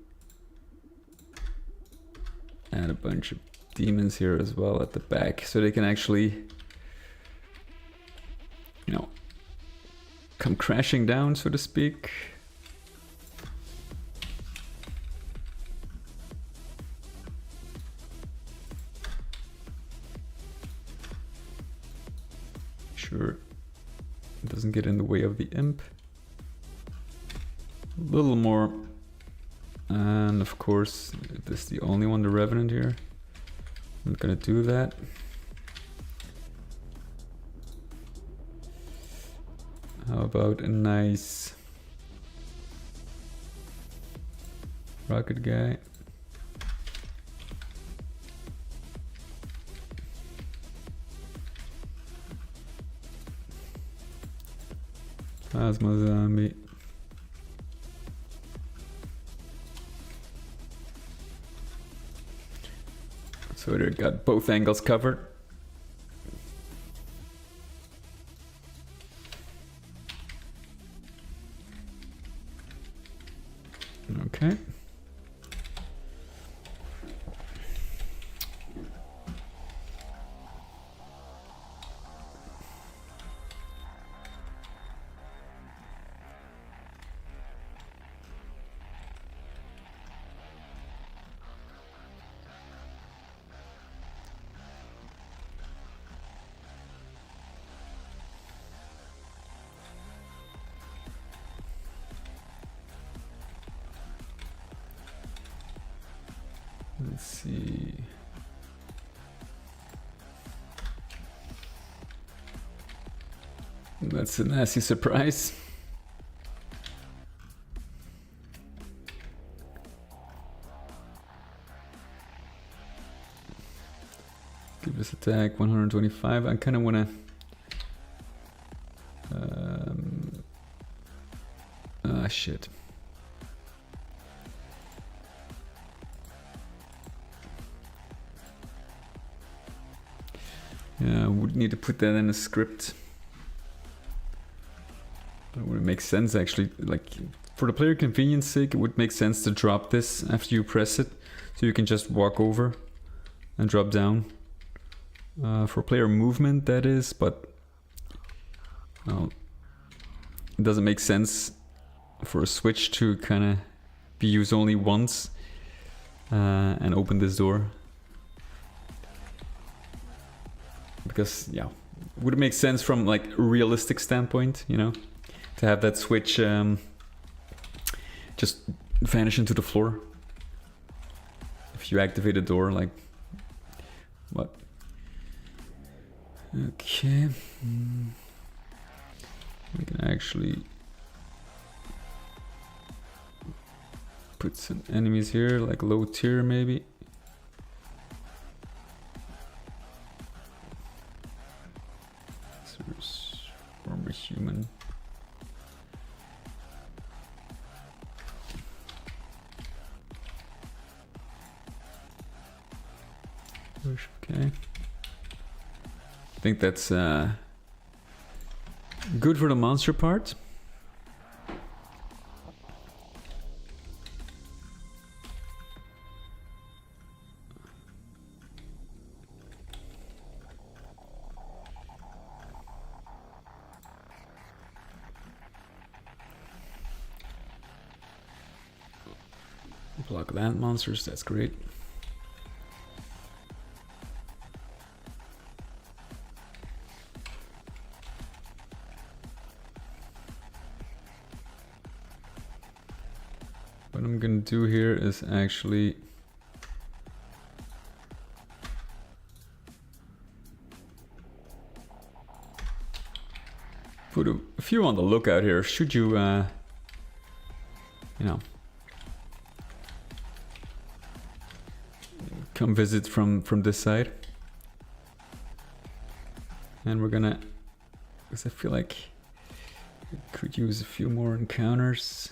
add a bunch of demons here as well at the back, so they can actually, you know, come crashing down, so to speak. Sure, it doesn't get in the way of the imp. A little more. And of course, this is the only one, the Revenant here. I'm not gonna do that. How about a nice rocket guy? Plasma zombie. So they got both angles covered. Okay. Let's see. That's a nasty surprise. Give this attack 125. I kind of want to... shit. Yeah, I would need to put that in a script. It would make sense actually, like for the player convenience sake, it would make sense to drop this after you press it, so you can just walk over and drop down. For player movement that is, but well, it doesn't make sense for a switch to kind of be used only once and open this door. Because, yeah, would it make sense from like a realistic standpoint, you know, to have that switch just vanish into the floor if you activate a door, like what? Okay, we can actually put some enemies here, like low tier maybe. Monsters. Former human. Okay. I think that's good for the monster part. Block land monsters, that's great. What I'm gonna do here is actually put a few on the lookout here. Should you, you know, come visit from this side. And we're gonna, because I feel like we could use a few more encounters.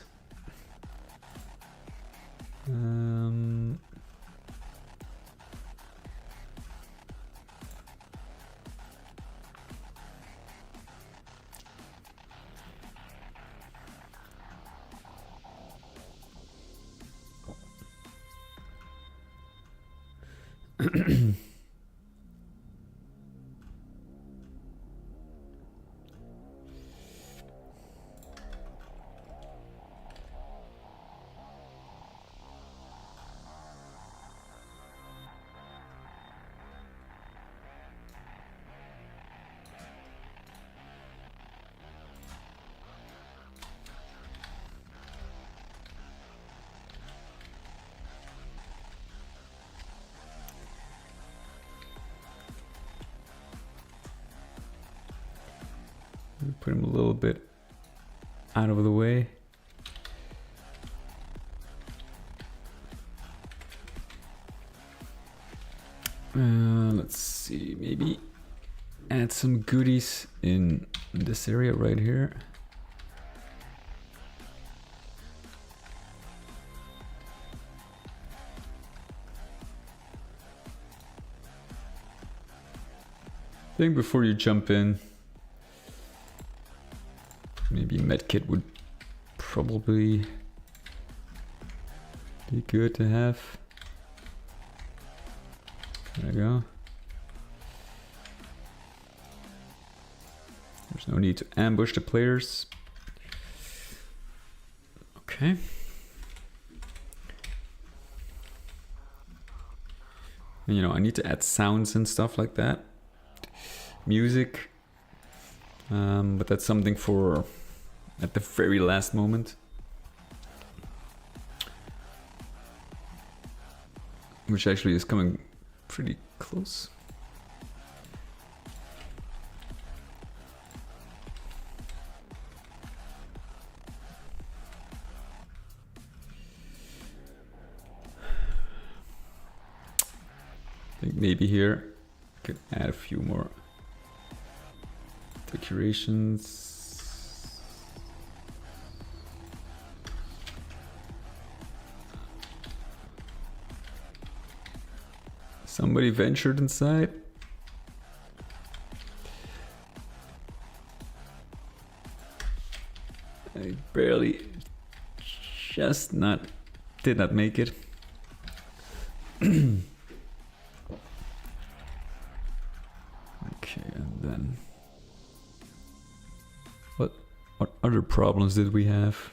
Put him a little bit out of the way. Let's see, maybe add some goodies in this area right here. I think before you jump in, maybe medkit would probably be good to have. There you go. There's no need to ambush the players. Okay. And, you know, I need to add sounds and stuff like that. Music. But that's something for at the very last moment. Which actually is coming pretty close. I think maybe here I could add a few more decorations. Somebody ventured inside. I barely did not make it. Okay, and then what other problems did we have?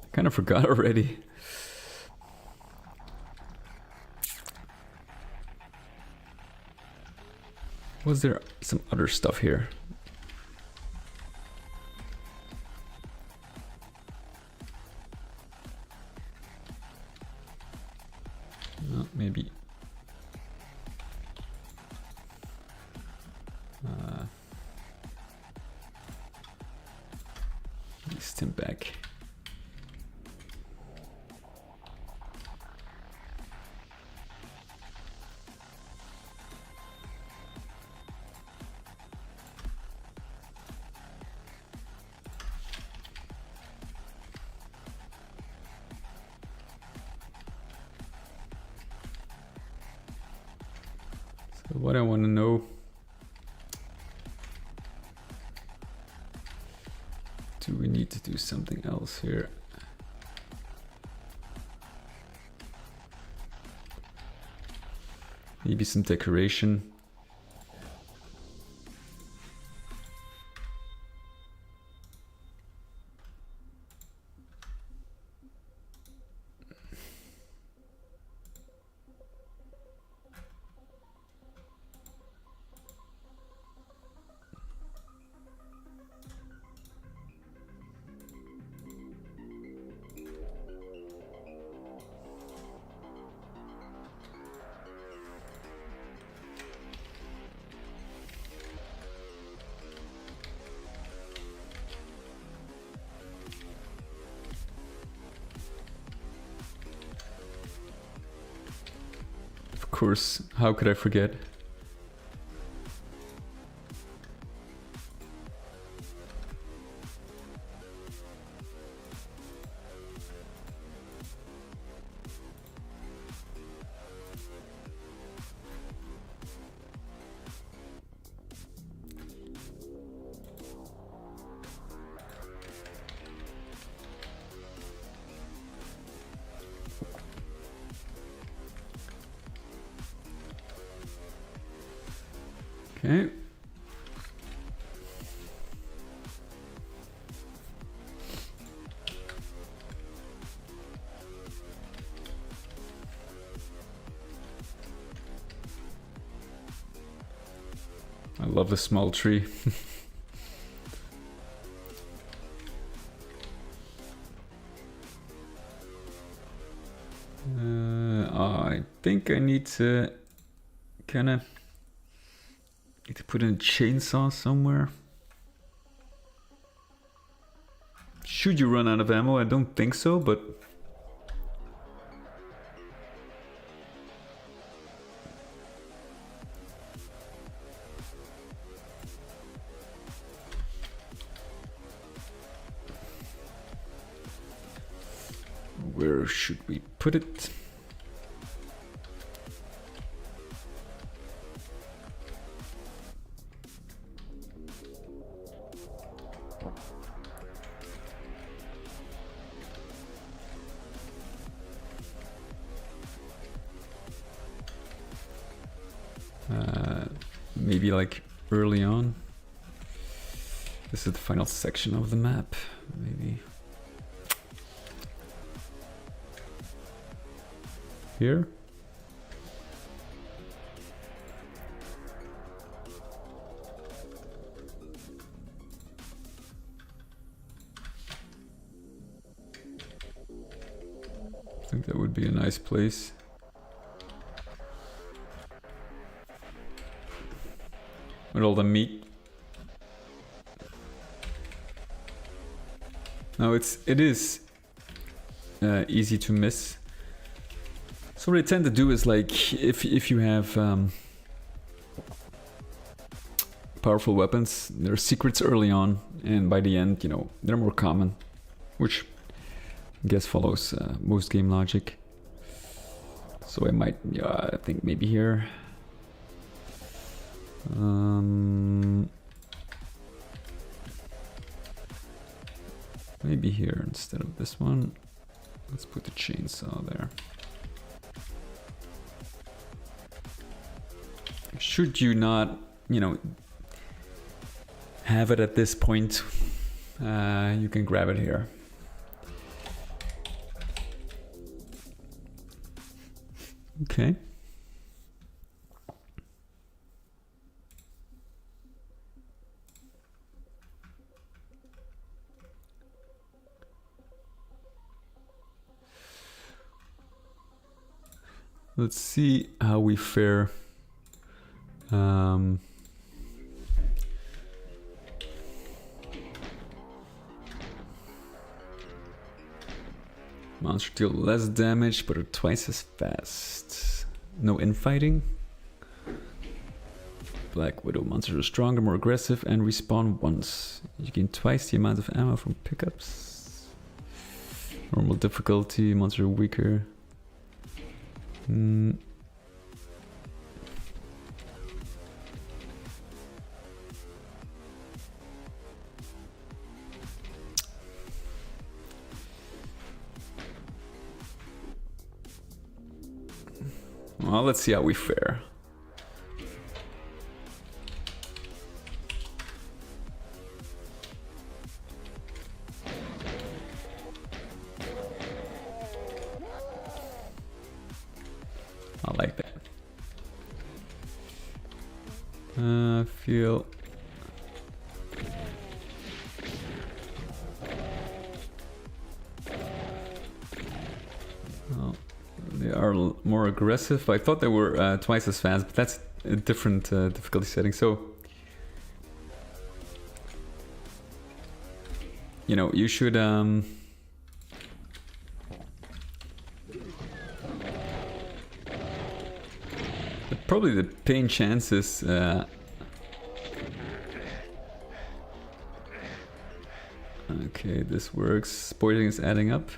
I kind of forgot already. Was there some other stuff here? No, maybe. Stim back. So what I want to know, do we need to do something else here? Maybe some decoration. Of course, how could I forget? Okay. I love the small tree. I think I need to kind of need to put in a chainsaw somewhere. Should you run out of ammo? I don't think so, but where should we put it? Maybe like early on. This is the final section of the map, maybe. Here. I think that would be a nice place. With all the meat. No, it is easy to miss. So what I tend to do is, like, if you have powerful weapons, there are secrets early on, and by the end, you know, they're more common, which I guess follows most game logic. So I might, yeah, I think maybe here. Maybe here instead of this one. Let's put the chainsaw there. Should you not, you know, have it at this point, you can grab it here. Okay. Let's see how we fare. Monster deal less damage, but are twice as fast. No infighting. Black Widow monsters are stronger, more aggressive, and respawn once. You gain twice the amount of ammo from pickups. Normal difficulty, monsters are weaker. Well, let's see how we fare. I like that. I feel... Well, they are more aggressive. I thought they were twice as fast, but that's a different difficulty setting. So, you know, you should... Probably the pain chances okay, this works. Poison is adding up.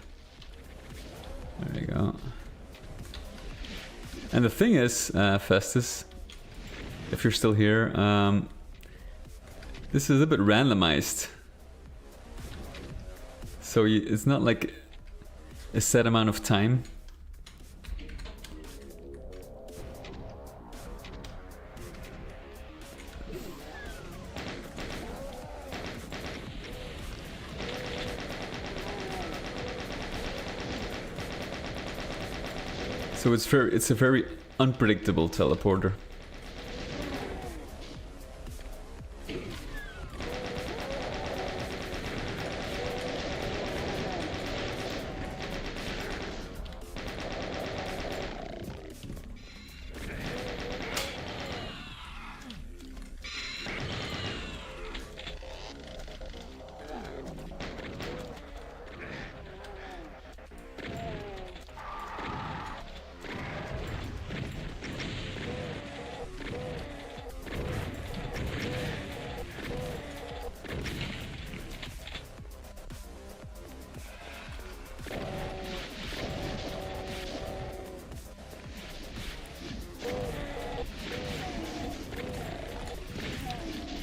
There you go. And the thing is, Festus, if you're still here, this is a bit randomized. So it's not like a set amount of time. So it's a very unpredictable teleporter.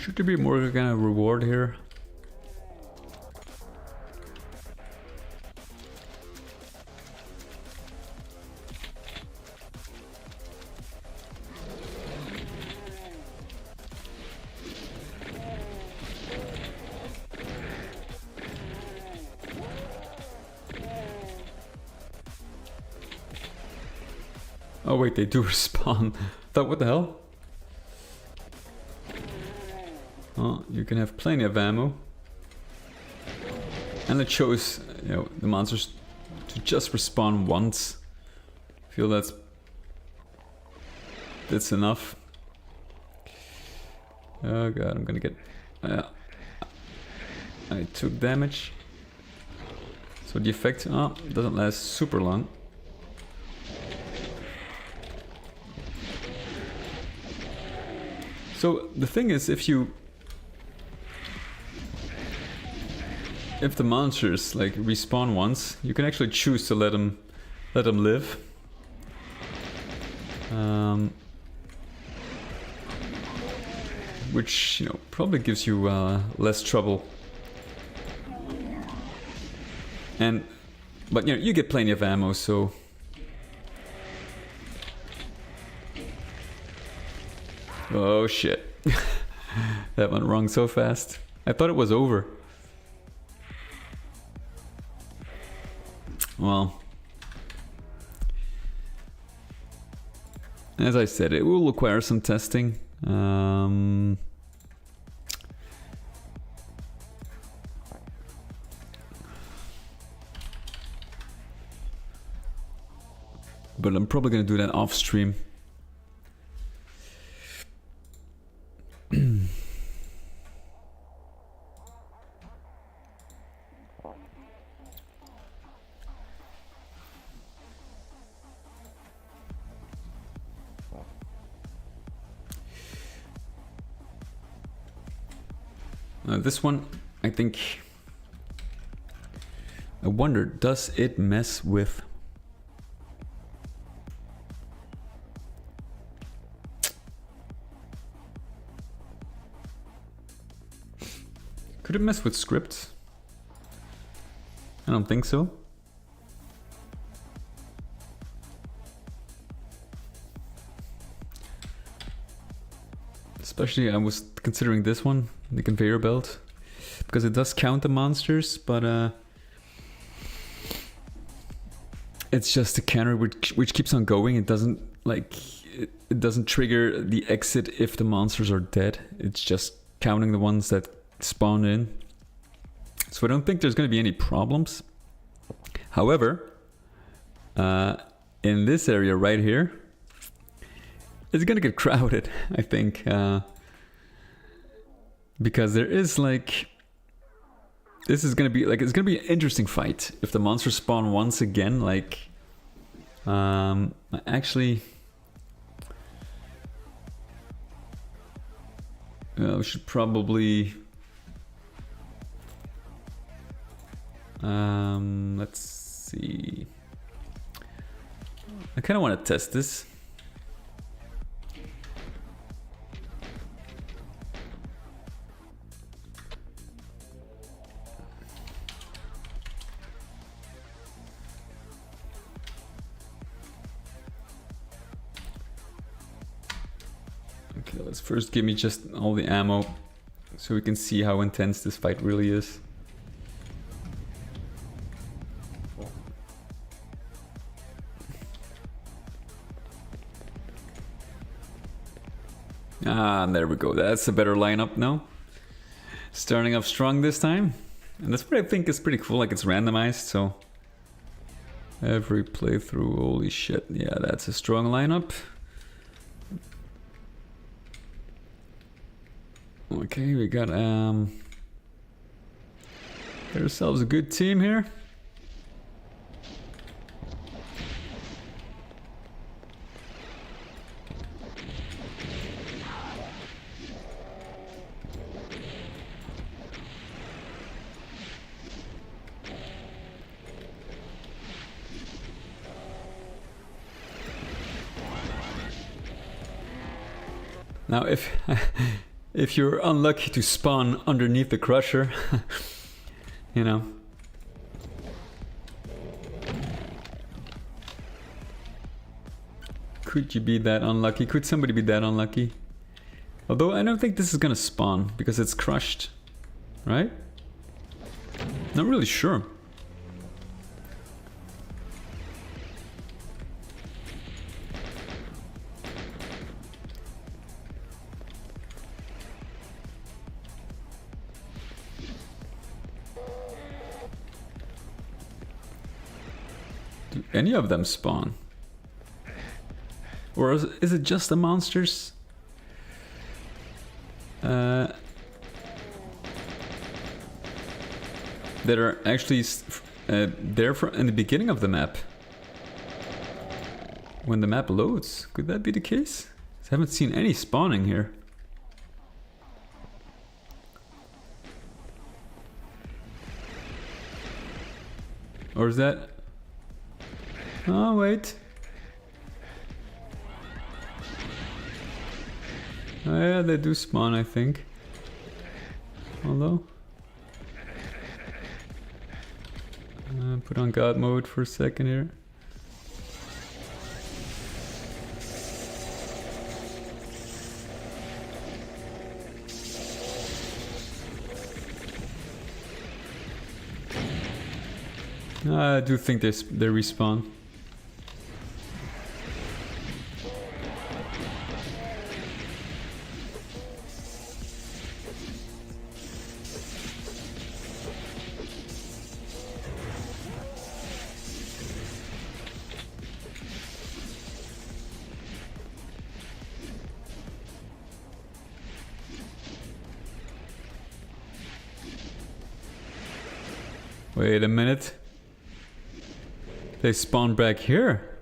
Should there be more kind of reward here? Oh wait, they do respawn. Thought, what the hell? Oh, you can have plenty of ammo. And it shows, you know, the monsters to just respawn once. I feel that's enough. Oh god, I'm gonna get... I took damage. So the effect doesn't last super long. So the thing is, if the monsters like respawn once, you can actually choose to let them live. Which, you know, probably gives you less trouble. But you know, you get plenty of ammo, so. Oh shit. That went wrong so fast. I thought it was over. Well, as I said, it will require some testing. But I'm probably gonna do that off stream. This one, I think... I wonder, does it mess with... Could it mess with scripts? I don't think so. Especially I was considering this one, the conveyor belt, because it does count the monsters, but it's just a counter which keeps on going. It doesn't it doesn't trigger the exit if the monsters are dead. It's just counting the ones that spawn in. So I don't think there's going to be any problems. However, in this area right here, it's going to get crowded, I think, because there is like, this is going to be like, it's going to be an interesting fight if the monsters spawn once again. Like, actually, we should probably, let's see. I kind of want to test this. Okay, let's first give me just all the ammo so we can see how intense this fight really is. Ah, there we go. That's a better lineup now. Starting off strong this time. And that's what I think is pretty cool. Like, it's randomized, so every playthrough, holy shit. Yeah, that's a strong lineup. Okay, we got ourselves a good team here. Now, if you're unlucky to spawn underneath the crusher, you know. Could you be that unlucky? Could somebody be that unlucky? Although I don't think this is gonna spawn because it's crushed, right? Not really sure. Do any of them spawn? Or is it just the monsters? That are actually there in the beginning of the map. When the map loads. Could that be the case? I haven't seen any spawning here. Or is that... Oh, wait. Oh, yeah, they do spawn, I think. Although... put on God mode for a second here. I do think they respawn. Wait a minute. They spawn back here.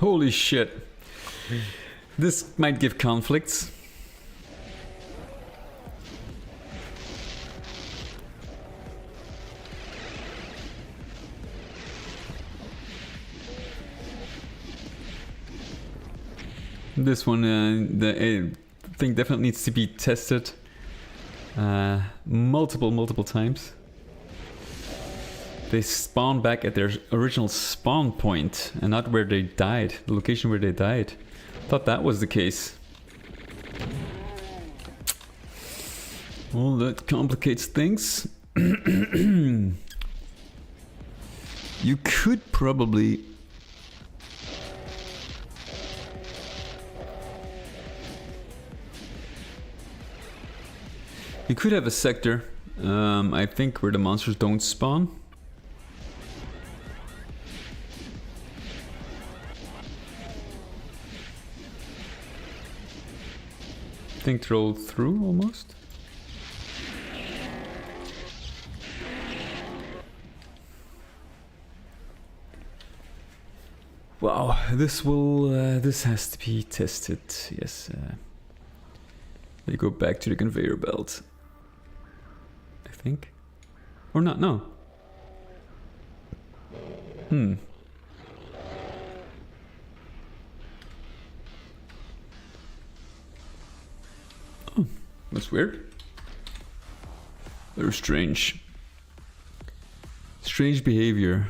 Holy shit. This might give conflicts. This one, the thing definitely needs to be tested multiple times. they spawn back at their original spawn point and not where they died, the location where they died. Thought that was the case. Well, that complicates things. You could probably... You could have a sector, I think, where the monsters don't spawn. Think roll through almost. Wow, this will this has to be tested. Yes, they go back to the conveyor belt, I think, or not? No. Oh, that's weird. Very strange. Strange behavior.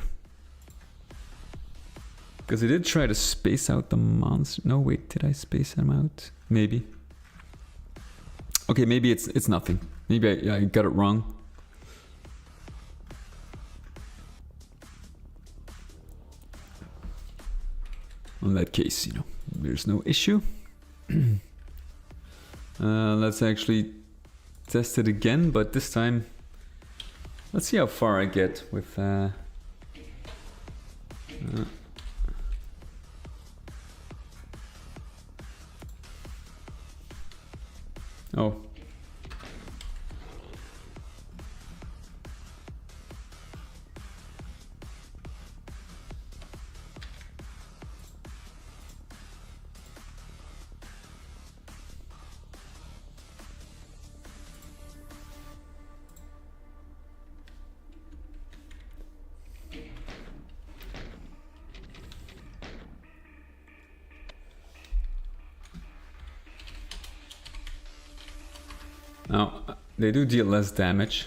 Because I did try to space out the monster. No, wait, did I space them out? Maybe. Okay, maybe it's nothing. Maybe I got it wrong. In that case, you know, there's no issue. Let's actually test it again, but this time, let's see how far I get with... Oh. Now, they do deal less damage.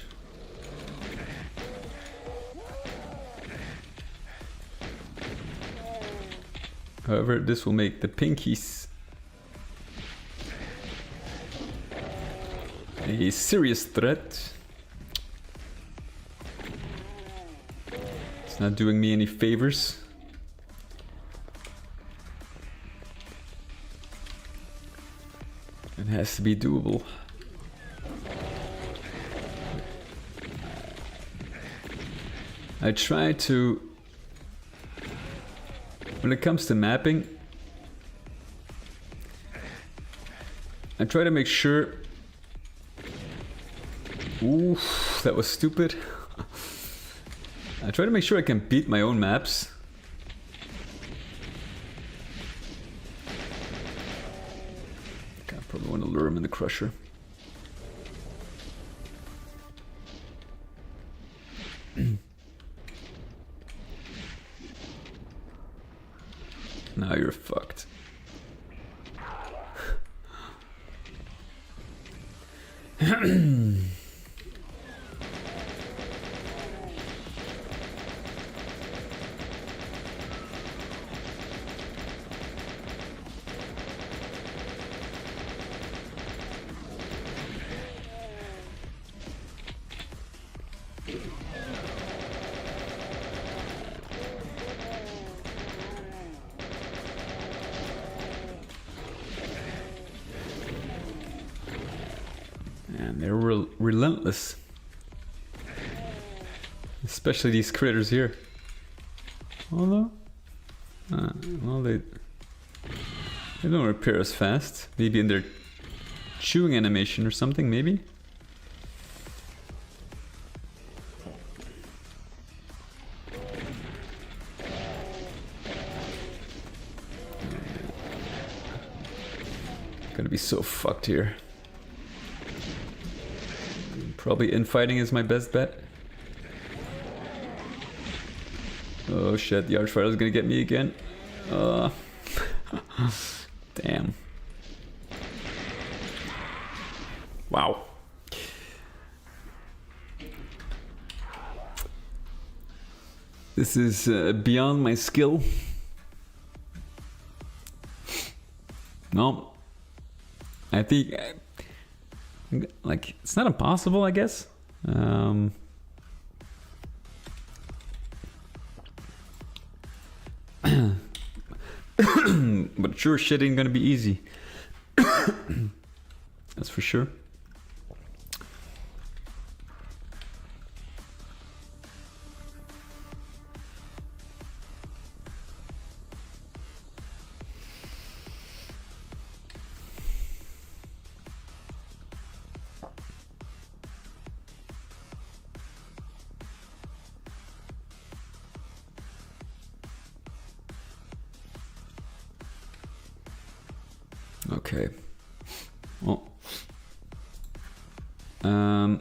However, this will make the pinkies a serious threat. It's not doing me any favors. It has to be doable. I try to, when it comes to mapping, I try to make sure, ooh, that was stupid. I try to make sure I can beat my own maps. I probably want to lure him in the crusher. Now you're fucked. And they're relentless. Especially these critters here. Although, well, they don't repair as fast. Maybe in their chewing animation or something, maybe? Gonna be so fucked here. Probably infighting is my best bet. Oh shit, the Archfighter is gonna get me again. Damn. Wow. This is beyond my skill. No, I think like it's not impossible, I guess. But sure shit ain't gonna be easy. That's for sure. Okay. Well, I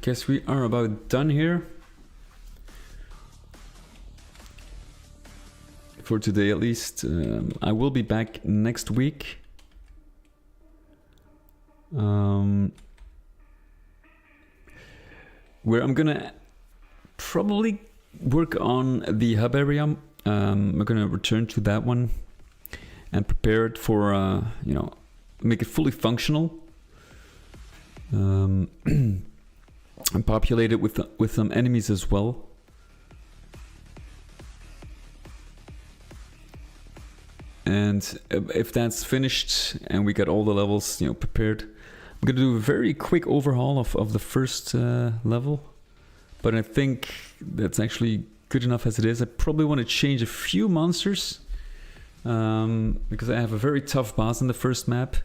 guess we are about done here for today, at least. I will be back next week. Where I'm gonna probably work on the hub area. We're gonna return to that one and prepare it for, you know, make it fully functional. And populate it with some enemies as well. And if that's finished and we got all the levels, you know, prepared, I'm gonna do a very quick overhaul of the first level. But I think that's actually good enough as it is. I probably want to change a few monsters. Because I have a very tough boss in the first map,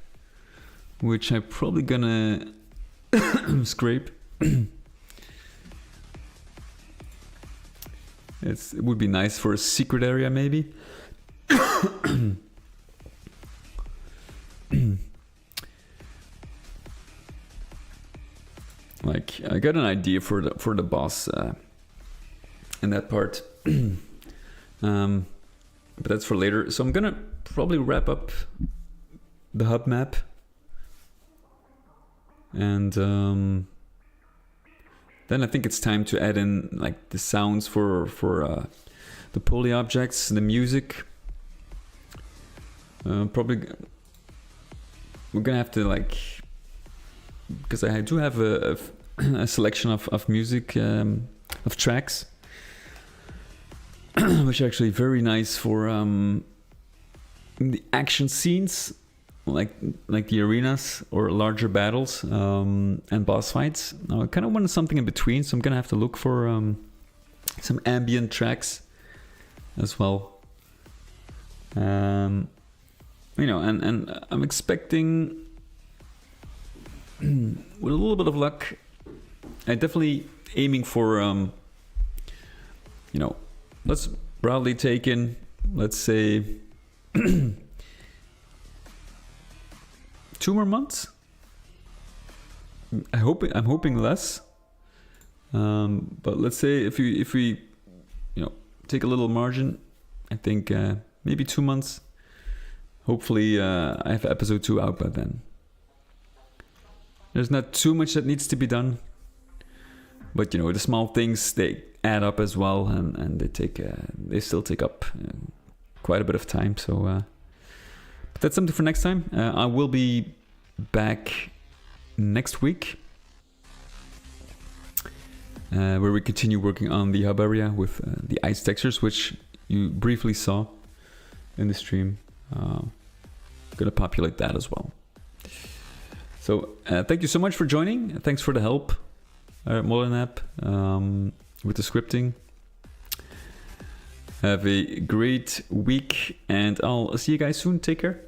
which I'm probably gonna scrape. It would be nice for a secret area, maybe. Like, I got an idea for the boss in that part. But that's for later. So I'm gonna probably wrap up the hub map. And then I think it's time to add in like the sounds for the poly objects, the music. Probably we're gonna have to like, because I do have a selection of music, of tracks. Which are actually very nice for the action scenes, like the arenas or larger battles and boss fights. Now I kind of wanted something in between, so I'm gonna have to look for some ambient tracks as well. You know, and I'm expecting, with a little bit of luck, I definitely aiming for you know. Let's broadly take in, let's say, 2 more months. I'm hoping less. But let's say if we, you know, take a little margin, I think maybe 2 months. Hopefully, I have episode 2 out by then. There's not too much that needs to be done, but you know, the small things, they add up as well, and they still take up quite a bit of time. So but that's something for next time. I will be back next week, where we continue working on the hub area with the ice textures, which you briefly saw in the stream. Gonna populate that as well. So thank you so much for joining. Thanks for the help, Molenap, with the scripting. Have a great week, and I'll see you guys soon. Take care.